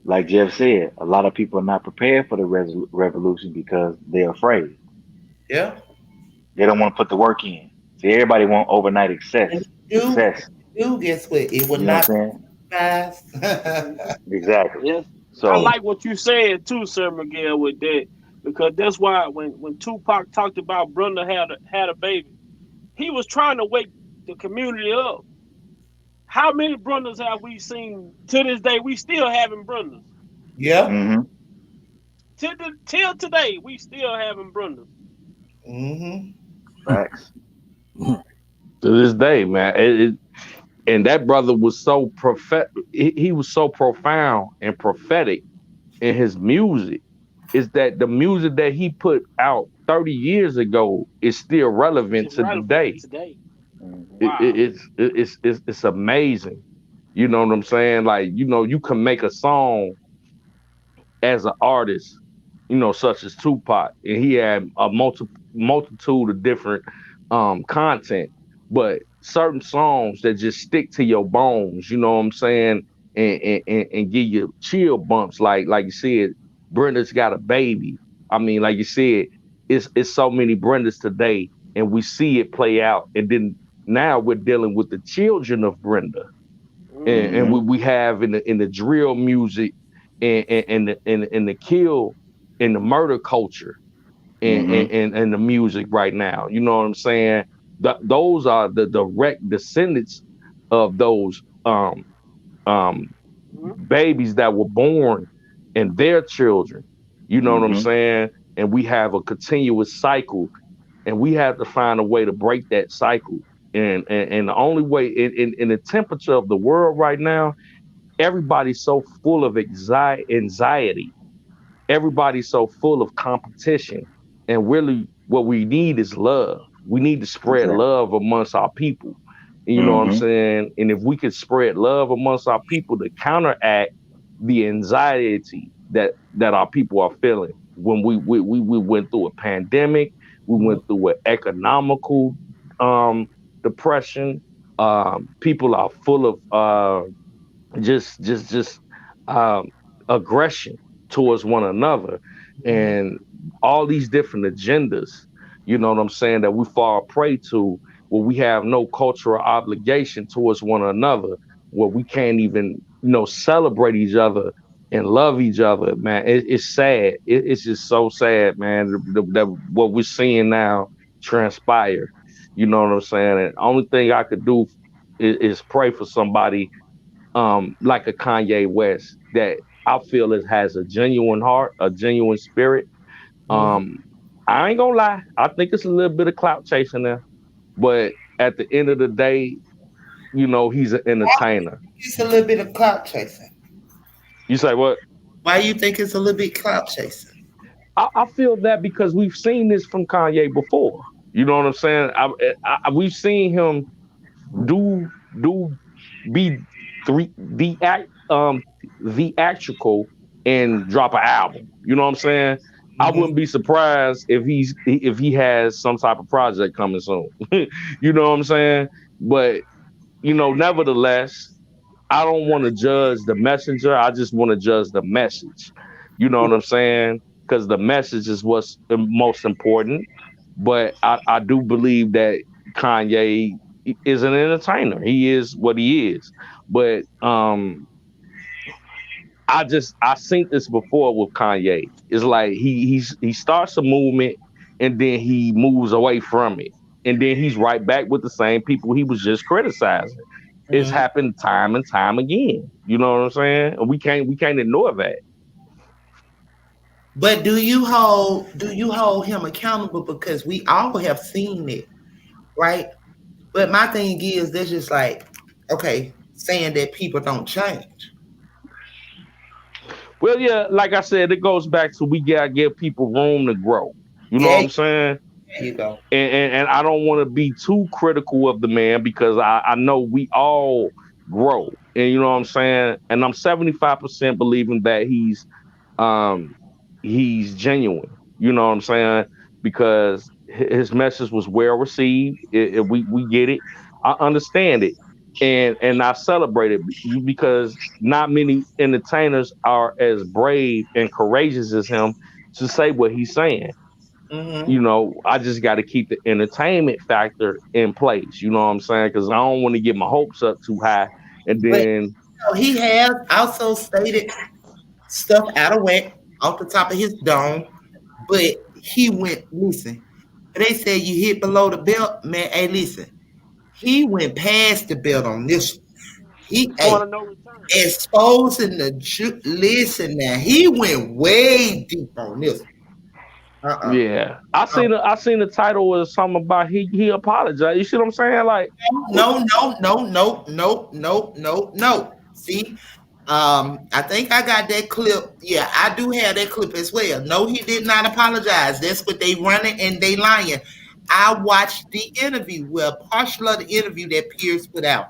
like Jeff said, a lot of people are not prepared for the revolution because they're afraid. Yeah. They don't want to put the work in. See, everybody want overnight And do success. guess what? It will You know not what I'm saying? be fast. Exactly. Yes, I So, like what you said too, Sir Miguel, with that because that's why when Tupac talked about Brenda had a baby, he was trying to wake the community up. How many Brendas have we seen to this day? We still having Brendas. Yeah. hmm Till today, we still having Brendas. Mm-hmm. facts. To this day, man. And that brother was so he was so profound and prophetic in his music. Is that the music that he put out 30 years ago is still relevant It's to relevant today? today. hmm Wow. It's amazing. You know what I'm saying? Like, you can make a song as an artist, such as Tupac, and he had a multitude of different content, but certain songs that just stick to your bones, you know what I'm saying, and give you chill bumps, like you said, Brenda's got a baby. I mean, like you said, it's so many Brendas today, and we see it play out, and then now we're dealing with the children of Brenda, and Mm-hmm. hmm we have in the drill music and the kill and the murder culture and, hmm and the music right now. You know what I'm saying? Those are the direct descendants of those um Mm-hmm. babies that were born and their children. You know what I'm hmm saying? and we have a continuous cycle, and we have to find a way to break that cycle. And the only way in the temperature of the world right now, everybody's so full of anxiety. Everybody's so full of competition. And really, what we need is love. We need to spread Exactly. love amongst our people. You know what I'm Mm-hmm. saying? And if we could spread love amongst our people to counteract the anxiety that our people are feeling. When we went through a pandemic, we went through an economical um, depression. People are full of just um, aggression towards one another, and all these different agendas. You know what I'm saying, that we fall prey to, where we have no cultural obligation towards one another, where we can't even celebrate each other and love each other. Man, it's sad. It's just so sad, man. That what we're seeing now transpire. You know what I'm saying? And the only thing I could do is pray for somebody like a Kanye West that I feel it has a genuine heart, a genuine spirit. Um, I ain't gonna lie, I think it's a little bit of clout chasing there, but at the end of the day, he's an entertainer. It's a little bit of clout chasing. You say what? Why you think it's a little bit clout chasing? I feel that because we've seen this from Kanye before. You know what I'm saying? We've seen him do do be the theatrical and drop an album. You know what I'm saying? I wouldn't be surprised if he has some type of project coming soon. You know what I'm saying? But nevertheless, I don't want to judge the messenger. I just want to judge the message. You know what I'm saying? Because the message is what's the most important. But I do believe that Kanye is an entertainer. He is what he is. But I seen this before with Kanye. It's like he starts a movement and then he moves away from it. And then he's right back with the same people he was just criticizing. It's happened time and time again. You know what I'm saying? And we can't ignore that. But do you hold him accountable? Because we all have seen it, right? But my thing is, that's just like, okay, saying that people don't change. Well, yeah, like I said, it goes back to we gotta give people room to grow. You know what Yeah, I'm saying? there you go. And I don't want to be too critical of the man because I know we all grow. And you know what I'm saying? And I'm 75% believing that um he's genuine. You know what I'm saying? Because his message was well received. We get it. I understand it. And I celebrate it because not many entertainers are as brave and courageous as him to say what he's saying. I just got to keep the entertainment factor in place. You know what I'm saying? Because I don't want to get my hopes up too high, and But then he has also stated stuff out of whack off the top of his dome. But he went, listen, they said you hit below the belt, man. Hey, listen, he went past the belt on this one. He point hey of no return. exposing listen now. He went way deep on this one. Yeah, I seen the title was something about he apologized. You see what I'm saying? Like, No, no, no, no, no, no, no, no. See, I think I got that clip. Yeah, I do have that clip as well. No, he did not apologize. That's what they running and they lying. I watched the interview, well, partial of the interview that Pierce put out.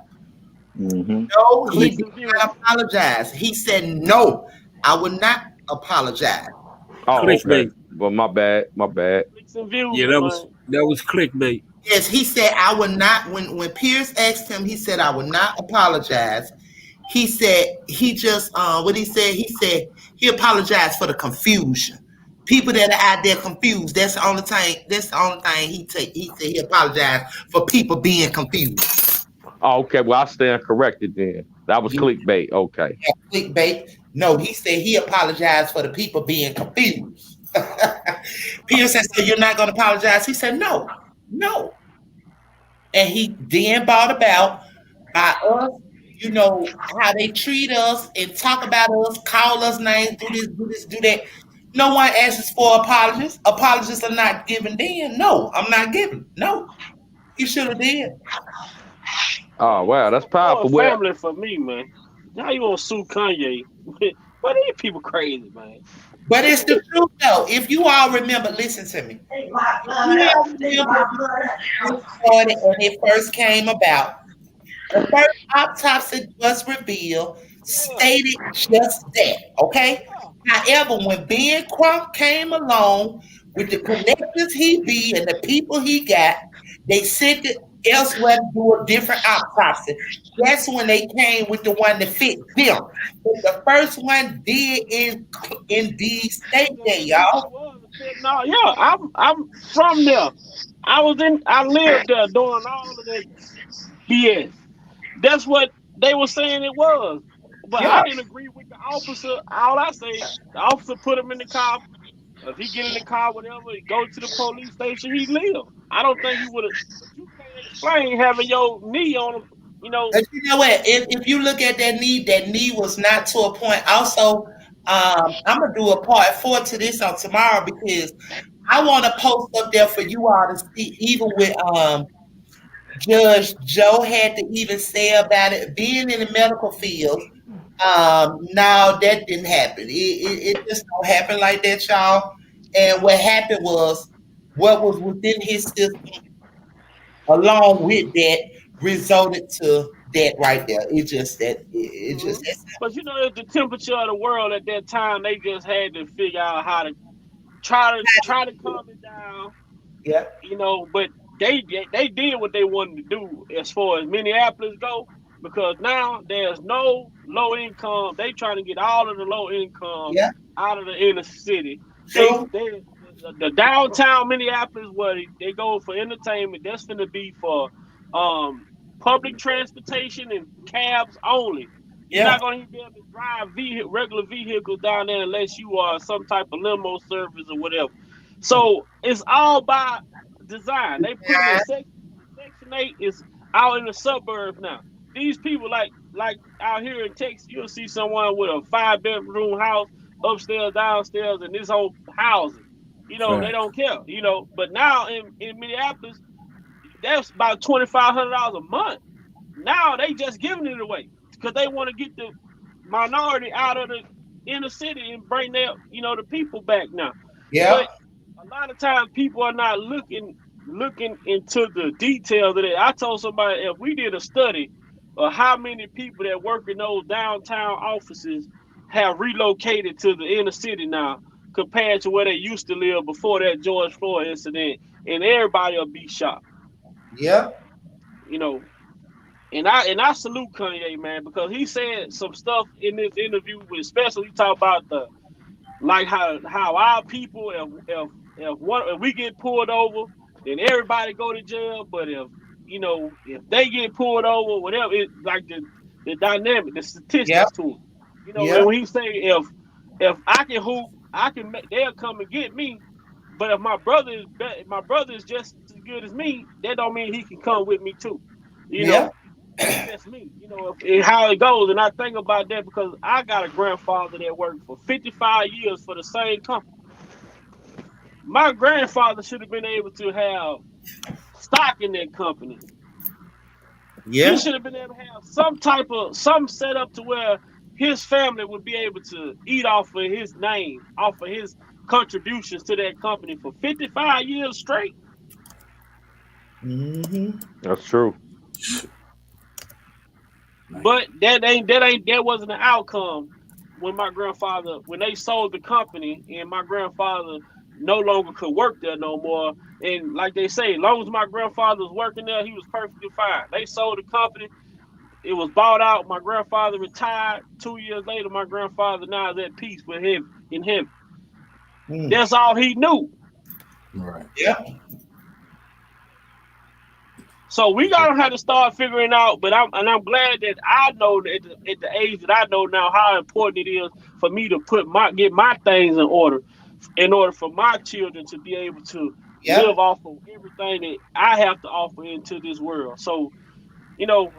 Mm-hmm. No, he clicks did and views. not apologize. He said, no, I will not apologize. Oh, okay. Clickbait. Well, my bad, my bad. Clicks and Yeah, views, that man. was clickbait. Yes, he said, I will not. When Pierce asked him, he said, I will not apologize. He said, he just, what he said, he apologized for the confusion. People that are out there confused. That's the only thing he said he apologized for people being confused. Oh, okay. Well, I stand corrected then. That was You clickbait. Okay. have clickbait. No, he said he apologized for the people being confused. Pierce said, so you're not going to apologize? He said, no, no. And he then brought about by us, how they treat us and talk about us, call us names, do this, do that. No one asks for apologies. Apologies are not given then. No, I'm not giving. No, you should have did. Oh wow, that's More powerful. Well, family for me, man. Now you gonna sue Kanye? But these people crazy, man. But it's the truth, though. If you all remember, listen to me. If you all remember when this started and it first came about, the first autopsy was revealed, Yeah, stated just that, okay? yeah. However, when Ben Crump came along with the connections he be and the people he got, they sent it elsewhere to do a different autopsy. That's when they came with the one that fit them. But the first one did indeed state The that, initial y'all. was no, yeah. I'm from there. I lived there doing all of that BS. That's what they were saying it was. But Yeah, I didn't agree with the officer. All I say, the officer put him in the car. If he get in the car, whatever, he go to the police station, he live. I don't think he would have. But you can't explain having your knee on him. You know, but you know what? If you look at that knee was not to a point. Also, I'm gonna do a part 4 to this on tomorrow because I want to post up there for you all to see, even with Judge Joe had to even say about it being in the medical field. No, that didn't happen. It just don't happen like that, y'all. And what happened was what was within his system, along with that, resulted to that right there. It just mhm. But you know, it's the temperature of the world at that time. They just had to figure out how to try to calm it down. yeah, You know, but they did what they wanted to do as far as Minneapolis go, because now there's no low income. They trying to get all of the low income yeah, out of the inner city. true, The downtown Minneapolis where they go for entertainment. That's going to be for um public transportation and cabs only. You're yeah, not going to be able to drive regular vehicles down there unless you are some type of limo service or whatever. So it's all by design. They put it in section 8 is out in the suburbs now. These people like out here in Texas, you'll see someone with a 5 bedroom house upstairs, downstairs, and this whole housing. You know, they Facts. don't care, you know. But now in Minneapolis, that's about $2,500 a month. Now they just giving it away because they want to get the minority out of the inner city and bring the people back now. yeah, But a lot of times people are not looking into the details of it. I told somebody if we did a study of how many people that work in those downtown offices have relocated to the inner city now compared to where they used to live before that George Floyd incident, and everybody will be shocked. yeah, You know, and I salute Kanye, man, because he said some stuff in this interview, especially talk about the like how our people if we get pulled over, then everybody go to jail. But if they get pulled over, whatever, it like the dynamic, the yeah, statistics to it. yeah, And when he say if I can hoop, they'll come and get me. But if my brother is just as good as me, that don't mean he can come with me too. You yeah, know, that's just me. How it goes. And I think about that because I got a grandfather that worked for 55 years for the same company. My grandfather should have been able to have stock in that company. He yeah, should have been able to have some setup to where his family would be able to eat off of his name, off of his contributions to that company for 55 years straight. hmm, that's true. Man. But that wasn't the outcome when they sold the company and my grandfather no longer could work there no more. And like they say, as long as my grandfather was working there, he was perfectly fine. They sold the company, it was bought out. My grandfather retired. 2 years later, my grandfather now is at peace with him in heaven. mm, That's all he knew. Right. yeah, So we gotta have to start figuring out. But I'm glad that I know that at the age that I know now how important it is for me to get my things in order for my children to be able to yeah, live off of everything that I have to offer into this world. So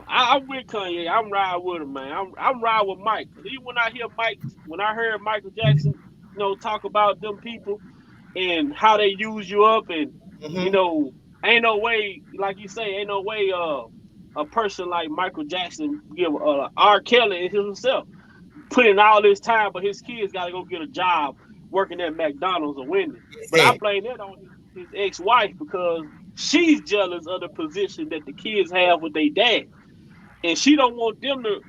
I'm with Kanye. I'm riding with him, man. I'm riding with Mike. 'Cause even when I heard Michael Jackson talk about them people and how they use you up, and Mm-hmm. ain't no way, like you say, ain't no way a person like Michael Jackson give R. Kelly himself put in all this time, but his kids got to go get a job working at McDonald's or Wendy's. But I Exactly. blame that on his ex-wife because she's jealous of the position that the kids have with their dad, and she don't want them to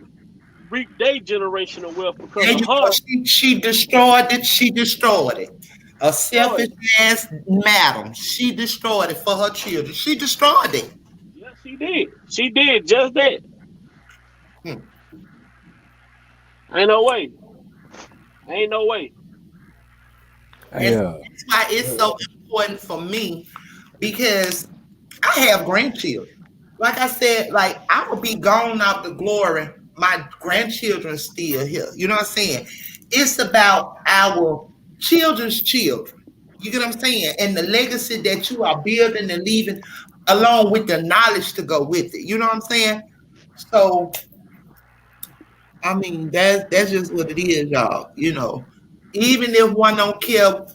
reap their generational wealth because There of you go. her. She destroyed it. She destroyed it. A selfish Destroyed it. ass madam. She destroyed it for her children. She destroyed it. Yeah, she did. She did just that. Hmm. Ain't no way. Ain't no way. And Yeah. that's why it's so important for me because I have grandchildren. Like I said, like I will be gone out the glory. My grandchildren still here. You know what I'm saying? It's about our children's children. You get what I'm saying? And the legacy that you are building and leaving along with the knowledge to go with it. You know what I'm saying? So I mean that's just what it is, y'all. Even if one don't care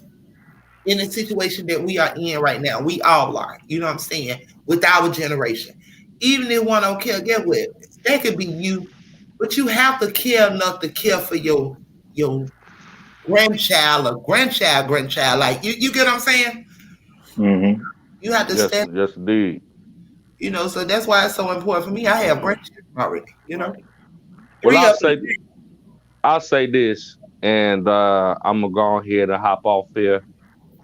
in the situation that we are in right now. We all are, you know what I'm saying, with our generation. Even if one don't care, get what? That could be you, but you have to care enough to care for your grandchild or grandchild. Like you get what I'm saying? Mm-hmm. You have to Yes, stand, yes, indeed. so that's why it's so important for me. I have grandchildren already, Well, three I'll of them. say I'll say this, and I'm gonna go ahead and hop off here.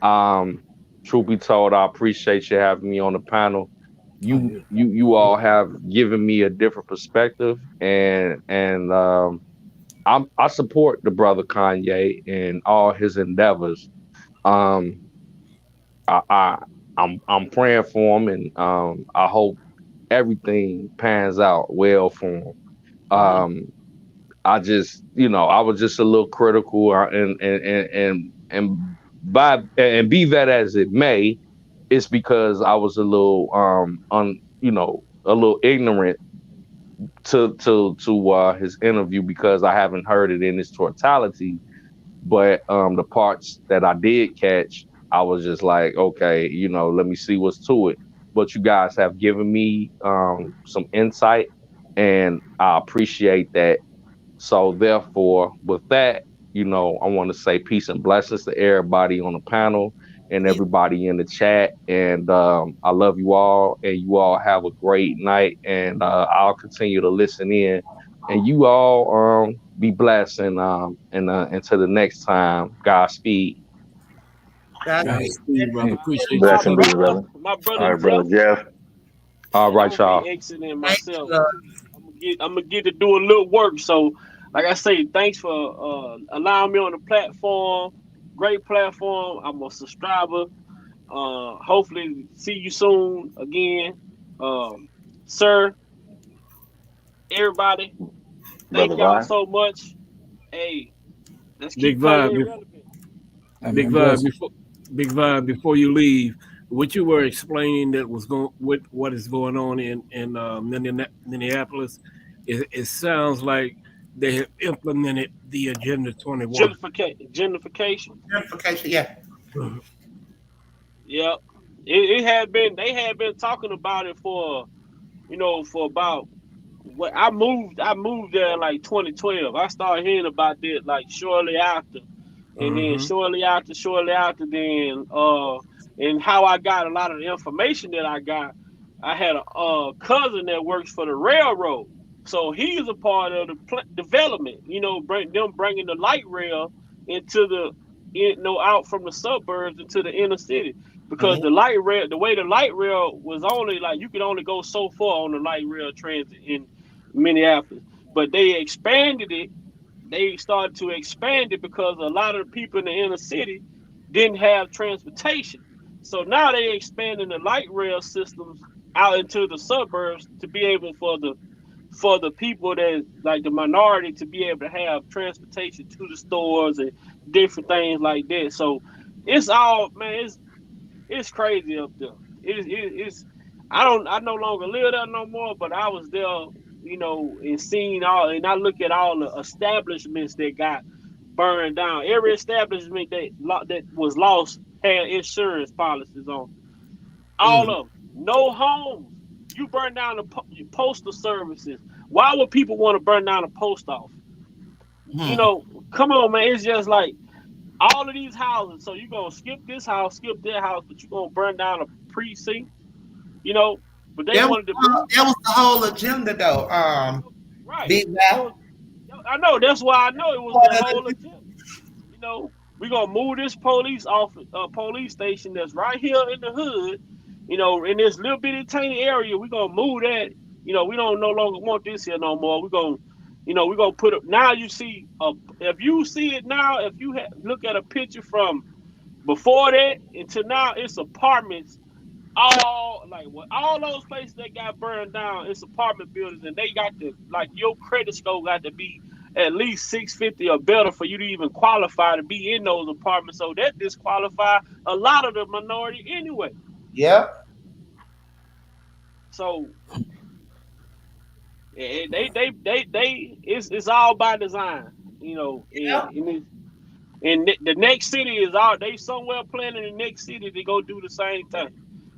Um, Truth be told, I appreciate you having me on the panel. Oh You yeah. you you all have given me a different perspective, and I support the brother Kanye and all his endeavors. Um, I'm praying for him, and I hope everything pans out well for him. Mhm. Um, I just, I was just a little critical, and by and be that as it may, it's because I was a little a little ignorant to his interview because I haven't heard it in its totality. But the parts that I did catch, I was just like, okay, let me see what's to it. But you guys have given me some insight, and I appreciate that. So therefore, with that, I want to say peace and blessings to everybody on the panel and Yeah, everybody in the chat. And I love you all, and you all have a great night. And I'll continue to listen in. And you all be blessed, and until the next time, Godspeed. God, Hey. Godspeed, brother. Hey. Appreciate you My Bless so and be, much. brother, brother. my All brother right, brother Jeff, Jeff. All and I'm right, gonna be y'all. exiting thank myself you. too. I'm gonna get to do a little work. So, like I say, thanks for allowing me on the platform. Great platform. I'm a subscriber. Hopefully, see you soon again, um, sir. Everybody, Brother thank y'all Vi. so much. Hey, let's Big keep vibe. Kanye relevant. Hey Big man, vibe bless. before Big vibe before you leave. What you were explaining that was going with what is going on in Minneapolis, it sounds like they have implemented the Agenda 21. Gentrification. Notification, yeah. Yep. It had been. They had been talking about it for about what I moved there in like 2012. I started hearing about that like shortly after, and then Mm-hmm. shortly after, then and how I got a lot of the information that I got. I had a cousin that works for the railroad, so he's a part of the development. Bringing the light rail into out from the suburbs into the inner city, because Mhm. the way the light rail was only like you could only go so far on the light rail transit in Minneapolis, but they started to expand it because a lot of the people in the inner city didn't have transportation. So now they expanding the light rail systems out into the suburbs to be able for the people that like the minority to be able to have transportation to the stores and different things like that. So it's all, man, it's crazy up there. It's I no longer live there no more, but I was there, and seeing all, and I look at all the establishments that got burned down. Every establishment that was lost had insurance policies on. All of them. No homes. You burn down the postal services. Why would people want to burn down a post office? You know, come on, man. It's just like all of these houses. So you're going to skip this house, skip that house, but you're going to burn down a precinct, you know. But they wanted to move. That was the whole agenda, though. Right. Big I know. That's why I know it was the whole agenda. You know, we're going to move this police station that's right here in the hood, you know, in this little bitty tiny area. We're going to move that. You know, we don't no longer want this here no more. We're going to, you know, we're going to put it. Now you see, if you see it now, if you look at a picture from before that until now, it's apartments. All those places that got burned down, it's apartment buildings, and they got to, like, your credit score got to be at least 650 or better for you to even qualify to be in those apartments. So that disqualify a lot of the minority anyway. Yep. So it's all by design, you know. And the next city is out. They somewhere planning the next city to go do the same thing.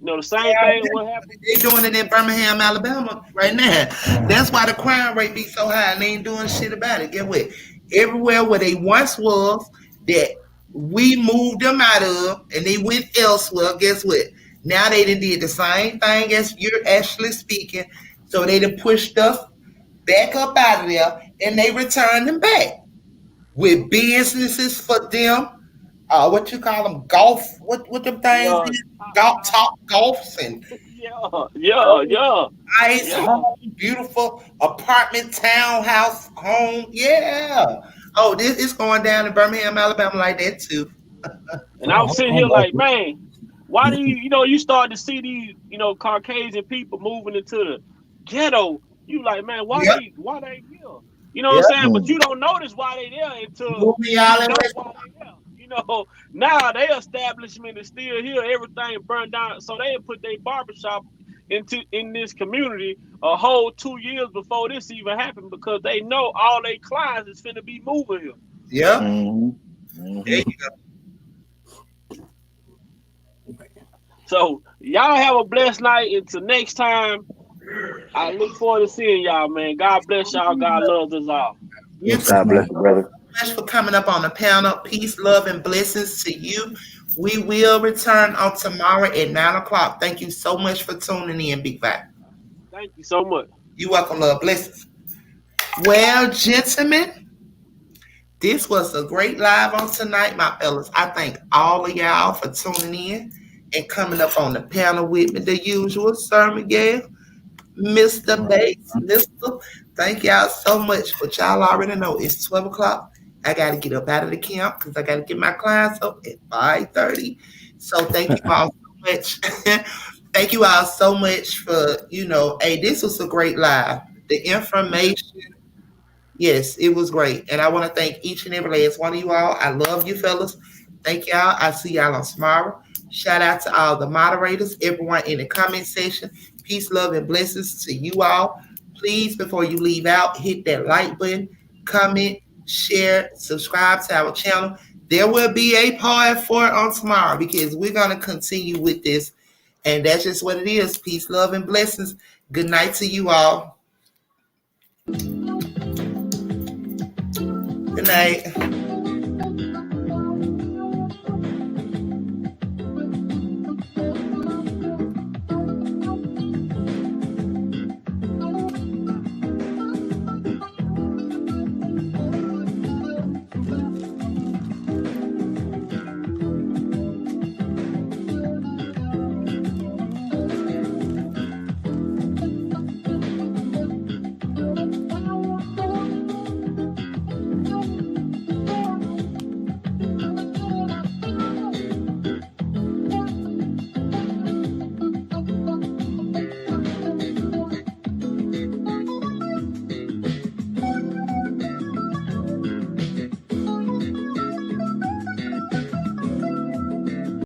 You know, the same thing what happened. They doing it in Birmingham, Alabama right now. That's why the crime rate be so high and they ain't doing shit about it. Get what? Everywhere where they once was that we moved them out of and they went elsewhere, guess what? Now they did the same thing as you're actually speaking. So they done pushed stuff back up out of there and they returned them back with businesses for them. What you call them? Golf? What them things? Golfs and nice home, beautiful apartment, townhouse, home. Yeah. Oh, this is going down in Birmingham, Alabama like that too. And I'm sitting here like, man, why do you start to see these, Caucasian people moving into the ghetto? You like, man, why they here? You know what I'm saying? But you don't notice why they there until you know why they there. Now their establishment is still here. Everything burned down, so they put their barbershop in this community a whole 2 years before this even happened because they know all their clients is finna be moving here. Yeah. There you go. So y'all have a blessed night. Until next time, I look forward to seeing y'all, man. God bless y'all. God loves us all. God bless you, brother. Much for coming up on the panel. Peace, love, and blessings to you. We will return on tomorrow at 9:00. Thank you so much for tuning in, Big Five. Thank you so much. You're welcome, love. Blessings. Well, gentlemen, this was a great live on tonight, my fellas. I thank all of y'all for tuning in and coming up on the panel with me. The usual, Sir Miguel, Mr. Bates, Mr. Thank y'all so much. But y'all already know it's 12 o'clock. I got to get up out of the camp because I got to get my clients up at 5:30. So thank you all so much. Thank you all so much for, hey, this was a great live. The information, yes, it was great. And I want to thank each and every last one of you all. I love you, fellas. Thank y'all. I'll see y'all on tomorrow. Shout out to all the moderators, everyone in the comment section. Peace, love, and blessings to you all. Please, before you leave out, hit that like button, comment, share, subscribe to our channel. There will be a part 4 on tomorrow because we're going to continue with this. And that's just what it is. Peace, love, and blessings. Good night to you all. Good night.